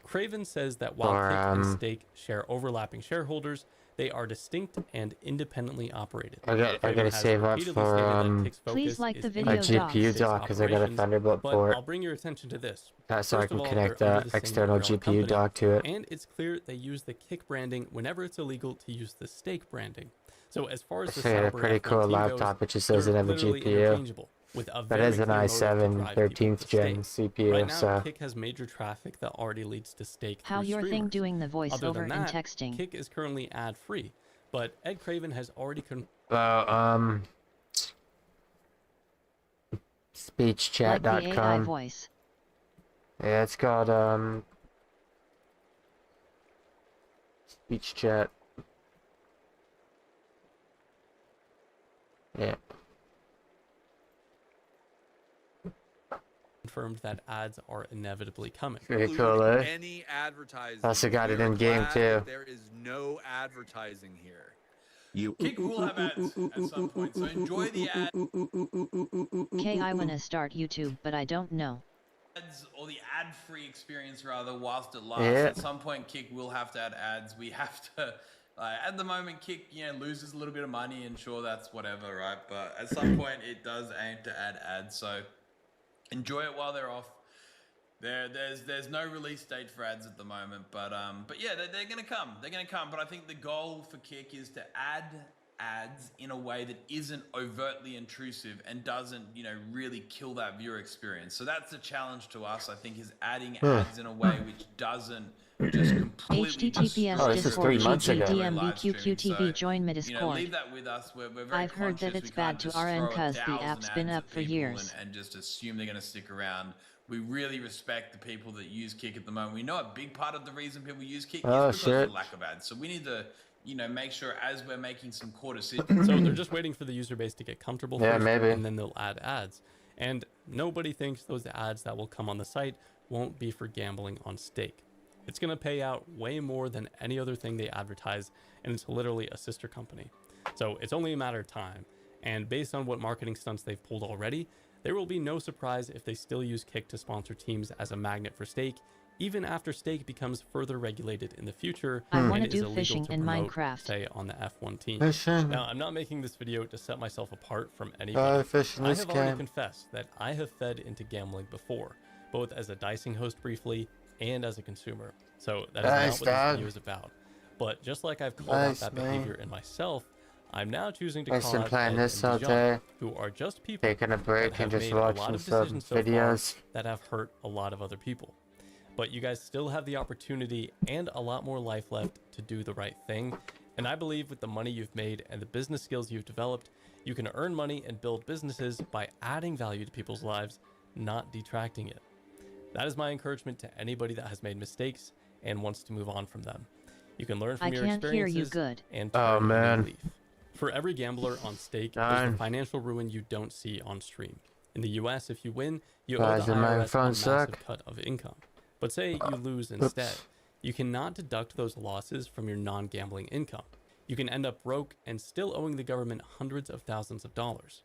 Craven says that while Kick and Stake share overlapping shareholders, They are distinct and independently operated. I gotta save up for Please like the a video GPU docs. dock because I got a Thunderbolt but port. I'll bring your attention to this. So I First can of all, connect they're under the the same external umbrella GPU company, dock to it. and it's clear they use the Kick branding whenever it's illegal to use the Stake branding. So as far as the So yeah, a Sauber pretty F1 cool team laptop. goes, It just they're doesn't have a literally GPU. interchangeable, with a That very is an clear motive to i7 drive people 13th to gen Stake. CPU. Right now, So Kick has major traffic that already leads to Stake. How through your thing streamers. doing the Other voiceover than and that, texting? Kick is currently ad-free, but Ed Craven has already Like the AI speechchat.com. voice. Yeah, it's called speech chat. Yeah. confirmed that ads are inevitably coming. Pretty cool, eh? Any advertising. Also got it We are in game glad too. that there is no advertising here. Kick will have ads at some point, so enjoy the ads Okay, I wanna start YouTube, but I don't know. or the ad-free experience rather whilst it lasts. Yeah. At some point, Kick will have to add ads. We have to. At the moment, Kick loses a little bit of money, and sure, that's whatever, right? But at some point, it does aim to add ads. So enjoy it while they're off. There's no release date for ads at the moment, but yeah, they're gonna come. They're gonna come. But I think the goal for Kick is to add ads in a way that isn't overtly intrusive and doesn't really kill that viewer experience. So that's the challenge to us, I think, is adding ads in a way which doesn't just completely HTTPS this is 3 months ago. DMBQQTV join my Discord. leave that with us. We're very I've heard that conscious. it's We can't bad to just RN throw cause the 1,000 app's been ads up at for people years. and just assume they're going to stick around. We really respect the people that use Kick at the moment. We know a big part of the reason people use Kick Oh, is because of shit. the lack of ads. So we need to, make sure as we're making some core decisions. So they're just waiting for the user base to get comfortable Yeah, first, maybe. and then they'll add ads. And nobody thinks those ads that will come on the site won't be for gambling on stake. It's going to pay out way more than any other thing they advertise, and it's literally a sister company. So it's only a matter of time. And based on what marketing stunts they've pulled already, there will be no surprise if they still use Kick to sponsor teams as a magnet for stake, even after stake becomes further regulated in the future. I and wanna is do illegal fishing to in promote, Minecraft. say on the F1 team. Fishing. Now, I'm not making this video to set myself apart from anybody. Fishing I this have already game. confessed that I have fed into gambling before, both as a dicing host briefly and as a consumer. So that is Nice, not what dog. this video is about. But just like I've called Nice, out that man. behavior in myself, I'm now choosing to I've call been out playing Ed this and all Dijon, day. who are just people Taking a that break have and just made a lot watching of some decisions so far videos. that have hurt a lot of other people. But you guys still have the opportunity and a lot more life left to do the right thing. And I believe with the money you've made and the business skills you've developed, you can earn money and build businesses by adding value to people's lives, not detracting it. That is my encouragement to anybody that has made mistakes and wants to move on from them. You can learn from I your can't hear you experiences good. and Oh, turn a new man. leaf. For every gambler on stake, there's Darn. the financial ruin you don't see on stream. In the US, if you win, you Why owe the does my IRS a phone massive suck? cut of income. But say you lose instead, you cannot deduct those losses from your non-gambling income. You can end up broke and still owing the government hundreds of thousands of dollars.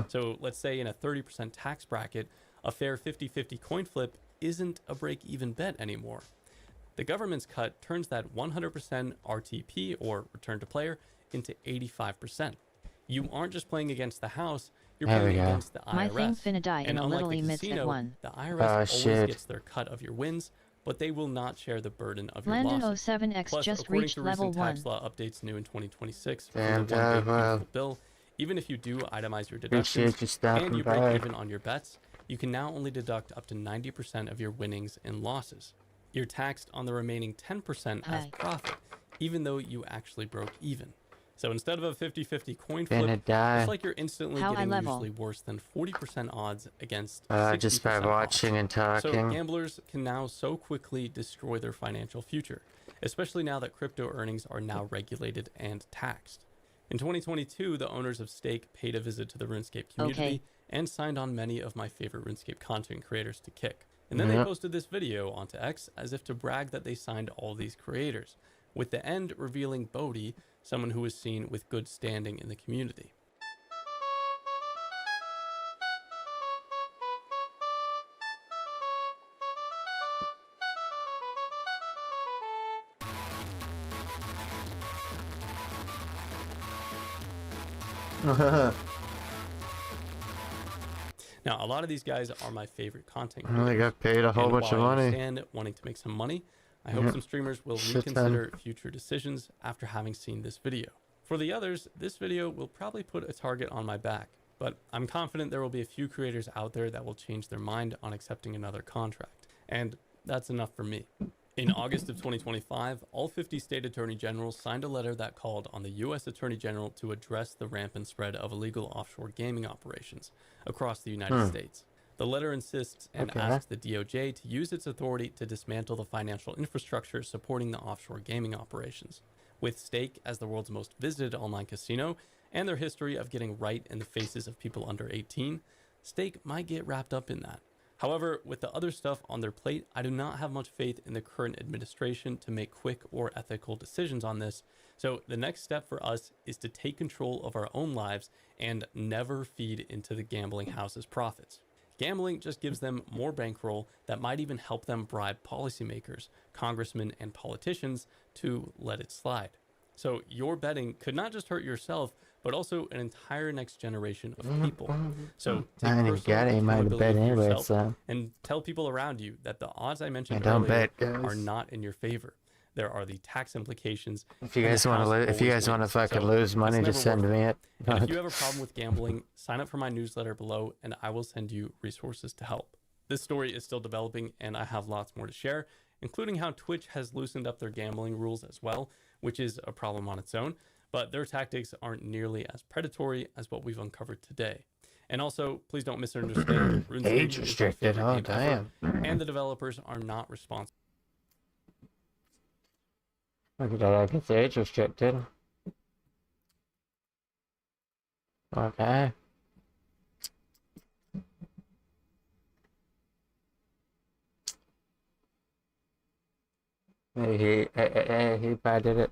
So let's say in a 30% tax bracket, a fair 50-50 coin flip isn't a break-even bet anymore. The government's cut turns that 100% RTP, or return to player, into 85%. You aren't just playing against the house, you're There we playing go. against the IRS. My thing finna die in And a unlike little the emits at casino, one. the IRS Oh, always shit. gets their cut of your wins, but they will not share the burden of your Landon losses. 07X Plus, just according reached to level recent 1. tax law updates new in 2026 for Damn, the one big well. beautiful bill, even if you do itemize your Appreciate deductions you stopping and you by. break even on your bets, you can now only deduct up to 90% of your winnings and losses. You're taxed on the remaining 10% as Aye. profit, even though you actually broke even. So instead of a 50-50 coin Finna flip, die. it's like you're instantly How I getting level. usually worse than 40% odds against Just by 60% odds. watching and So talking. gamblers can now so quickly destroy their financial future, especially now that crypto earnings are now regulated and taxed. In 2022, the owners of Stake paid a visit to the RuneScape community Okay. and signed on many of my favorite RuneScape content creators to Kick. And then they Yep. posted this video onto X as if to brag that they signed all these creators, with the end revealing Bodhi, someone who was seen with good standing in the community. Now, a lot of these guys are my favorite content Well, they creators. got paid a whole And bunch of while I money. understand wanting to make some money, I hope Yep. some streamers will Shit ton. reconsider future decisions after having seen this video. For the others, this video will probably put a target on my back, but I'm confident there will be a few creators out there that will change their mind on accepting another contract. And that's enough for me. In August of 2025, all 50 state attorney generals signed a letter that called on the U.S. Attorney General to address the rampant spread of illegal offshore gaming operations across the United States. The letter insists and asks the DOJ to use its authority to dismantle the financial infrastructure supporting the offshore gaming operations. With Stake as the world's most visited online casino and their history of getting right in the faces of people under 18, Stake might get wrapped up in that. However, with the other stuff on their plate, I do not have much faith in the current administration to make quick or ethical decisions on this. So the next step for us is to take control of our own lives and never feed into the gambling house's profits. Gambling just gives them more bankroll that might even help them bribe policymakers, congressmen, and politicians to let it slide. So your betting could not just hurt yourself, but also an entire next generation of people. So take I ain't personal got it, might have bet accountability for anyway, yourself so. and tell people around you that the odds I mentioned don't earlier bet, guys. are not in your favor. There are the tax implications. If you and guys the want house to, if you always guys want to wins. fucking So lose it's money, never just send worth me it. And if you have a problem with gambling, sign up for my newsletter below and I will send you resources to help. This story is still developing and I have lots more to share, including how Twitch has loosened up their gambling rules as well, which is a problem on its own, but their tactics aren't nearly as predatory as what we've uncovered today. And also, please don't misunderstand, RuneScape Age is my restricted, favorite oh game ever, damn. and the developers are not responsible. Look at that, I guess age restricted. Okay. He probably did it.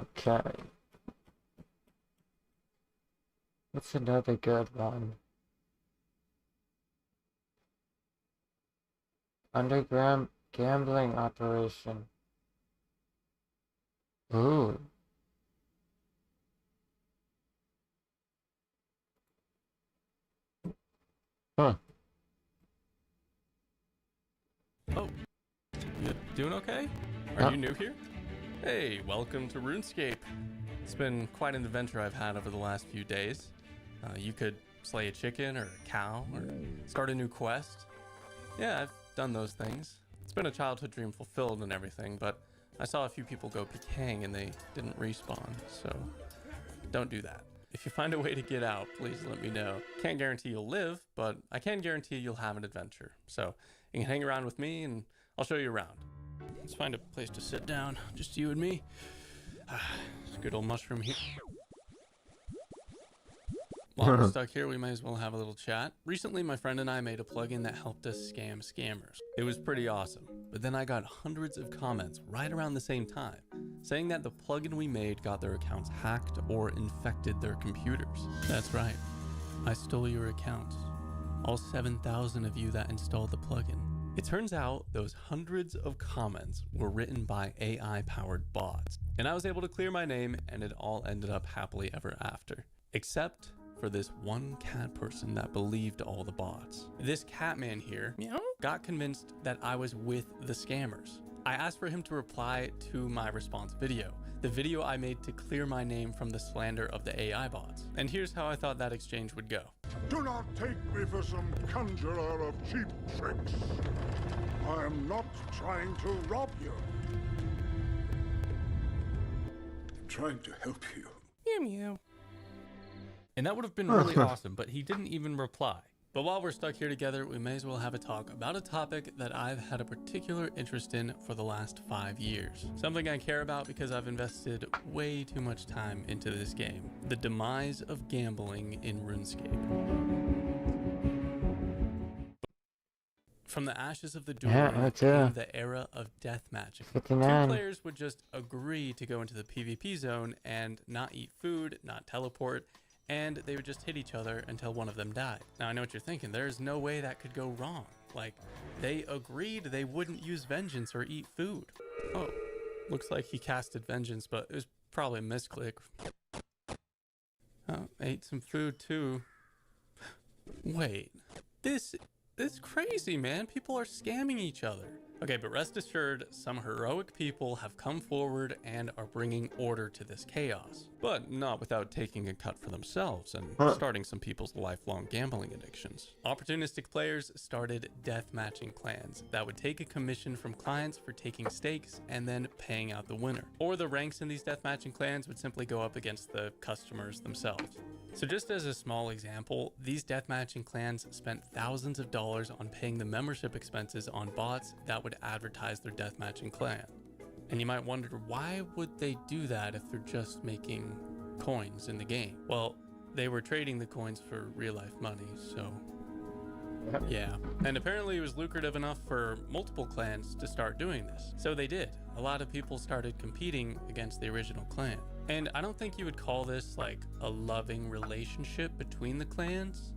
Okay. What's another good one? Underground gambling operation. Ooh. Huh. Oh, you doing okay? Are Yep. you new here? Hey, welcome to RuneScape. It's been quite an adventure I've had over the last few days. You could slay a chicken or a cow or start a new quest. Yeah, I've done those things. It's been a childhood dream fulfilled and everything, but I saw a few people go PKing and they didn't respawn, so don't do that. If you find a way to get out, please let me know. Can't guarantee you'll live, but I can guarantee you'll have an adventure. So you can hang around with me and I'll show you around. Let's find a place to sit down, just you and me. It's a good old mushroom here. While we're stuck here, we might as well have a little chat. Recently, my friend and I made a plugin that helped us scam scammers. It was pretty awesome, but then I got hundreds of comments right around the same time, saying that the plugin we made got their accounts hacked or infected their computers. That's right, I stole your accounts. All 7,000 of you that installed the plugin. It turns out those hundreds of comments were written by AI-powered bots, and I was able to clear my name and it all ended up happily ever after. Except for this one cat person that believed all the bots. This cat man here got convinced that I was with the scammers. I asked for him to reply to my response video, the video I made to clear my name from the slander of the AI bots. And here's how I thought that exchange would go. Do not take me for some conjurer of cheap tricks. I am not trying to rob you. I'm trying to help you. Meow meow. And that would have been really awesome, but he didn't even reply. But while we're stuck here together, we may as well have a talk about a topic that I've had a particular interest in for the last 5 years. Something I care about because I've invested way too much time into this game. The demise of gambling in RuneScape. From the ashes of the duel came the era of deathmatching. 59. 2 players would just agree to go into the PvP zone and not eat food, not teleport, and they would just hit each other until one of them died. Now I know what you're thinking, there's no way that could go wrong. Like, they agreed they wouldn't use vengeance or eat food. Oh, looks like he casted vengeance, but it was probably a misclick. Oh, ate some food too. Wait, this crazy, man. People are scamming each other. Okay, but rest assured, some heroic people have come forward and are bringing order to this chaos. But not without taking a cut for themselves and starting some people's lifelong gambling addictions. Opportunistic players started deathmatching clans that would take a commission from clients for taking stakes and then paying out the winner. Or the ranks in these deathmatching clans would simply go up against the customers themselves. So just as a small example, these deathmatching clans spent thousands of dollars on paying the membership expenses on bots that would advertise their deathmatching clan. And you might wonder, why would they do that if they're just making coins in the game? Well, they were trading the coins for real life money, so yeah. And apparently it was lucrative enough for multiple clans to start doing this. So they did. A lot of people started competing against the original clan. And I don't think you would call this like a loving relationship between the clans.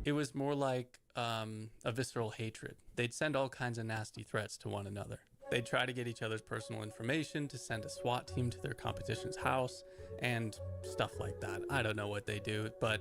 It was more like a visceral hatred. They'd send all kinds of nasty threats to one another. They'd try to get each other's personal information to send a SWAT team to their competition's house and stuff like that. I don't know what they do, but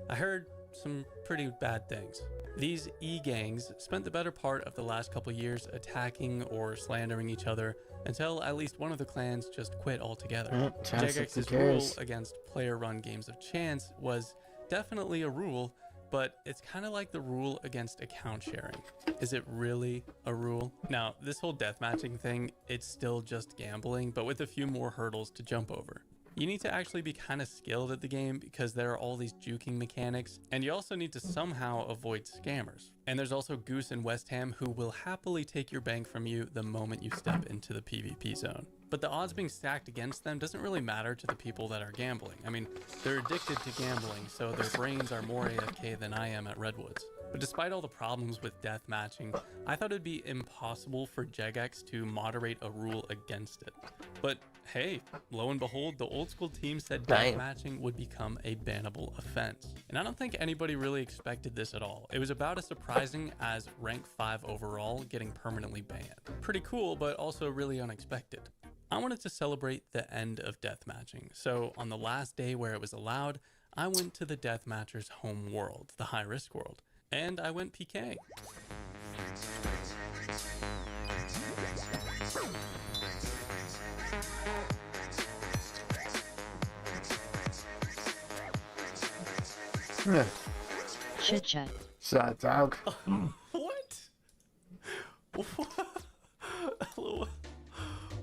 I heard some pretty bad things. These e-gangs spent the better part of the last couple years attacking or slandering each other until at least one of the clans just quit altogether. Jegex's rule against player-run games of chance was definitely a rule, but it's kind of like the rule against account sharing. Is it really a rule? Now, this whole deathmatching thing, it's still just gambling, but with a few more hurdles to jump over. You need to actually be kind of skilled at the game because there are all these juking mechanics, and you also need to somehow avoid scammers. And there's also Goose and West Ham who will happily take your bank from you the moment you step into the PvP zone. But the odds being stacked against them doesn't really matter to the people that are gambling. I mean, they're addicted to gambling, so their brains are more AFK than I am at Redwoods. But despite all the problems with death matching, I thought it'd be impossible for Jagex to moderate a rule against it. But hey, lo and behold, the old school team said death matching would become a bannable offense. And I don't think anybody really expected this at all. It was about as surprising as rank 5 overall getting permanently banned. Pretty cool, but also really unexpected. I wanted to celebrate the end of deathmatching, so on the last day where it was allowed, I went to the deathmatcher's home world, the high-risk world, and I went PK. Yeah. Chit-chat. Sad dog. What?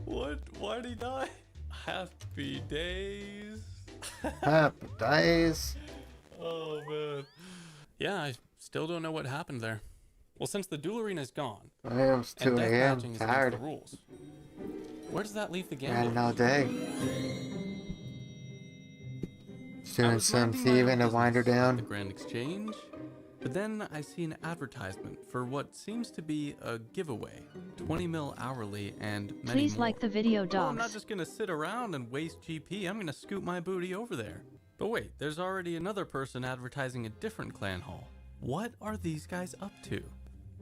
What? Why'd he die? Happy days. Happy days. Oh, man. Yeah, I still don't know what happened there. Well, since the duel arena is gone, I am and 2 a.m. deathmatching is tired. against the rules, where does that leave the Ran game? all day. Doing some thieving to wind her down. The Grand Exchange. But then I see an advertisement for what seems to be a giveaway, 20 mil hourly and many Please more. like the video, Well, I'm not dogs. just gonna sit around and waste GP. I'm gonna scoot my booty over there. But wait, there's already another person advertising a different clan hall. What are these guys up to?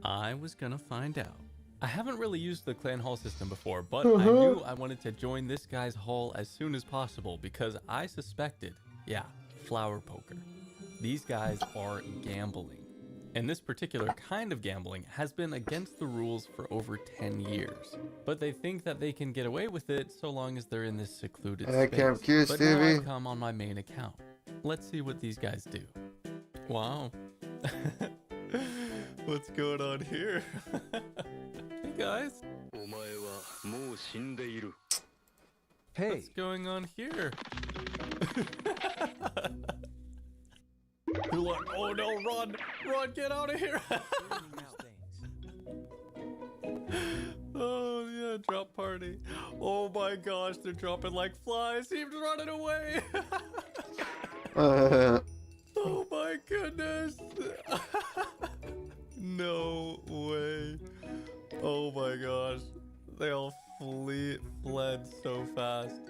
I was gonna find out. I haven't really used the clan hall system before, but I knew I wanted to join this guy's hall as soon as possible because I suspected, yeah, flower poker. These guys are gambling. And this particular kind of gambling has been against the rules for over 10 years. But they think that they can get away with it so long as they're in this secluded space. Cute, but now Stevie. I've come on my main account. Let's see what these guys do. Wow. What's going on here? Hey guys. Hey. What's going on here? You're like, oh no, run! Run, get out of here! Oh yeah, drop party. Oh my gosh, they're dropping like flies. He's running away! Oh my goodness! No way. Oh my gosh. They all fled so fast.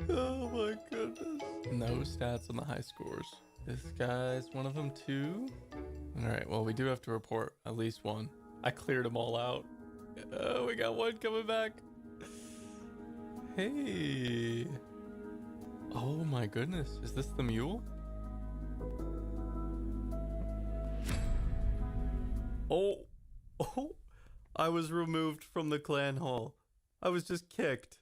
Oh my goodness. No stats on the high scores. This guy's one of them too. Alright, well, we do have to report at least one. I cleared them all out. Oh, we got one coming back. Hey. Oh my goodness. Is this the mule? Oh. Oh. I was removed from the clan hall. I was just kicked.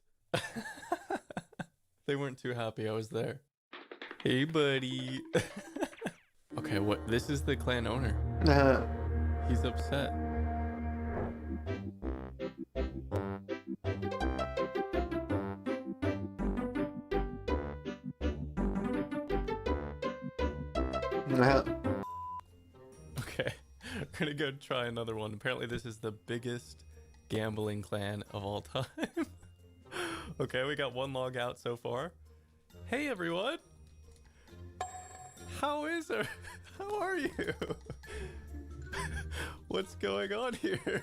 They weren't too happy I was there. Hey, buddy. Okay, what? This is the clan owner. He's upset. Okay, we're gonna go try another one. Apparently this is the biggest gambling clan of all time. Okay, we got one log out so far. Hey everyone! How is it? How are you? What's going on here?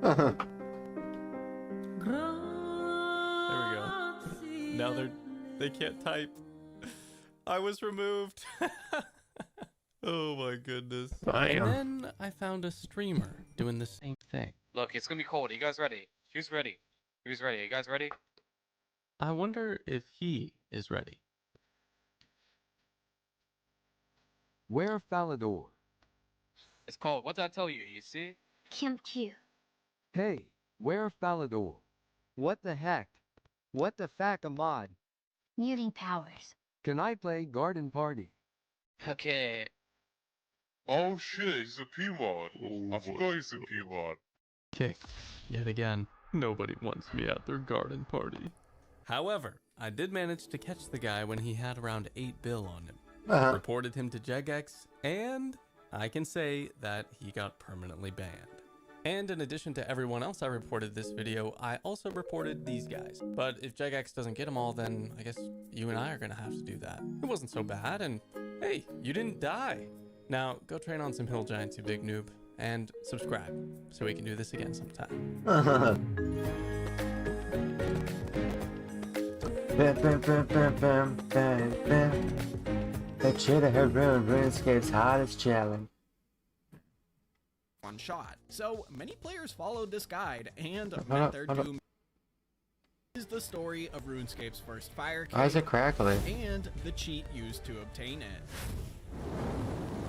There we go. Now they can't type. I was removed. Oh my goodness. And then I found a streamer doing the same thing. Look, it's gonna be cold. Are you guys ready? Who's ready? Who's ready? Are you guys ready? I wonder if he is ready. Where Falador? It's cold. What did I tell you? You see? Kimchi. Hey, where Falador? What the heck? What the fuck am I? Muting powers. Can I play Garden Party? Okay. Oh shit, he's a P-Mod. I forgot he's a P-Mod. Kicked yet again. Nobody wants me at their garden party. However, I did manage to catch the guy when he had around 8 bill on him. Reported him to Jagex, and I can say that he got permanently banned. And in addition to everyone else I reported this video, I also reported these guys. But if Jagex doesn't get them all, then I guess you and I are gonna have to do that. It wasn't so bad, and hey, you didn't die. Now, go train on some hill giants, you big noob, and subscribe so we can do this again sometime. That shit have ruined RuneScape's hardest challenge. One shot. So many players followed this guide and met their doom. Is the story of RuneScape's first fire cave. Why is it crackling? And the cheat used to obtain it.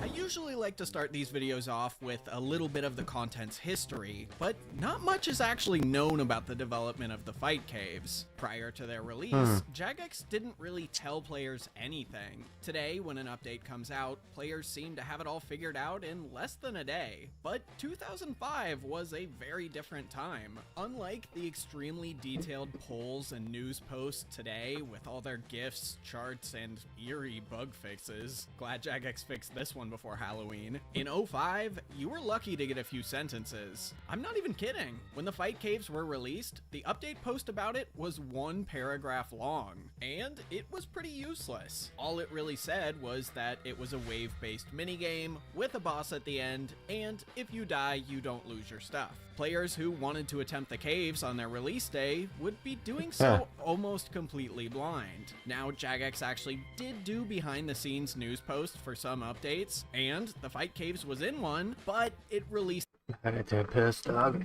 I usually like to start these videos off with a little bit of the content's history, but not much is actually known about the development of the fight caves. Prior to their release, Jagex didn't really tell players anything. Today, when an update comes out, players seem to have it all figured out in less than a day. But 2005 was a very different time. Unlike the extremely detailed polls and news posts today with all their GIFs, charts, and eerie bug fixes, glad Jagex fixed this one before Halloween. In 05, you were lucky to get a few sentences. I'm not even kidding. When the fight caves were released, the update post about it was 1 paragraph long, and it was pretty useless. All it really said was that it was a wave-based minigame with a boss at the end, and if you die, you don't lose your stuff. Players who wanted to attempt the caves on their release day would be doing so almost completely blind. Now, Jagex actually did do behind-the-scenes news posts for some updates, and the fight caves was in one, but it released I got that pissed off.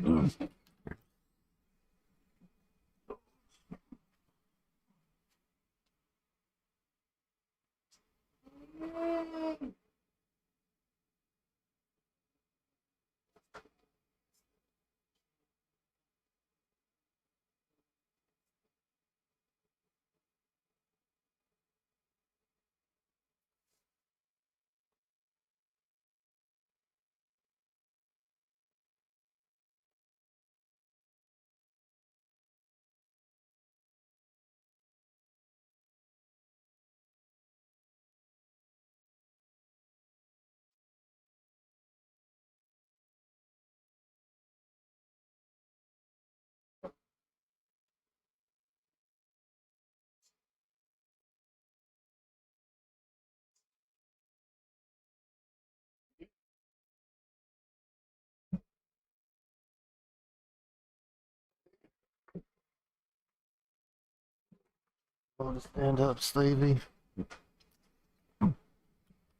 Want to stand up, Sleepy?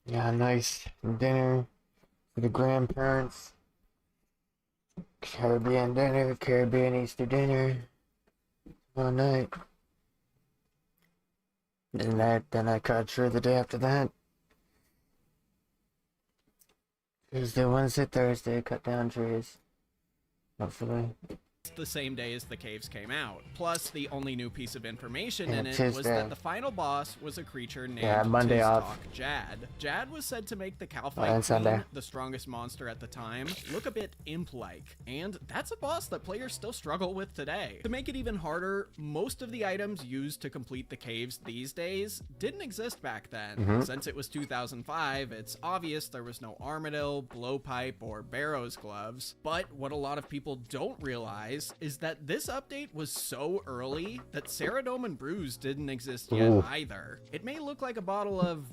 Yeah, nice dinner for the grandparents. Caribbean dinner, Caribbean Easter dinner. All night. Then I cut tree the day after that. Tuesday, Wednesday, Thursday, cut down trees. Hopefully. The same day as the caves came out. Plus, the only new piece of information Yeah, in it was Tuesday. that the final boss was a creature named Monday off. Jad. Jad was said to make the and Calphite Sunday. Queen, the strongest monster at the time, look a bit imp-like. And that's a boss that players still struggle with today. To make it even harder, most of the items used to complete the caves these days didn't exist back then. Mhm. Since it was 2005, it's obvious there was no Armadillo, Blowpipe, or Barrow's gloves. But what a lot of people don't realize is that this update was so early that Ceradome and Bruise didn't exist yet Ooh. either. It may look like a bottle of...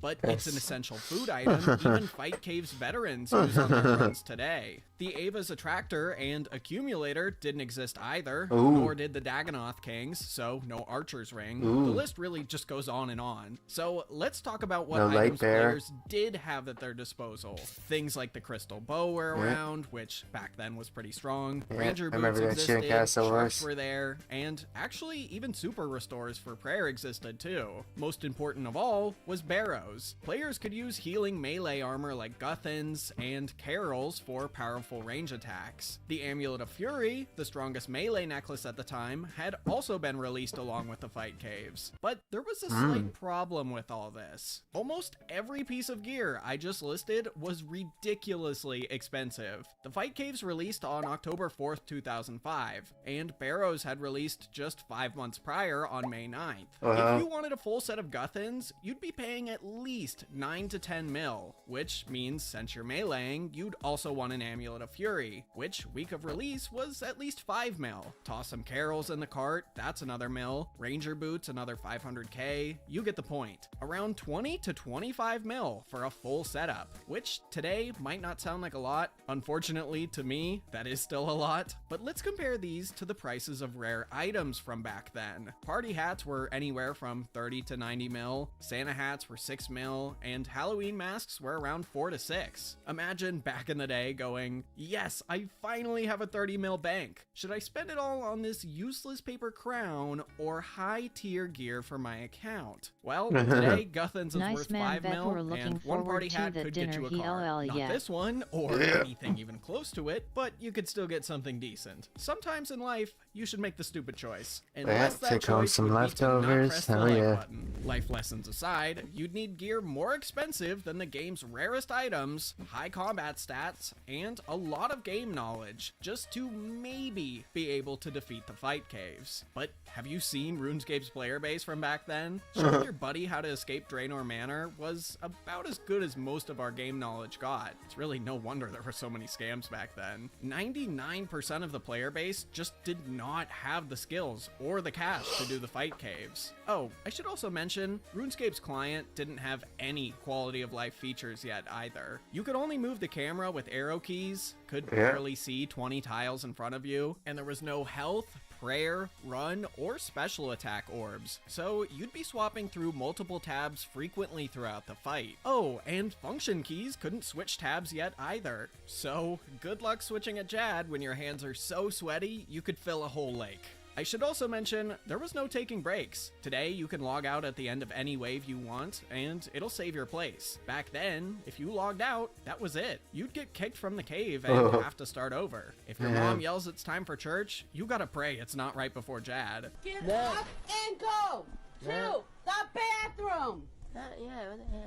but it's an Yes. essential food item even Fight Caves veterans use on their runs today. The Ava's Attractor and Accumulator didn't exist either, Ooh. nor did the Dagonoth Kings, so no Archer's Ring. Ooh. The list really just goes on and on. So let's talk about what No light items bear. players did have at their disposal. Things like the Crystal Bow were Yeah. around, which back then was pretty strong. Yeah, Ranger I remember Boots that shit in existed, Castle Sharks Wars. were there, and actually even Super Restores for Prayer existed too. Most important of all was Barrows. Players could use healing melee armor like Guthans and Carols for powerful range attacks. The Amulet of Fury, the strongest melee necklace at the time, had also been released along with the Fight Caves. But there was a slight problem with all this. Almost every piece of gear I just listed was ridiculously expensive. The Fight Caves released on October 4th, 2005, and Barrows had released just 5 months prior on May 9th. If you wanted a full set of Guthans, you'd be paying at least 9 to 10 mil, which means since you're meleeing, you'd also want an Amulet of Fury, which week of release was at least 5 mil. Toss some Carols in the cart, that's another mil. Ranger Boots, another 500k, you get the point. Around 20 to 25 mil for a full setup, which today might not sound like a lot. Unfortunately, to me, that is still a lot. But let's compare these to the prices of rare items from back then. Party hats were anywhere from 30 to 90 mil, Santa hats were 6 mil, and Halloween masks were around 4 to 6. Imagine back in the day going, yes, I finally have a 30 mil bank. Should I spend it all on this useless paper crown or high tier gear for my account? Well, today Guthans is Nice worth man, 5 bet mil, we're looking and one forward party to hat the could get dinner you a car. HLL, Not yeah. this one, or Yeah. anything even close to it, but you could still get something decent. Sometimes in life, you should make the stupid choice. Unless that take home choice some would be to not leftovers, press the hell like yeah. button. Life lessons aside, you'd need gear more expensive than the game's rarest items, high combat stats, and a lot of game knowledge, just to maybe be able to defeat the Fight Caves. But have you seen RuneScape's player base from back then? Showing your buddy how to escape Draenor Manor was about as good as most of our game knowledge got. It's really no wonder there were so many scams back then. 99% of the player base just did not have the skills or the cash to do the Fight Caves. Oh, I should also mention, RuneScape's client didn't have any quality of life features yet either. You could only move the camera with arrow keys, could barely see 20 tiles in front of you, and there was no health, prayer, run, or special attack orbs, so you'd be swapping through multiple tabs frequently throughout the fight. Oh, and function keys couldn't switch tabs yet either, so good luck switching a Jad when your hands are so sweaty you could fill a whole lake. I should also mention, there was no taking breaks. Today, you can log out at the end of any wave you want, and it'll save your place. Back then, if you logged out, that was it. You'd get kicked from the cave and have to start over. If your mom yells it's time for church, you gotta pray it's not right before Jad. Get up and go to the bathroom. Go to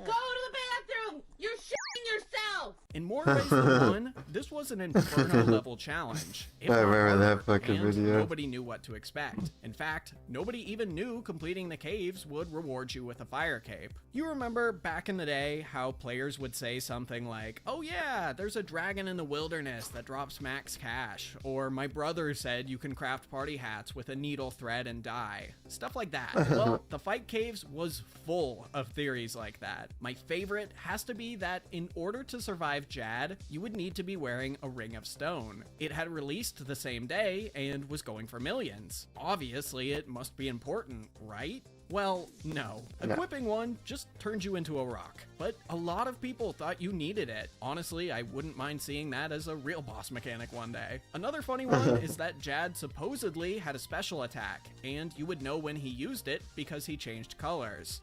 the bathroom. You're shitting yourself. In more ways than one, this was an Inferno level challenge. If I not remember that harder, fucking and video. Nobody knew what to expect. In fact, nobody even knew completing the caves would reward you with a fire cape. You remember back in the day how players would say something like, oh yeah, there's a dragon in the wilderness that drops max cash, or my brother said you can craft party hats with a needle, thread, and dye. Stuff like that. Well, the Fight Caves was full of theories like that. My favorite has to be that in order to survive Jad, you would need to be wearing a Ring of Stone. It had released the same day and was going for millions. Obviously, it must be important, right? Well, no. Equipping one just turns you into a rock. But a lot of people thought you needed it. Honestly, I wouldn't mind seeing that as a real boss mechanic one day. Another funny one is that Jad supposedly had a special attack, and you would know when he used it because he changed colors.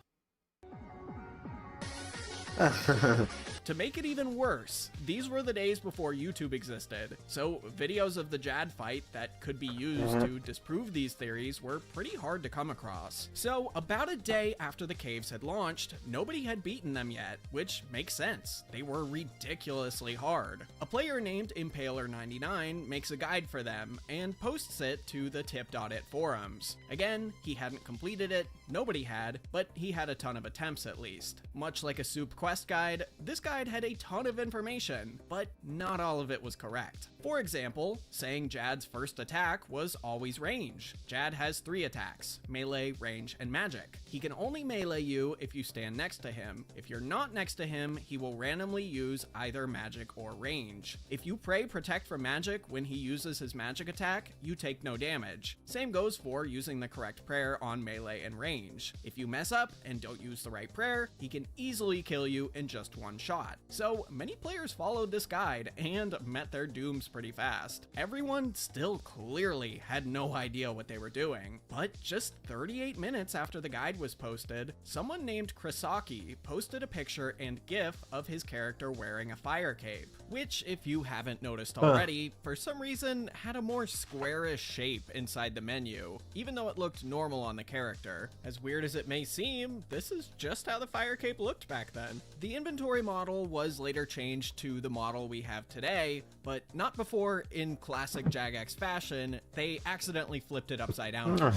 To make it even worse, these were the days before YouTube existed, so videos of the Jad fight that could be used to disprove these theories were pretty hard to come across. So about a day after the caves had launched, nobody had beaten them yet, which makes sense. They were ridiculously hard. A player named Impaler99 makes a guide for them and posts it to the tip.it forums. Again, he hadn't completed it, nobody had, but he had a ton of attempts at least. Much like a soup quest guide, this guide had a ton of information, but not all of it was correct. For example, saying Jad's first attack was always range. Jad has 3 attacks: melee, range, and magic. He can only melee you if you stand next to him. If you're not next to him, he will randomly use either magic or range. If you pray protect from magic when he uses his magic attack, you take no damage. Same goes for using the correct prayer on melee and range. If you mess up and don't use the right prayer, he can easily kill you in just one shot. So many players followed this guide and met their dooms pretty fast. Everyone still clearly had no idea what they were doing, but just 38 minutes after the guide was posted, someone named Chrisaki posted a picture and GIF of his character wearing a fire cape, which, if you haven't noticed already, for some reason had a more squarish shape inside the menu, even though it looked normal on the character. As weird as it may seem, this is just how the fire cape looked back then. The inventory model was later changed to the model we have today, but not before, in classic Jagex fashion, they accidentally flipped it upside down.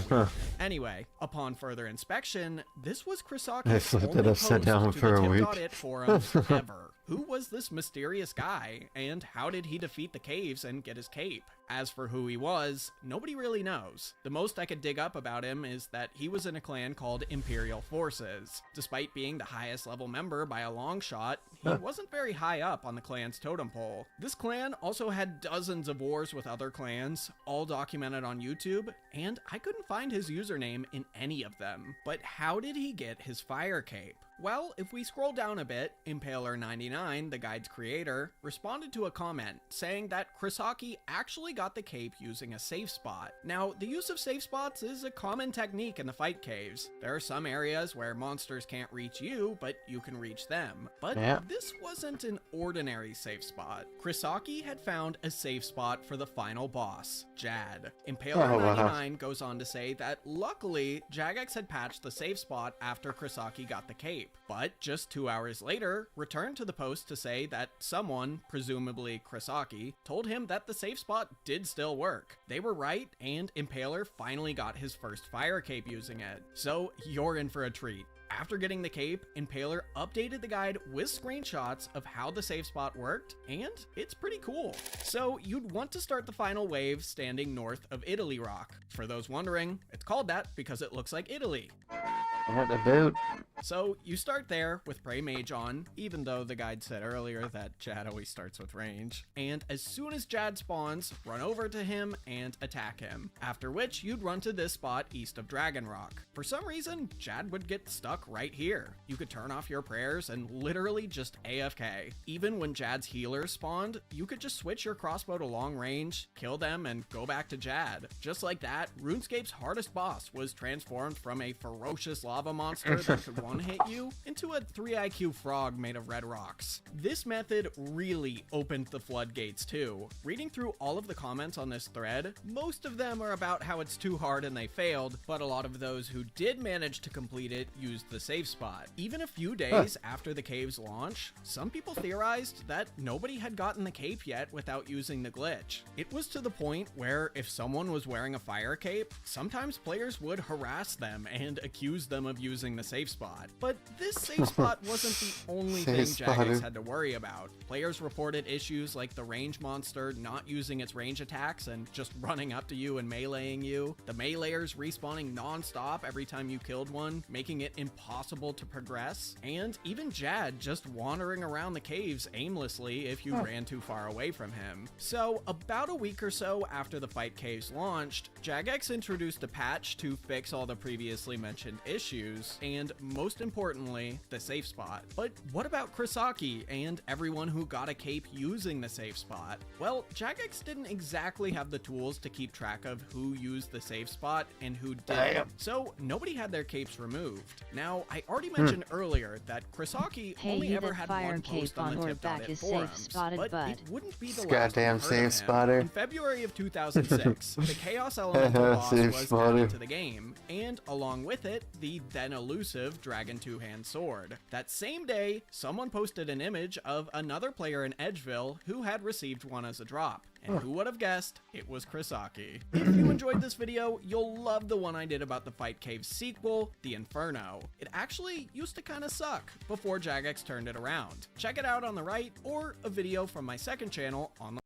Anyway, upon further inspection, this was Chrisaki's only post to the tip.it forums ever. Who was this mysterious guy, and how did he defeat the caves and get his cape? As for who he was, nobody really knows. The most I could dig up about him is that he was in a clan called Imperial Forces. Despite being the highest level member by a long shot, he wasn't very high up on the clan's totem pole. This clan also had dozens of wars with other clans, all documented on YouTube, and I couldn't find his username in any of them. But how did he get his fire cape? Well, if we scroll down a bit, Impaler99, the guide's creator, responded to a comment saying that Chrisaki actually got the cape using a safe spot. Now, the use of safe spots is a common technique in the fight caves. There are some areas where monsters can't reach you, but you can reach them. But this wasn't an ordinary safe spot. Chrisaki had found a safe spot for the final boss, Jad. Impaler99 goes on to say that luckily, Jagex had patched the safe spot after Chrisaki got the cape. But just 2 hours later, returned to the post to say that someone, presumably Chrisaki, told him that the safe spot did still work. They were right, and Impaler finally got his first fire cape using it. So you're in for a treat. After getting the cape, Impaler updated the guide with screenshots of how the safe spot worked, and it's pretty cool. So you'd want to start the final wave standing north of Italy Rock. For those wondering, it's called that because it looks like Italy. At the boot. So you start there with Prey Mage on, even though the guide said earlier that Jad always starts with range. And as soon as Jad spawns, run over to him and attack him. After which you'd run to this spot east of Dragon Rock. For some reason, Jad would get stuck right here. You could turn off your prayers and literally just AFK. Even when Jad's healers spawned, you could just switch your crossbow to long range, kill them, and go back to Jad. Just like that, RuneScape's hardest boss was transformed from a ferocious lava monster that could one-hit you into a 3 IQ frog made of red rocks. This method really opened the floodgates too. Reading through all of the comments on this thread, most of them are about how it's too hard and they failed, but a lot of those who did manage to complete it used the safe spot. Even a few days after the cave's launch, some people theorized that nobody had gotten the cape yet without using the glitch. It was to the point where if someone was wearing a fire cape, sometimes players would harass them and accuse them of using the safe spot. spot. But this safe spot wasn't the only thing Jagex had to worry about. Players reported issues like the range monster not using its range attacks and just running up to you and meleeing you, the meleeers respawning non-stop every time you killed one, making it impossible to progress, and even Jad just wandering around the caves aimlessly if you ran too far away from him. So about a week or so after the fight caves launched, Jagex introduced a patch to fix all the previously mentioned issues, and most importantly, the safe spot. But what about Chrisaki and everyone who got a cape using the safe spot? Well, Jagex didn't exactly have the tools to keep track of who used the safe spot and who didn't, so nobody had their capes removed. Now, I already mentioned earlier that Chrisaki only ever had one post on the tip.it forums, but it wouldn't be the last goddamn safe spotter. In February of 2006, the Chaos Elemental boss was added to the game, and along with it, the then elusive Dragon Two-Hand Sword. That same day, someone posted an image of another player in Edgeville who had received one as a drop. And who would have guessed it was Chrisaki? If you enjoyed this video, you'll love the one I did about the Fight Cave sequel, The Inferno. It actually used to kinda suck before Jagex turned it around. Check it out on the right, or a video from my second channel on the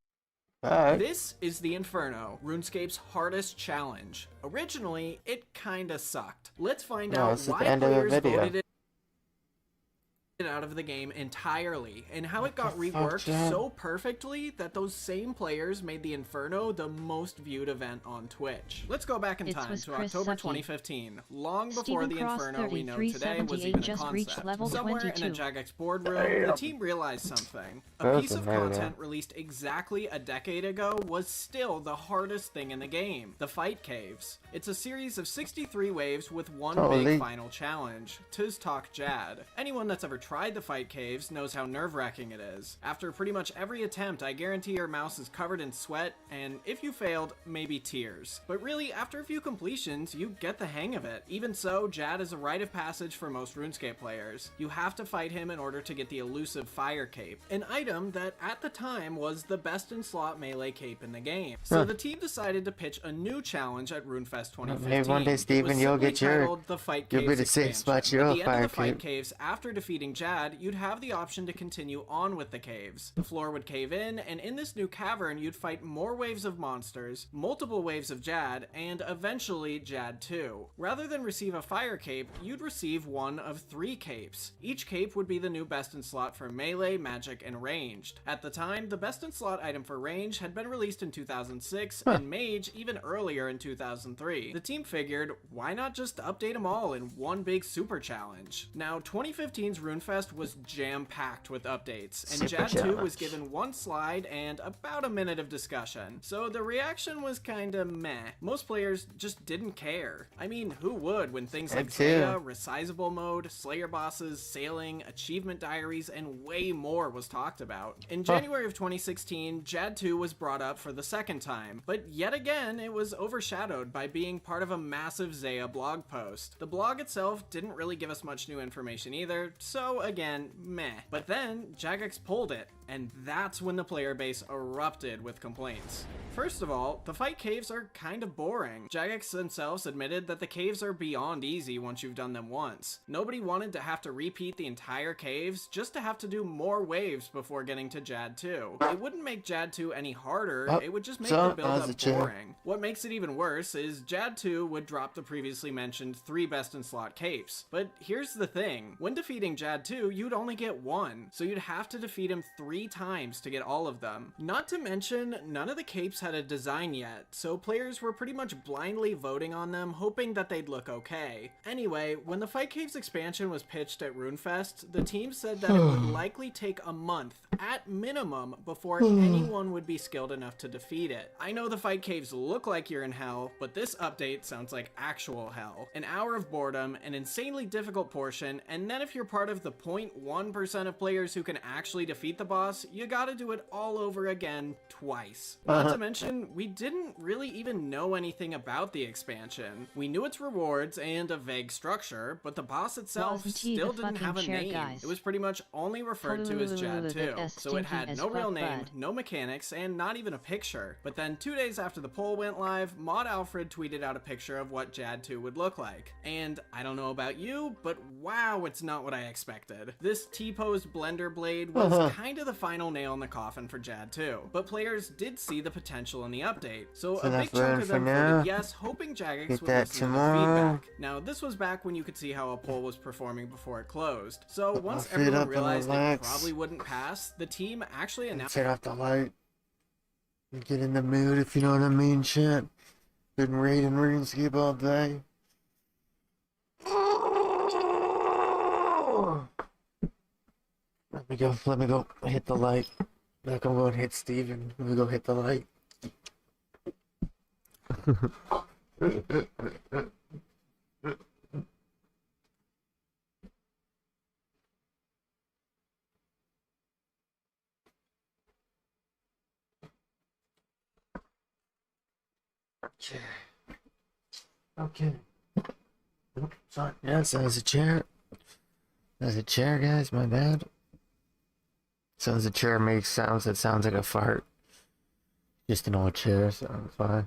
This is The Inferno, RuneScape's hardest challenge. Originally, it kinda sucked. Let's find out why players voted it out of the game entirely, and how it got reworked so perfectly that those same players made the Inferno the most viewed event on Twitch. Let's go back in time to October 2015, long before the Inferno we know today was even a concept. Somewhere in a Jagex boardroom, the team realized something. A piece of content released exactly a decade ago was still the hardest thing in the game, the Fight Caves. It's a series of 63 waves with one big final challenge, Tiz Talk Jad. Anyone that's ever tried the Fight Caves knows how nerve-wracking it is. After pretty much every attempt, I guarantee your mouse is covered in sweat, and if you failed, maybe tears. But really, after a few completions, you get the hang of it. Even so, Jad is a rite of passage for most RuneScape players. You have to fight him in order to get the elusive Fire Cape, an item that at the time was the best in slot melee cape in the game. So the team decided to pitch a new challenge at RuneFest 2015. Maybe one day, Steven, you'll get your... The Fight You'll be the safe spot, your At the end Fire of the Fight Cape. Caves, after defeating Jad, you'd have the option to continue on with the caves. The floor would cave in, and in this new cavern, you'd fight more waves of monsters, multiple waves of Jad, and eventually Jad 2. Rather than receive a fire cape, you'd receive one of 3 capes. Each cape would be the new best in slot for melee, magic, and ranged. At the time, the best in slot item for range had been released in 2006, and mage even earlier in 2003. The team figured, why not just update them all in one big super challenge? Now, 2015's RuneFest was jam-packed with updates, and Jad 2 was given one slide and about a minute of discussion, so the reaction was kinda meh. Most players just didn't care. I mean, who would when things like Zaya, resizable mode, Slayer bosses, sailing, achievement diaries, and way more was talked about. In January of 2016, Jad 2 was brought up for the second time, but yet again it was overshadowed by being part of a massive Zaya blog post. The blog itself didn't really give us much new information either, so again, meh. But then, Jagex pulled it, and that's when the player base erupted with complaints. First of all, the fight caves are kind of boring. Jagex themselves admitted that the caves are beyond easy once you've done them once. Nobody wanted to have to repeat the entire caves just to have to do more waves before getting to Jad 2. It wouldn't make Jad 2 any harder, it would just make the build-up boring. What makes it even worse is Jad 2 would drop the previously mentioned 3 best-in-slot capes. But here's the thing, when defeating Jad 2, you'd only get 1, so you'd have to defeat him 3 times to get all of them. Not to mention, none of the capes had a design yet, so players were pretty much blindly voting on them, hoping that they'd look okay. Anyway, when the Fight Caves expansion was pitched at RuneFest, the team said that it would likely take a month, at minimum, before anyone would be skilled enough to defeat it. I know the Fight Caves look like you're in hell, but this update sounds like actual hell. An hour of boredom, an insanely difficult portion, and then if you're part of the 0.1% of players who can actually defeat the boss, boss, you gotta do it all over again twice. Not to mention, we didn't really even know anything about the expansion. We knew its rewards and a vague structure, but the boss itself Wasn't he still the didn't have a fucking chair, name. guys? It was pretty much only referred to as Jad 2, so it had no real name, no mechanics, and not even a picture. But then 2 days after the poll went live, Mod Alfred tweeted out a picture of what Jad 2 would look like. And I don't know about you, but wow, it's not what I expected. This T-posed blender blade was kind of the final nail in the coffin for Jad 2, but players did see the potential in the update. So a big chunk of them voted yes, hoping Jagex would listen to the feedback. Now, this was back when you could see how a poll was performing before it closed. So once everyone realized it probably wouldn't pass, the team actually announced— Turn off the light. Get in the mood, if you know what I mean, shit. Been raiding RuneScape all day. Let me go hit the light. Like I'm going to hit Steven. Let me go hit the light. Okay. Oops, sorry. Yeah, so there's a chair. There's a chair, guys. My bad. So as a chair makes sounds that sounds like a fart. Just an old chair, so it's fine.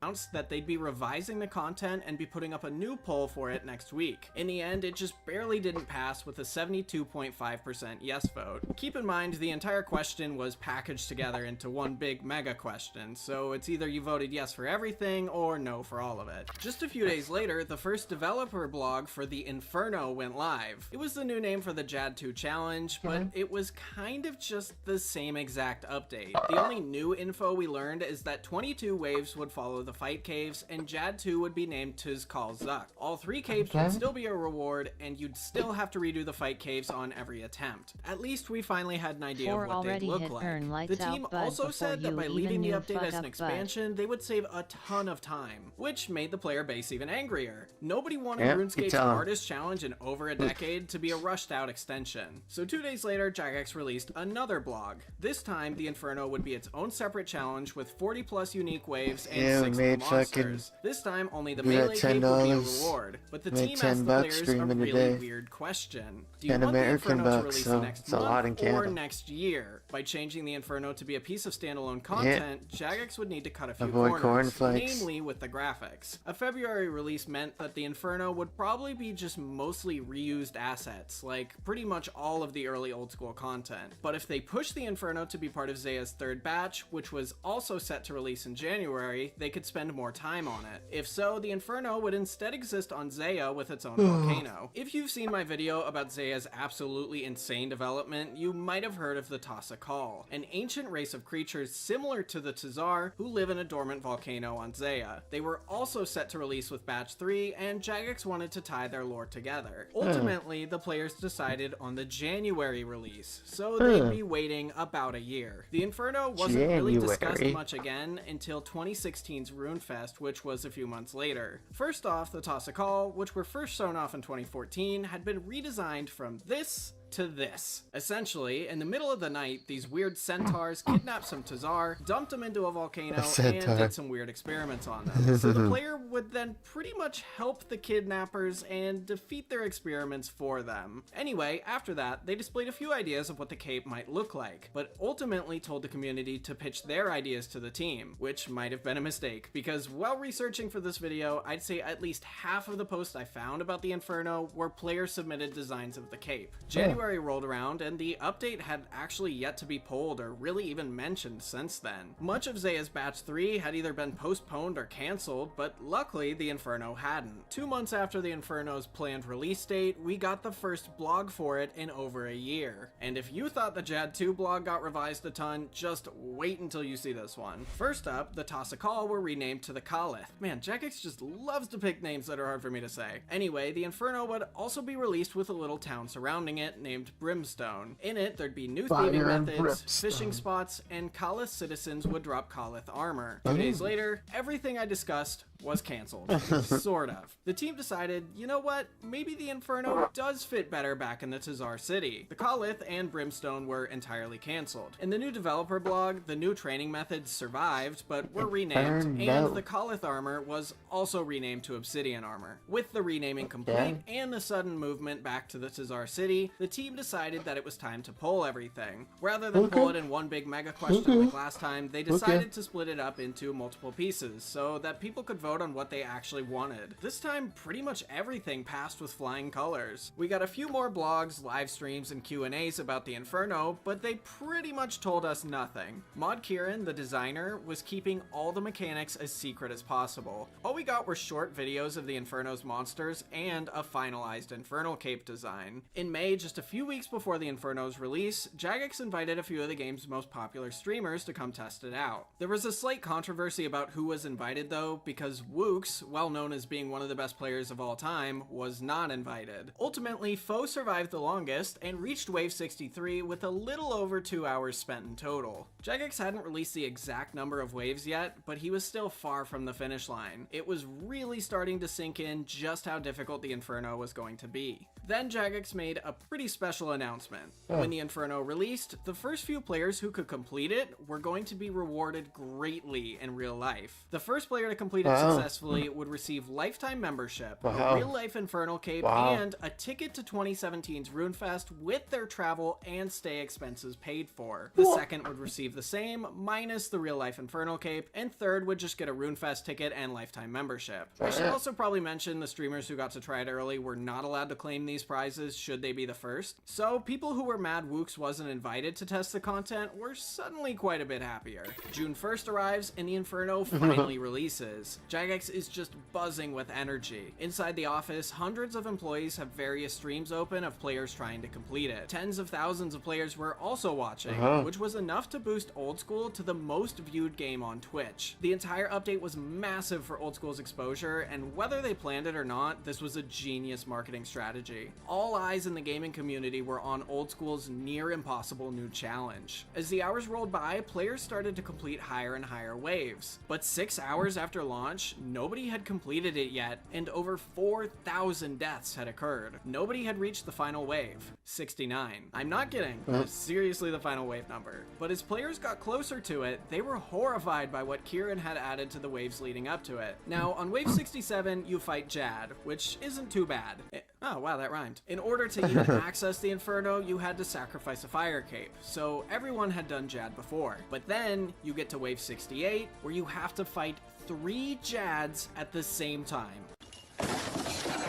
Announced that they'd be revising the content and be putting up a new poll for it next week. In the end, it just barely didn't pass with a 72.5% yes vote. Keep in mind, the entire question was packaged together into one big mega question, so it's either you voted yes for everything or no for all of it. Just a few days later, the first developer blog for the Inferno went live. It was the new name for the Jad 2 challenge, but it was kind of just the same exact update. The only new info we learned is that 22 waves would follow the fight caves, and Jad 2 would be named Tizkal Zuk. All 3 caves would still be a reward, and you'd still have to redo the fight caves on every attempt. At least we finally had an idea of what they'd look like. The team also said that by leaving the update as an expansion, they would save a ton of time, which made the player base even angrier. Nobody wanted RuneScape's hardest challenge in over a decade to be a rushed out extension. So 2 days later, Jagex released another blog. This time, the Inferno would be its own separate challenge with 40 plus unique waves and 6 monsters. This time, only the melee cape would be a reward, but the team asked the players a really weird question. Do you want the Inferno to release next month or next year? By changing the Inferno to be a piece of standalone content, Jagex would need to cut a few corners, namely with the graphics. A February release meant that the Inferno would probably be just mostly reused assets, like pretty much all of the early old school content. But if they pushed the Inferno to be part of Zaya's third batch, which was also set to release in January, they could spend more time on it. If so, the Inferno would instead exist on Zaya with its own volcano. If you've seen my video about Zaya's absolutely insane development, you might have heard of the Tasakal, an ancient race of creatures similar to the Tazar who live in a dormant volcano on Zaya. They were also set to release with Batch 3, and Jagex wanted to tie their lore together. Ultimately, the players decided on the January release, so they'd be waiting about a year. The Inferno wasn't really discussed much again until 2016's RuneFest, which was a few months later. First off, the Tasakal, which were first shown off in 2014, had been redesigned from this to this. Essentially, in the middle of the night, these weird centaurs kidnapped some Tazar, dumped them into a volcano, and did some weird experiments on them. So the player would then pretty much help the kidnappers and defeat their experiments for them. Anyway, after that, they displayed a few ideas of what the cape might look like, but ultimately told the community to pitch their ideas to the team, which might have been a mistake, because while researching for this video, I'd say at least half of the posts I found about the Inferno were player-submitted designs of the cape. January rolled around, and the update had actually yet to be polled or really even mentioned since then. Much of Zaya's Batch 3 had either been postponed or cancelled, but luckily the Inferno hadn't. 2 months after the Inferno's planned release date, we got the first blog for it in over a year. And if you thought the Jad 2 blog got revised a ton, just wait until you see this one. First up, the Tasakal were renamed to the Kalith. Man, Jagex just loves to pick names that are hard for me to say. Anyway, the Inferno would also be released with a little town surrounding it named Brimstone. In it, there'd be new thieving methods, fishing spots, and Kalith citizens would drop Kalith armor. 2 days later, everything I discussed was canceled. Sort of. The team decided, you know what, maybe the Inferno does fit better back in the Tazar City. The Colith and Brimstone were entirely canceled. In the new developer blog, the new training methods survived, but were renamed, and the Colith armor was also renamed to Obsidian armor. With the renaming complete and the sudden movement back to the Tazar City, the team decided that it was time to poll everything. Rather than pull it in one big mega question like last time, they decided to split it up into multiple pieces so that people could vote on what they actually wanted. This time, pretty much everything passed with flying colors. We got a few more blogs, live streams, and Q&As about the Inferno, but they pretty much told us nothing. Mod Kieran, the designer, was keeping all the mechanics as secret as possible. All we got were short videos of the Inferno's monsters and a finalized Infernal Cape design. In May, just a few weeks before the Inferno's release, Jagex invited a few of the game's most popular streamers to come test it out. There was a slight controversy about who was invited though, because Wooks, well known as being one of the best players of all time, was not invited. Ultimately, Foe survived the longest and reached Wave 63 with a little over 2 hours spent in total. Jagex hadn't released the exact number of waves yet, but he was still far from the finish line. It was really starting to sink in just how difficult the Inferno was going to be. Then Jagex made a pretty special announcement. When the Inferno released, the first few players who could complete it were going to be rewarded greatly in real life. The first player to complete it successfully would receive lifetime membership, a real-life Infernal Cape, and a ticket to 2017's RuneFest with their travel and stay expenses paid for. The second would receive the same, minus the real-life Infernal Cape, and third would just get a RuneFest ticket and lifetime membership. I should also probably mention the streamers who got to try it early were not allowed to claim these prizes should they be the first, so people who were mad Wooks wasn't invited to test the content were suddenly quite a bit happier. June 1st arrives and the Inferno finally releases. Jagex is just buzzing with energy. Inside the office, hundreds of employees have various streams open of players trying to complete it. Tens of thousands of players were also watching, which was enough to boost Old School to the most viewed game on Twitch. The entire update was massive for Old School's exposure, and whether they planned it or not, this was a genius marketing strategy. All eyes in the gaming community were on Old School's near impossible new challenge. As the hours rolled by, players started to complete higher and higher waves. But 6 hours after launch, nobody had completed it yet, and over 4,000 deaths had occurred. Nobody had reached the final wave, 69. I'm not kidding, that's seriously the final wave number. But as players got closer to it, they were horrified by what Kieran had added to the waves leading up to it. Now, on wave 67, you fight Jad, which isn't too bad. Oh wow, that rhymed. In order to even access the Inferno, you had to sacrifice a fire cape, so everyone had done Jad before. But then, you get to wave 68, where you have to fight 3 Jads at the same time.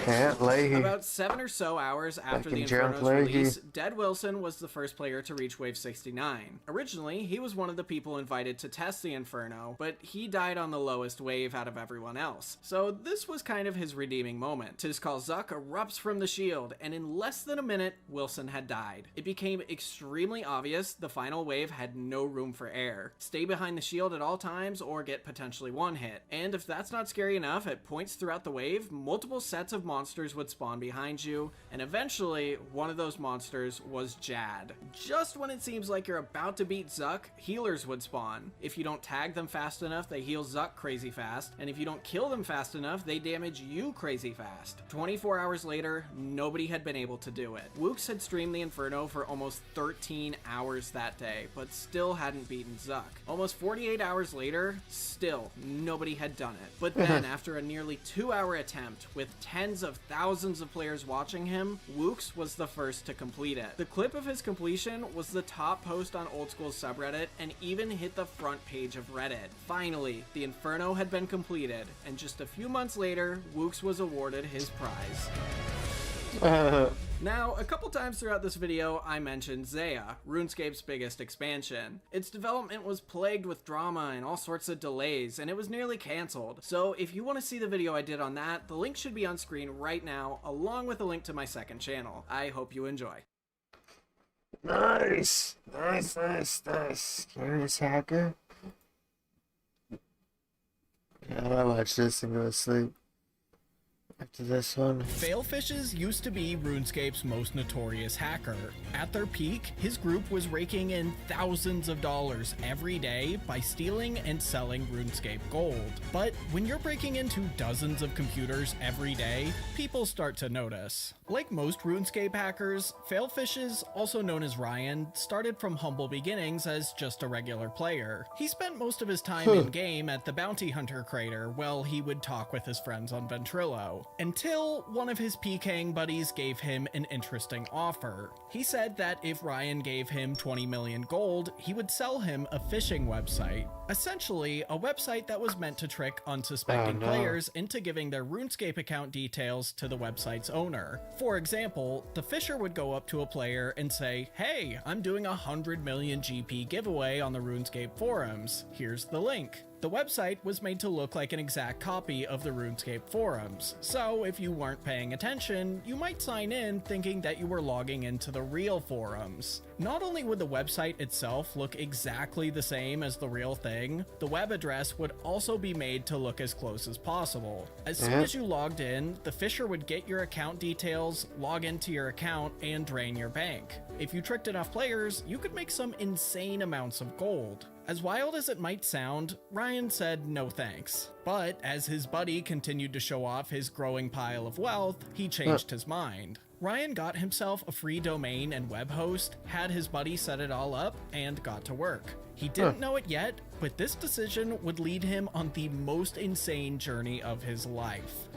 About 7 or so hours after the Inferno's release, Dead Wilson was the first player to reach Wave 69. Originally, he was one of the people invited to test the Inferno, but he died on the lowest wave out of everyone else. So this was kind of his redeeming moment. Tizkal Zuck erupts from the shield, and in less than a minute, Wilson had died. It became extremely obvious the final wave had no room for air. Stay behind the shield at all times or get potentially one hit. And if that's not scary enough, at points throughout the wave, multiple sets of monsters would spawn behind you, and eventually, one of those monsters was Jad. Just when it seems like you're about to beat Zuck, healers would spawn. If you don't tag them fast enough, they heal Zuck crazy fast, and if you don't kill them fast enough, they damage you crazy fast. 24 hours later, nobody had been able to do it. Wooks had streamed the Inferno for almost 13 hours that day, but still hadn't beaten Zuck. Almost 48 hours later, still, nobody had done it. But then, after a nearly 2-hour attempt, with tens of thousands of players watching him, Wooks was the first to complete it. The clip of his completion was the top post on Old School's subreddit and even hit the front page of Reddit. Finally, the Inferno had been completed, and just a few months later, Wooks was awarded his prize. Now, a couple times throughout this video, I mentioned Zaya, RuneScape's biggest expansion. Its development was plagued with drama and all sorts of delays, and it was nearly cancelled. So if you want to see the video I did on that, the link should be on screen right now, along with a link to my second channel. I hope you enjoy. Nice! Curious hacker. Yeah, I'll watch this and go to sleep. After this one. Failfishes used to be RuneScape's most notorious hacker. At their peak, his group was raking in thousands of dollars every day by stealing and selling RuneScape gold. But when you're breaking into dozens of computers every day, people start to notice. Like most RuneScape hackers, Failfishes, also known as Ryan, started from humble beginnings as just a regular player. He spent most of his time in-game at the Bounty Hunter crater while he would talk with his friends on Ventrilo. Until one of his PKing buddies gave him an interesting offer. He said that if Ryan gave him 20 million gold, he would sell him a phishing website. Essentially, a website that was meant to trick unsuspecting players into giving their RuneScape account details to the website's owner. For example, the fisher would go up to a player and say, "Hey, I'm doing a 100 million GP giveaway on the RuneScape forums. Here's the link." The website was made to look like an exact copy of the RuneScape forums, so if you weren't paying attention, you might sign in thinking that you were logging into the real forums. Not only would the website itself look exactly the same as the real thing, the web address would also be made to look as close as possible. As soon as you logged in, the fisher would get your account details, log into your account, and drain your bank. If you tricked enough players, you could make some insane amounts of gold. As wild as it might sound, Ryan said no thanks. But as his buddy continued to show off his growing pile of wealth, he changed his mind. Ryan got himself a free domain and web host, had his buddy set it all up, and got to work. He didn't know it yet, but this decision would lead him on the most insane journey of his life.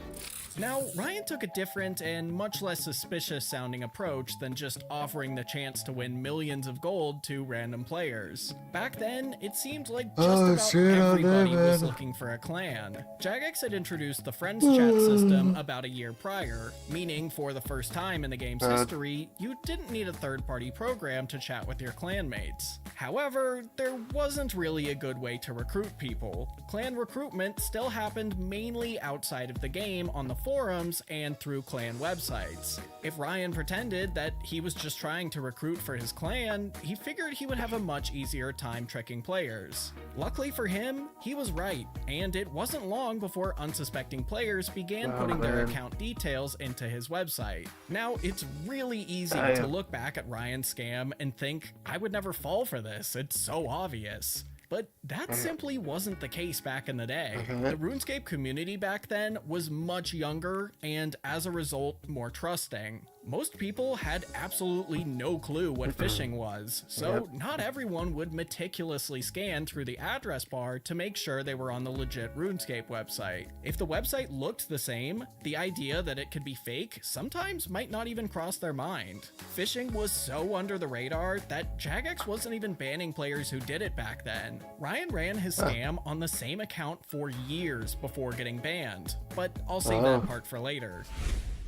Now, Ryan took a different and much less suspicious sounding approach than just offering the chance to win millions of gold to random players. Back then, it seemed like just about everybody was looking for a clan. Jagex had introduced the Friends Chat system about a year prior, meaning for the first time in the game's history, you didn't need a third-party program to chat with your clanmates. However, there wasn't really a good way to recruit people. Clan recruitment still happened mainly outside of the game on the forums and through clan websites. If Ryan pretended that he was just trying to recruit for his clan, he figured he would have a much easier time tricking players. Luckily for him, he was right, and it wasn't long before unsuspecting players began putting their account details into his website. Now, it's really easy to look back at Ryan's scam and think, I would never fall for this, it's so obvious. But that simply wasn't the case back in the day. The RuneScape community back then was much younger and, as a result, more trusting. Most people had absolutely no clue what phishing was, so not everyone would meticulously scan through the address bar to make sure they were on the legit RuneScape website. If the website looked the same, the idea that it could be fake sometimes might not even cross their mind. Phishing was so under the radar that Jagex wasn't even banning players who did it back then. Ryan ran his scam on the same account for years before getting banned, but I'll save that part for later.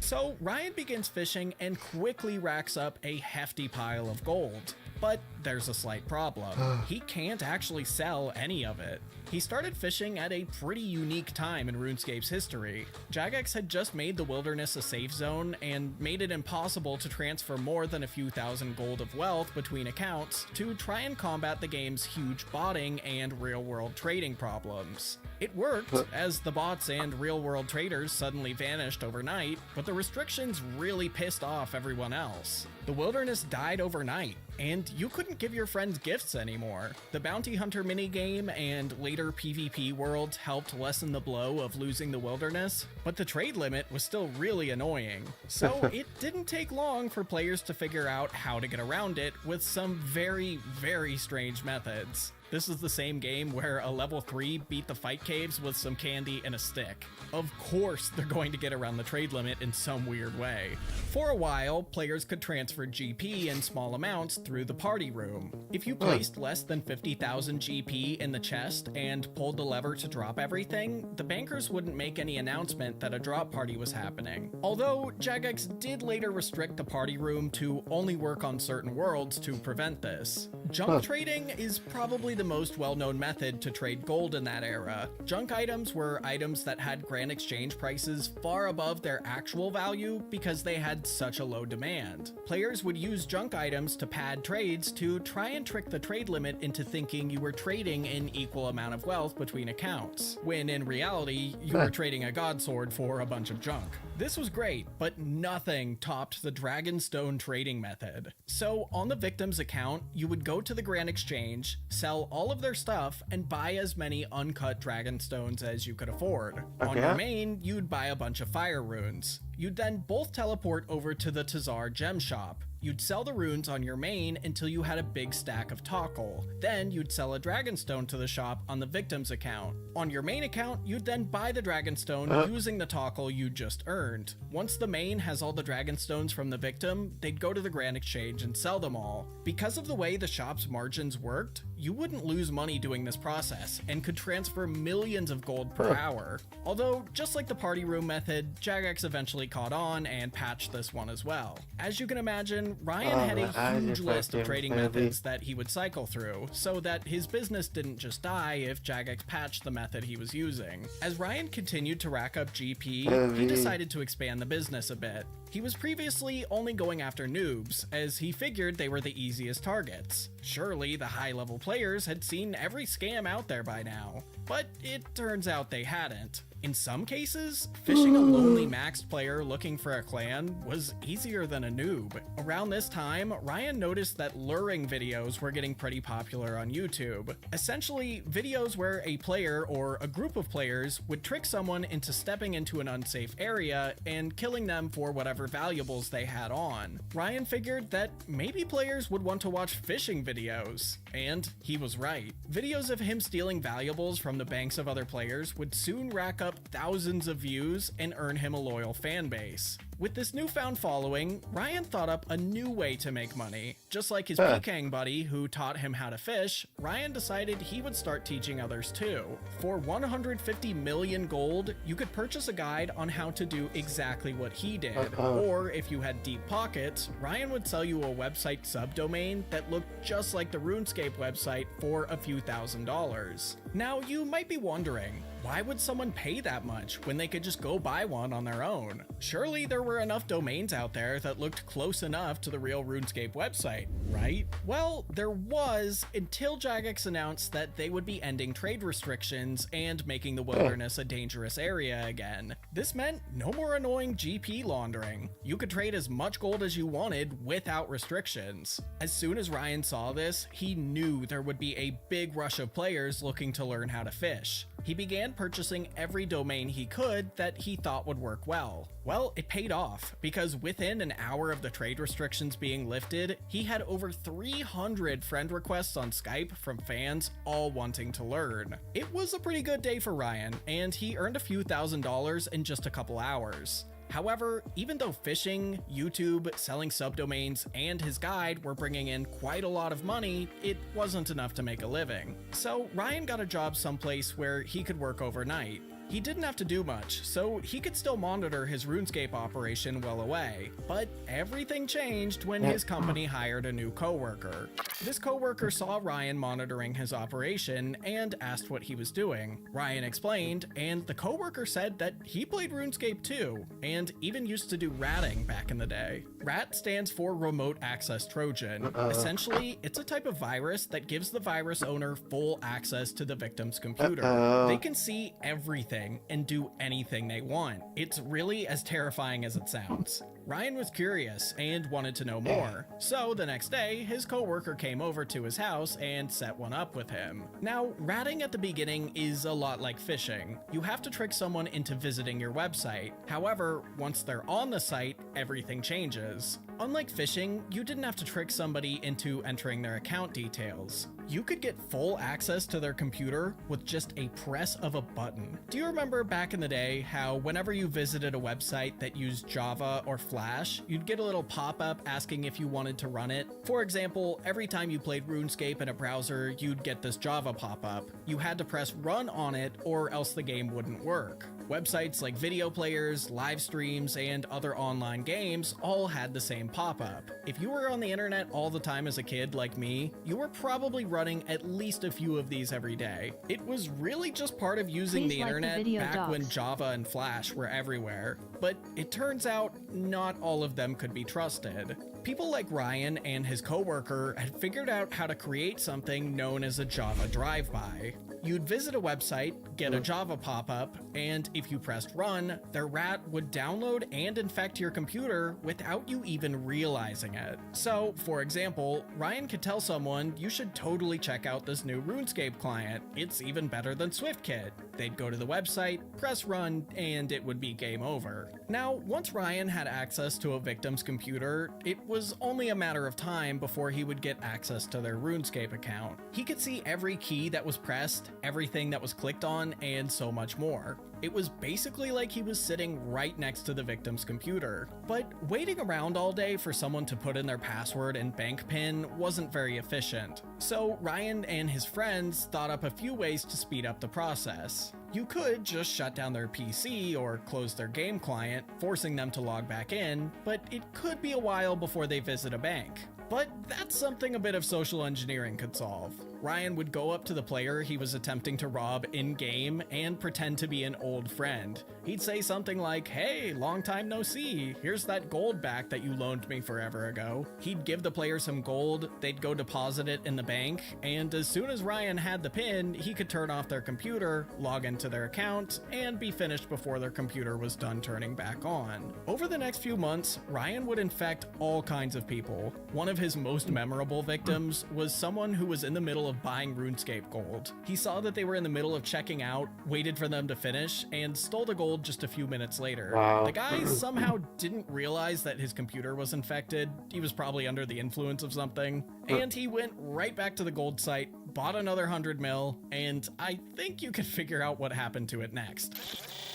So Ryan begins fishing and quickly racks up a hefty pile of gold. But there's a slight problem. He can't actually sell any of it. He started fishing at a pretty unique time in RuneScape's history. Jagex had just made the wilderness a safe zone and made it impossible to transfer more than a few thousand gold of wealth between accounts to try and combat the game's huge botting and real-world trading problems. It worked, as the bots and real-world traders suddenly vanished overnight, but the restrictions really pissed off everyone else. The wilderness died overnight, and you couldn't give your friends gifts anymore. The Bounty Hunter minigame and later PvP worlds helped lessen the blow of losing the wilderness, but the trade limit was still really annoying. So it didn't take long for players to figure out how to get around it with some very, very strange methods. This is the same game where a level 3 beat the fight caves with some candy and a stick. Of course they're going to get around the trade limit in some weird way. For a while, players could transfer GP in small amounts through the party room. If you placed less than 50,000 GP in the chest and pulled the lever to drop everything, the bankers wouldn't make any announcement that a drop party was happening. Although, Jagex did later restrict the party room to only work on certain worlds to prevent this. Junk trading is probably the most well-known method to trade gold in that era. Junk items were items that had grand exchange prices far above their actual value because they had such a low demand. Players would use junk items to pad trades to try and trick the trade limit into thinking you were trading an equal amount of wealth between accounts, when in reality, you were trading a god sword for a bunch of junk. This was great, but nothing topped the Dragonstone trading method. So on the victim's account, you would go to the Grand Exchange, sell all of their stuff, and buy as many uncut Dragonstones as you could afford. On your main, you'd buy a bunch of fire runes. You'd then both teleport over to the Tazar gem shop. You'd sell the runes on your main until you had a big stack of Tokkul. Then you'd sell a Dragonstone to the shop on the victim's account. On your main account, you'd then buy the Dragonstone using the Tokkul you just earned. Once the main has all the Dragonstones from the victim, they'd go to the Grand Exchange and sell them all. Because of the way the shop's margins worked, you wouldn't lose money doing this process and could transfer millions of gold per hour. Although, just like the party room method, Jagex eventually caught on and patched this one as well. As you can imagine, Ryan had a huge list of trading methods that he would cycle through, so that his business didn't just die if Jagex patched the method he was using. As Ryan continued to rack up GP, he decided to expand the business a bit. He was previously only going after noobs, as he figured they were the easiest targets. Surely the high-level players had seen every scam out there by now, but it turns out they hadn't. In some cases, fishing a lonely maxed player looking for a clan was easier than a noob. Around this time, Ryan noticed that luring videos were getting pretty popular on YouTube. Essentially, videos where a player or a group of players would trick someone into stepping into an unsafe area and killing them for whatever valuables they had on. Ryan figured that maybe players would want to watch fishing videos. And he was right. Videos of him stealing valuables from the banks of other players would soon rack up thousands of views and earn him a loyal fan base. With this newfound following, Ryan thought up a new way to make money. Just like his Peking buddy who taught him how to fish, Ryan decided he would start teaching others too. For 150 million gold, you could purchase a guide on how to do exactly what he did. Or if you had deep pockets, Ryan would sell you a website subdomain that looked just like the RuneScape website for a few $1,000s. Now you might be wondering, why would someone pay that much when they could just go buy one on their own? Surely there were enough domains out there that looked close enough to the real RuneScape website, right? Well, there was, until Jagex announced that they would be ending trade restrictions and making the wilderness a dangerous area again. This meant no more annoying GP laundering. You could trade as much gold as you wanted without restrictions. As soon as Ryan saw this, he knew there would be a big rush of players looking to learn how to fish. He began purchasing every domain he could that he thought would work well. Well, it paid off, because within an hour of the trade restrictions being lifted, he had over 300 friend requests on Skype from fans all wanting to learn. It was a pretty good day for Ryan, and he earned a few $1,000s in just a couple hours. However, even though fishing, YouTube, selling subdomains, and his guide were bringing in quite a lot of money, it wasn't enough to make a living. So Ryan got a job someplace where he could work overnight. He didn't have to do much, so he could still monitor his RuneScape operation well away. But everything changed when his company hired a new coworker. This coworker saw Ryan monitoring his operation and asked what he was doing. Ryan explained, and the coworker said that he played RuneScape too, and even used to do ratting back in the day. Rat stands for Remote Access Trojan. Essentially, it's a type of virus that gives the virus owner full access to the victim's computer. They can see everything and do anything they want. It's really as terrifying as it sounds. Ryan was curious and wanted to know more. So the next day, his coworker came over to his house and set one up with him. Now, ratting at the beginning is a lot like fishing. You have to trick someone into visiting your website. However, once they're on the site, everything changes. Unlike fishing, you didn't have to trick somebody into entering their account details. You could get full access to their computer with just a press of a button. Do you remember back in the day how whenever you visited a website that used Java or Flash, you'd get a little pop-up asking if you wanted to run it? For example, every time you played RuneScape in a browser, you'd get this Java pop-up. You had to press run on it or else the game wouldn't work. Websites like video players, live streams, and other online games all had the same pop-up. If you were on the internet all the time as a kid like me, you were probably running at least a few of these every day. It was really just part of using the internet back when Java and Flash were everywhere. But it turns out not all of them could be trusted. People like Ryan and his coworker had figured out how to create something known as a Java drive-by. You'd visit a website, get a Java pop-up, and if you pressed run, their rat would download and infect your computer without you even realizing it. So, for example, Ryan could tell someone you should totally check out this new RuneScape client. It's even better than SwiftKit. They'd go to the website, press run, and it would be game over. Now, once Ryan had access to a victim's computer, it was only a matter of time before he would get access to their RuneScape account. He could see every key that was pressed, everything that was clicked on, and so much more. It was basically like he was sitting right next to the victim's computer. But waiting around all day for someone to put in their password and bank PIN wasn't very efficient. So Ryan and his friends thought up a few ways to speed up the process. You could just shut down their PC or close their game client, forcing them to log back in, but it could be a while before they visit a bank. But that's something a bit of social engineering could solve. Ryan would go up to the player he was attempting to rob in-game and pretend to be an old friend. He'd say something like, "Hey, long time no see, here's that gold back that you loaned me forever ago." He'd give the player some gold, they'd go deposit it in the bank, and as soon as Ryan had the PIN, he could turn off their computer, log into their account, and be finished before their computer was done turning back on. Over the next few months, Ryan would infect all kinds of people. One of his most memorable victims was someone who was in the middle of buying RuneScape gold. He saw that they were in the middle of checking out, waited for them to finish, and stole the gold just a few minutes later. Wow. The guy somehow didn't realize that his computer was infected. He was probably under the influence of something. And he went right back to the gold site, bought another 100 mil, and I think you can figure out what happened to it next.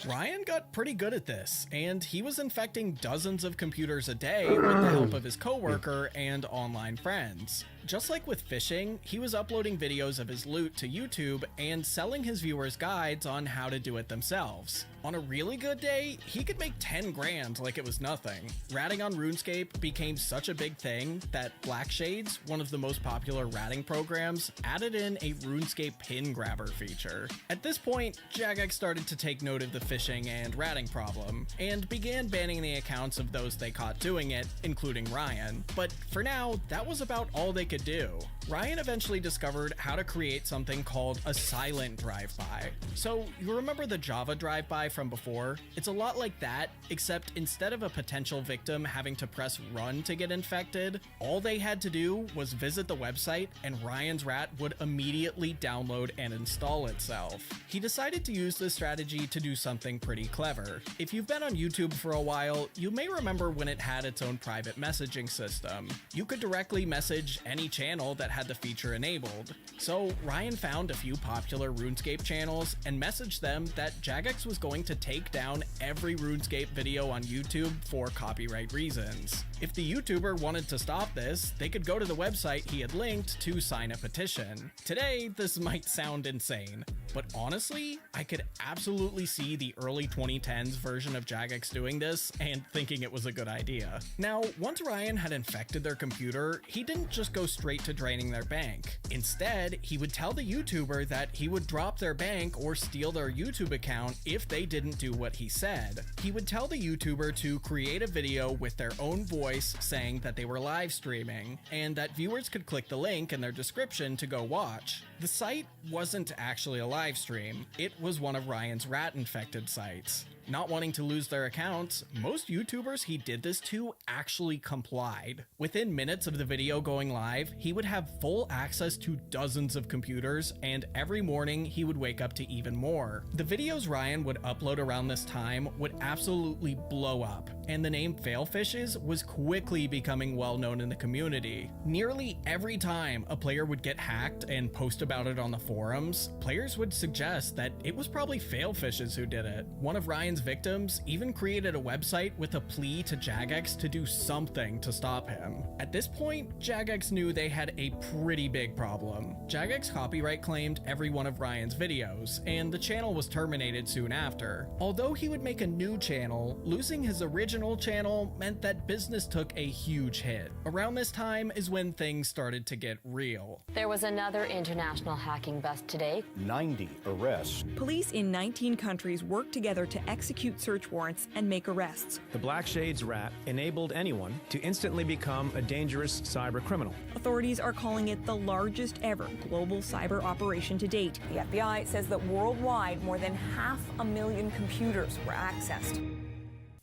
Ryan got pretty good at this, and he was infecting dozens of computers a day with the help of his coworker and online friends. Just like with phishing, he was uploading videos of his loot to YouTube and selling his viewers guides on how to do it themselves. On a really good day, he could make 10 grand like it was nothing. Ratting on RuneScape became such a big thing that Blackshades, one of the most popular ratting programs, added in a RuneScape pin grabber feature. At this point, Jagex started to take note of the phishing and ratting problem, and began banning the accounts of those they caught doing it, including Ryan. But for now, that was about all they could do. Ryan eventually discovered how to create something called a silent drive-by. So you remember the Java drive-by from before? It's a lot like that, except instead of a potential victim having to press run to get infected, all they had to do was visit the website and Ryan's rat would immediately download and install itself. He decided to use this strategy to do something pretty clever. If you've been on YouTube for a while, you may remember when it had its own private messaging system. You could directly message any channel that had the feature enabled. So Ryan found a few popular RuneScape channels and messaged them that Jagex was going to take down every RuneScape video on YouTube for copyright reasons. If the YouTuber wanted to stop this, they could go to the website he had linked to sign a petition. Today, this might sound insane, but honestly, I could absolutely see the early 2010s version of Jagex doing this and thinking it was a good idea. Now, once Ryan had infected their computer, he didn't just go straight to draining their bank. Instead, he would tell the YouTuber that he would drop their bank or steal their YouTube account if they didn't do what he said. He would tell the YouTuber to create a video with their own voice saying that they were live streaming, and that viewers could click the link in their description to go watch. The site wasn't actually a live stream, it was one of Ryan's rat-infected sites. Not wanting to lose their accounts, most YouTubers he did this to actually complied. Within minutes of the video going live, he would have full access to dozens of computers, and every morning he would wake up to even more. The videos Ryan would upload around this time would absolutely blow up, and the name Failfishes was quickly becoming well known in the community. Nearly every time a player would get hacked and post about it on the forums, players would suggest that it was probably Failfishes who did it. One of Ryan's victims even created a website with a plea to Jagex to do something to stop him. At this point, Jagex knew they had a pretty big problem. Jagex copyright claimed every one of Ryan's videos, and the channel was terminated soon after. Although he would make a new channel, losing his original channel meant that business took a huge hit. Around this time is when things started to get real. There was another international national hacking bust today. 90 arrests. Police in 19 countries work together to execute search warrants and make arrests. The Black Shades rat enabled anyone to instantly become a dangerous cyber criminal. Authorities are calling it the largest ever global cyber operation to date. The FBI says that worldwide, more than 500,000 computers were accessed.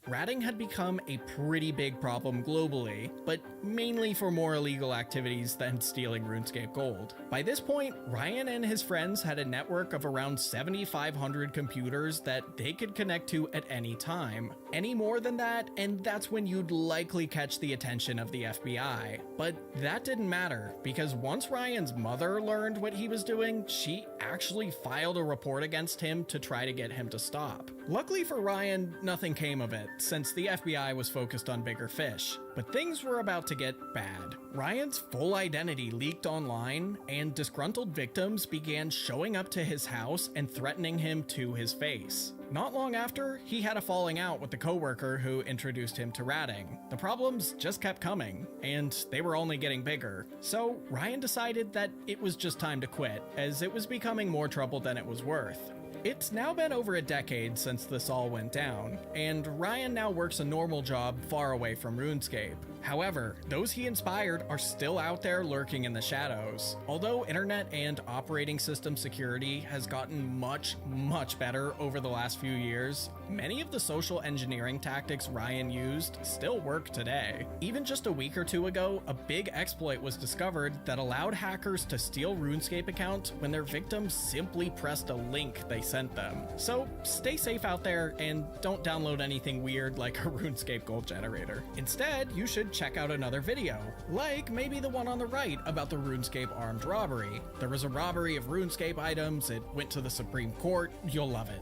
Ratting had become a pretty big problem globally, but mainly for more illegal activities than stealing RuneScape gold. By this point, Ryan and his friends had a network of around 7,500 computers that they could connect to at any time. Any more than that, and that's when you'd likely catch the attention of the FBI. But that didn't matter, because once Ryan's mother learned what he was doing, she actually filed a report against him to try to get him to stop. Luckily for Ryan, nothing came of it, since the FBI was focused on bigger fish. But things were about to get bad. Ryan's full identity leaked online, and disgruntled victims began showing up to his house and threatening him to his face. Not long after, he had a falling out with the coworker who introduced him to ratting. The problems just kept coming, and they were only getting bigger. So Ryan decided that it was just time to quit, as it was becoming more trouble than it was worth. It's now been over a decade since this all went down, and Ryan now works a normal job far away from RuneScape. However, those he inspired are still out there lurking in the shadows. Although internet and operating system security has gotten much better over the last few years, many of the social engineering tactics Ryan used still work today. Even just a week or two ago, a big exploit was discovered that allowed hackers to steal RuneScape accounts when their victims simply pressed a link they sent them. So stay safe out there and don't download anything weird like a RuneScape gold generator. Instead, you should check out another video, like maybe the one on the right about the RuneScape armed robbery. There was a robbery of RuneScape items, it went to the Supreme Court, you'll love it.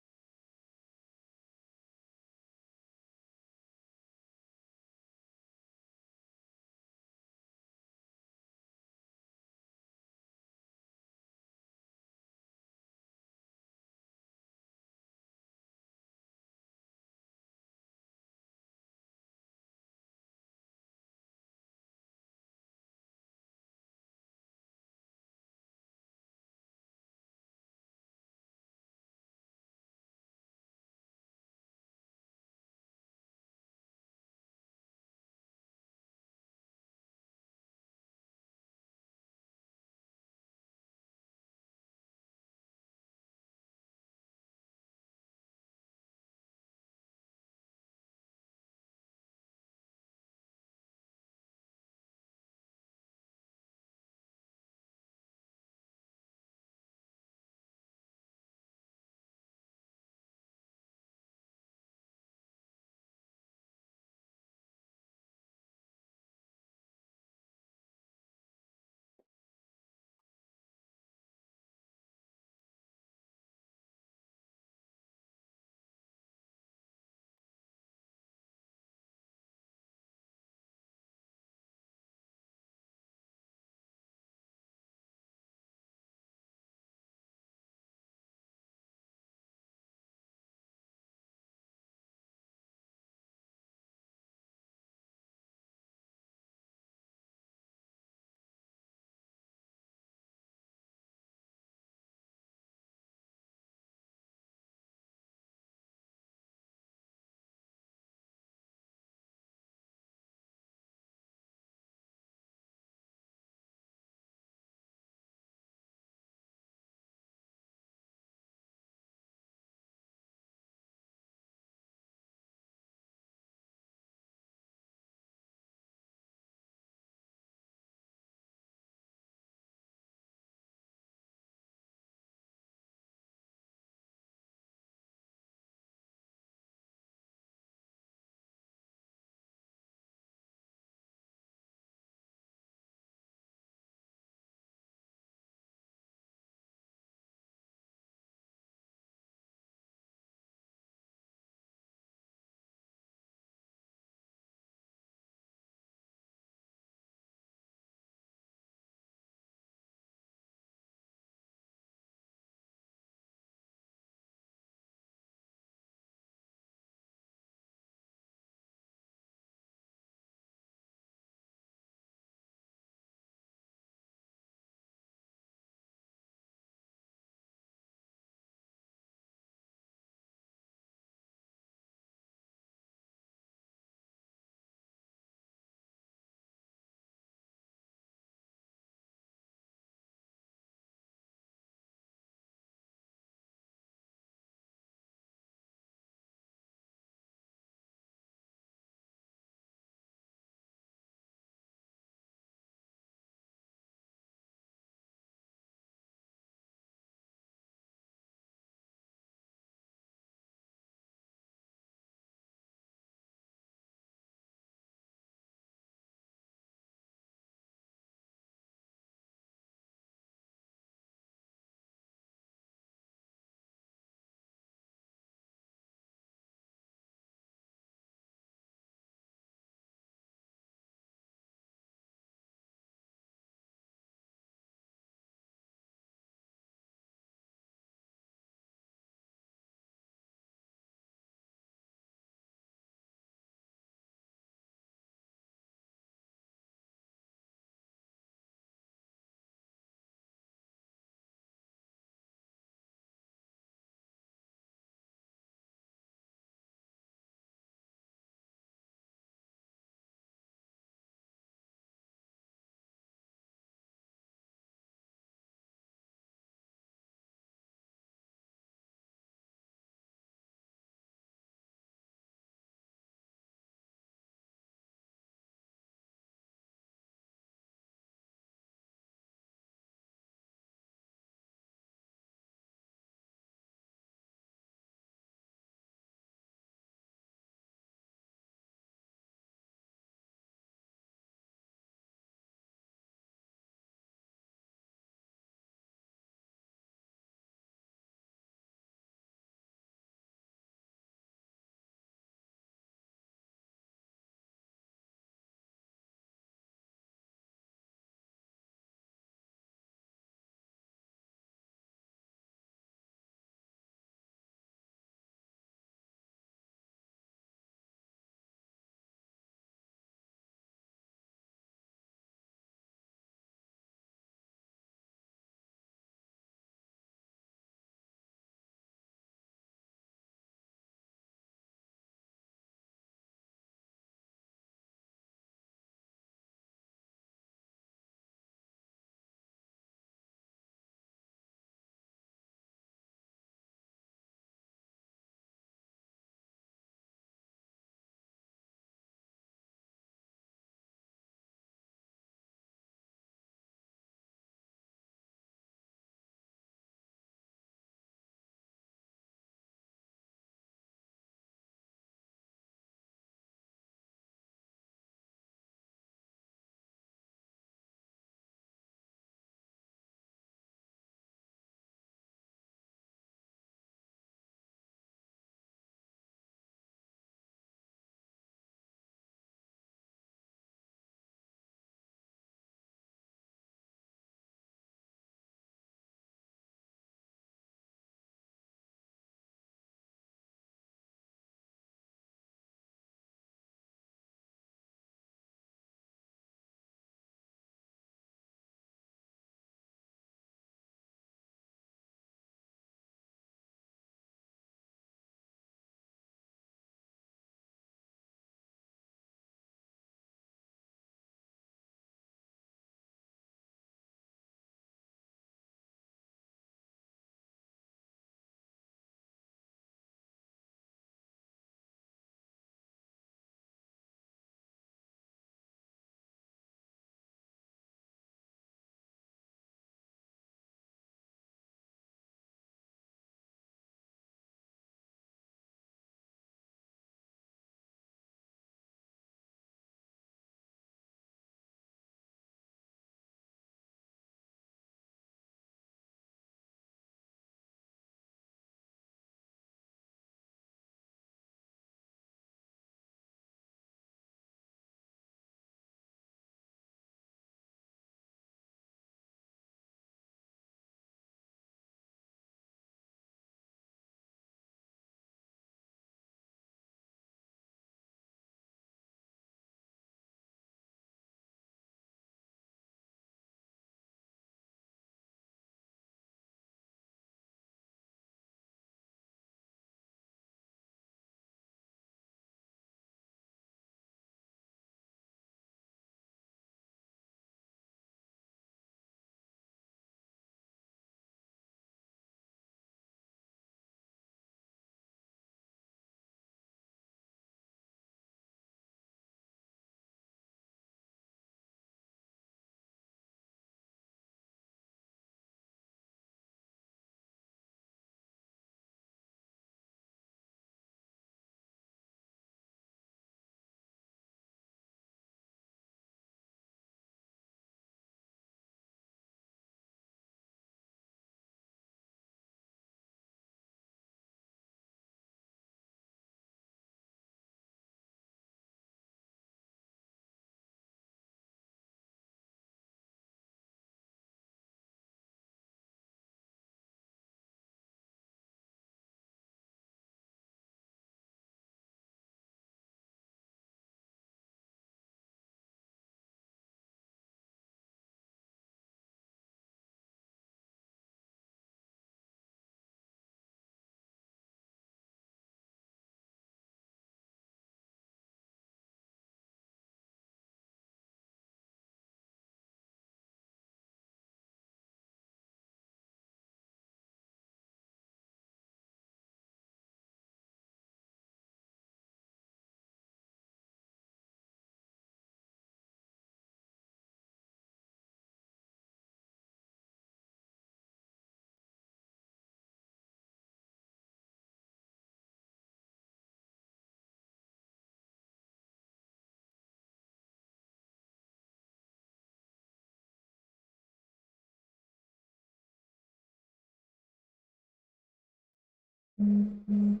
Mm.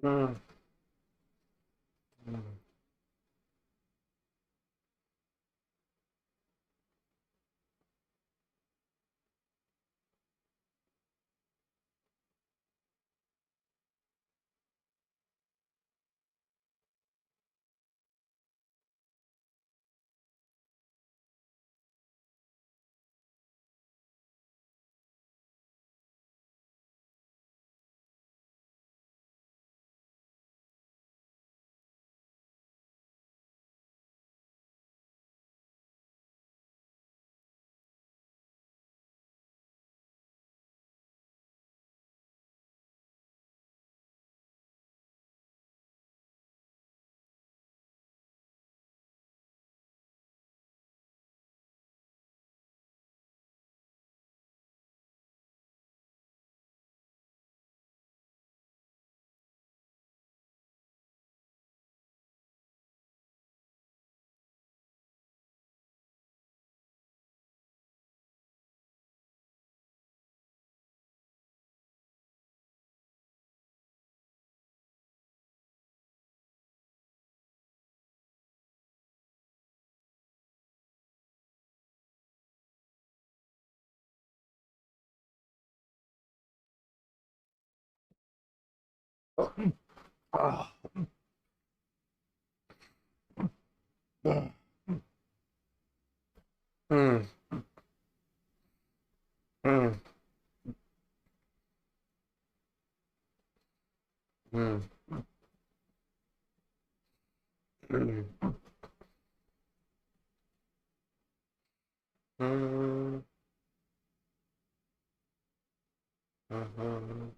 Mm. Oh. Oh. Mm. Mm. Mm. Mm. Mm. Mhm.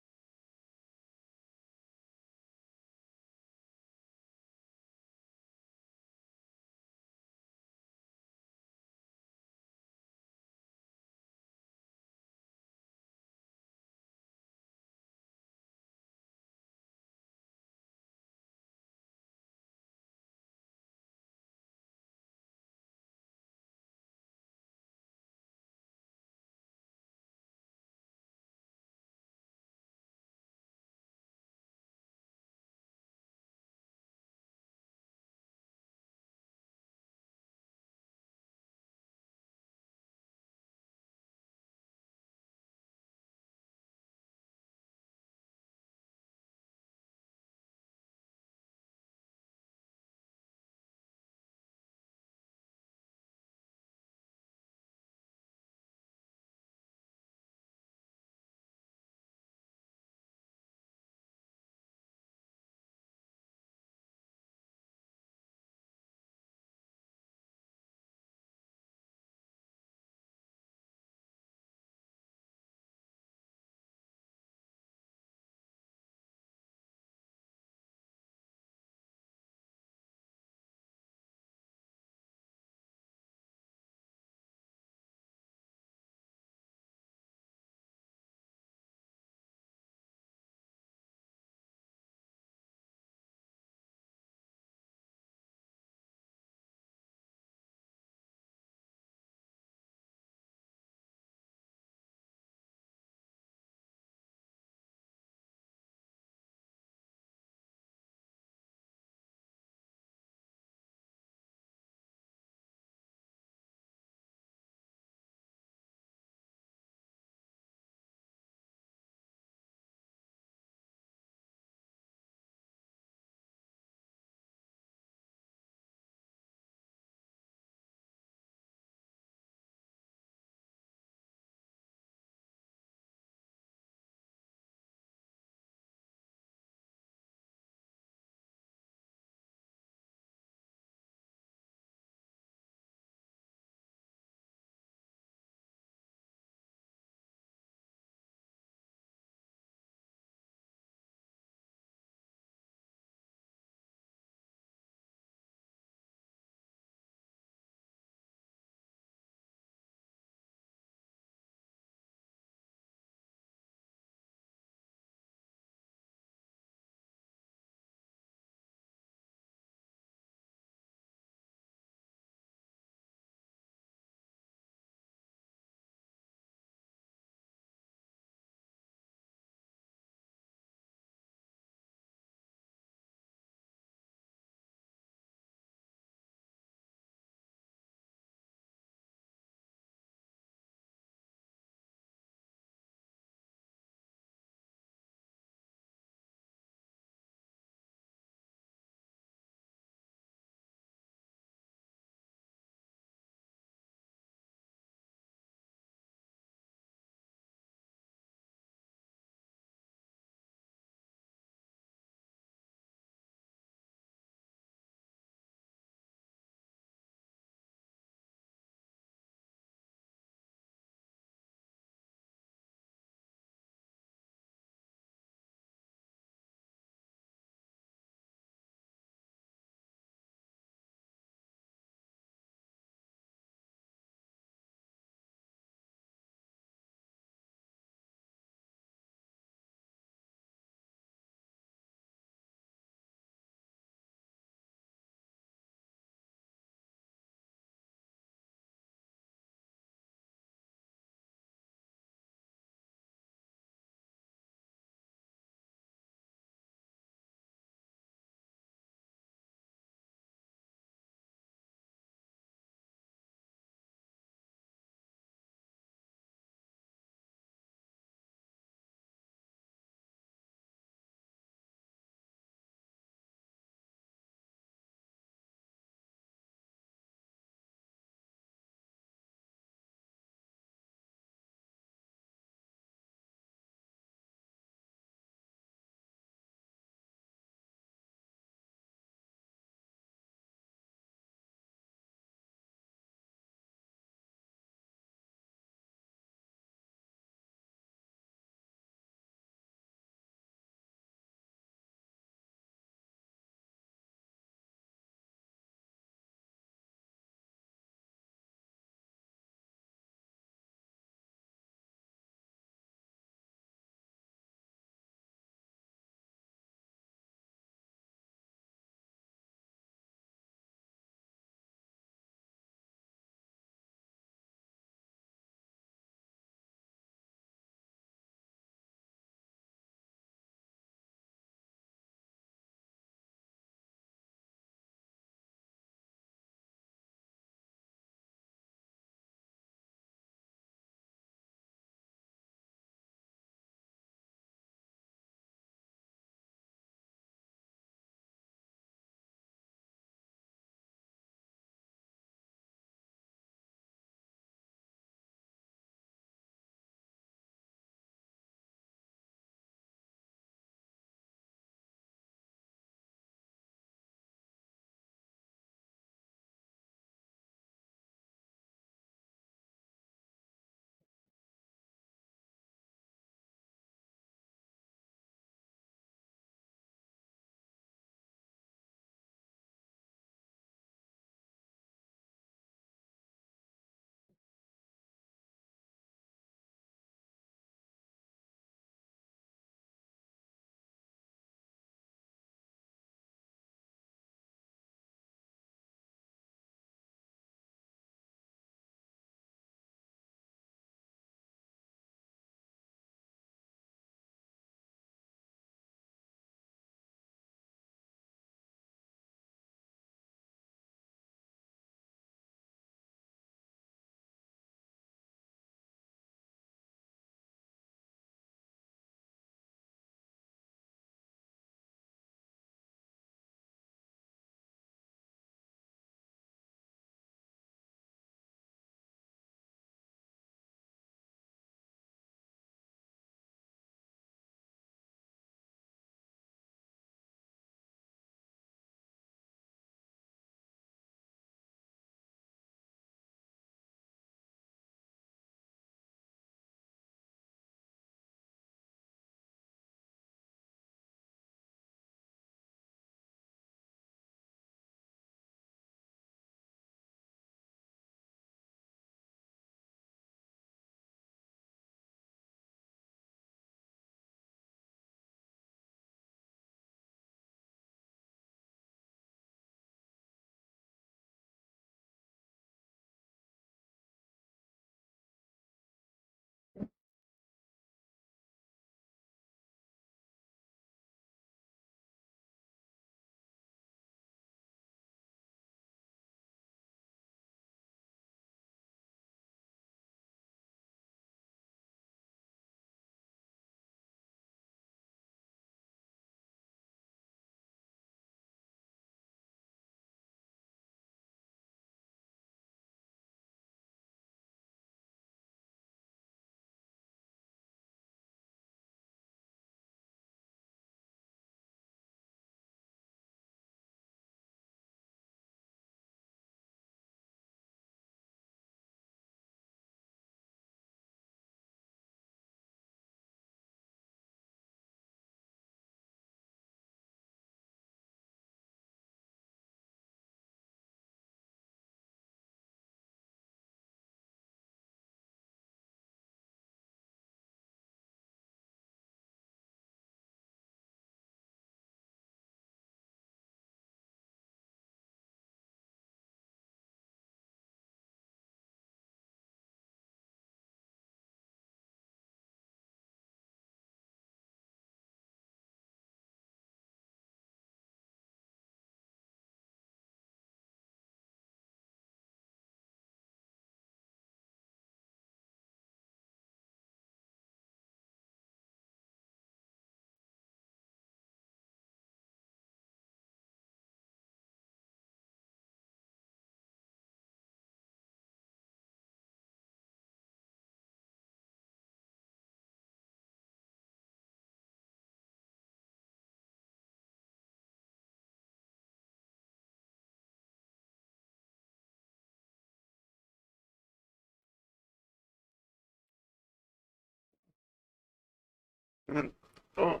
Oh,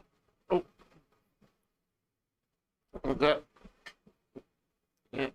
oh. Okay. Yeah.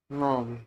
No.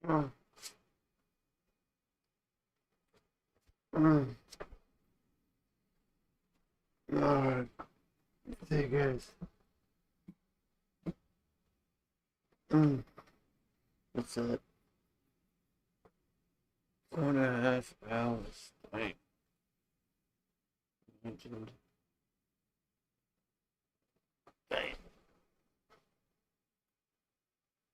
Mm. Mm. Alright. See you guys. What's that? 4.5 hours. Dang.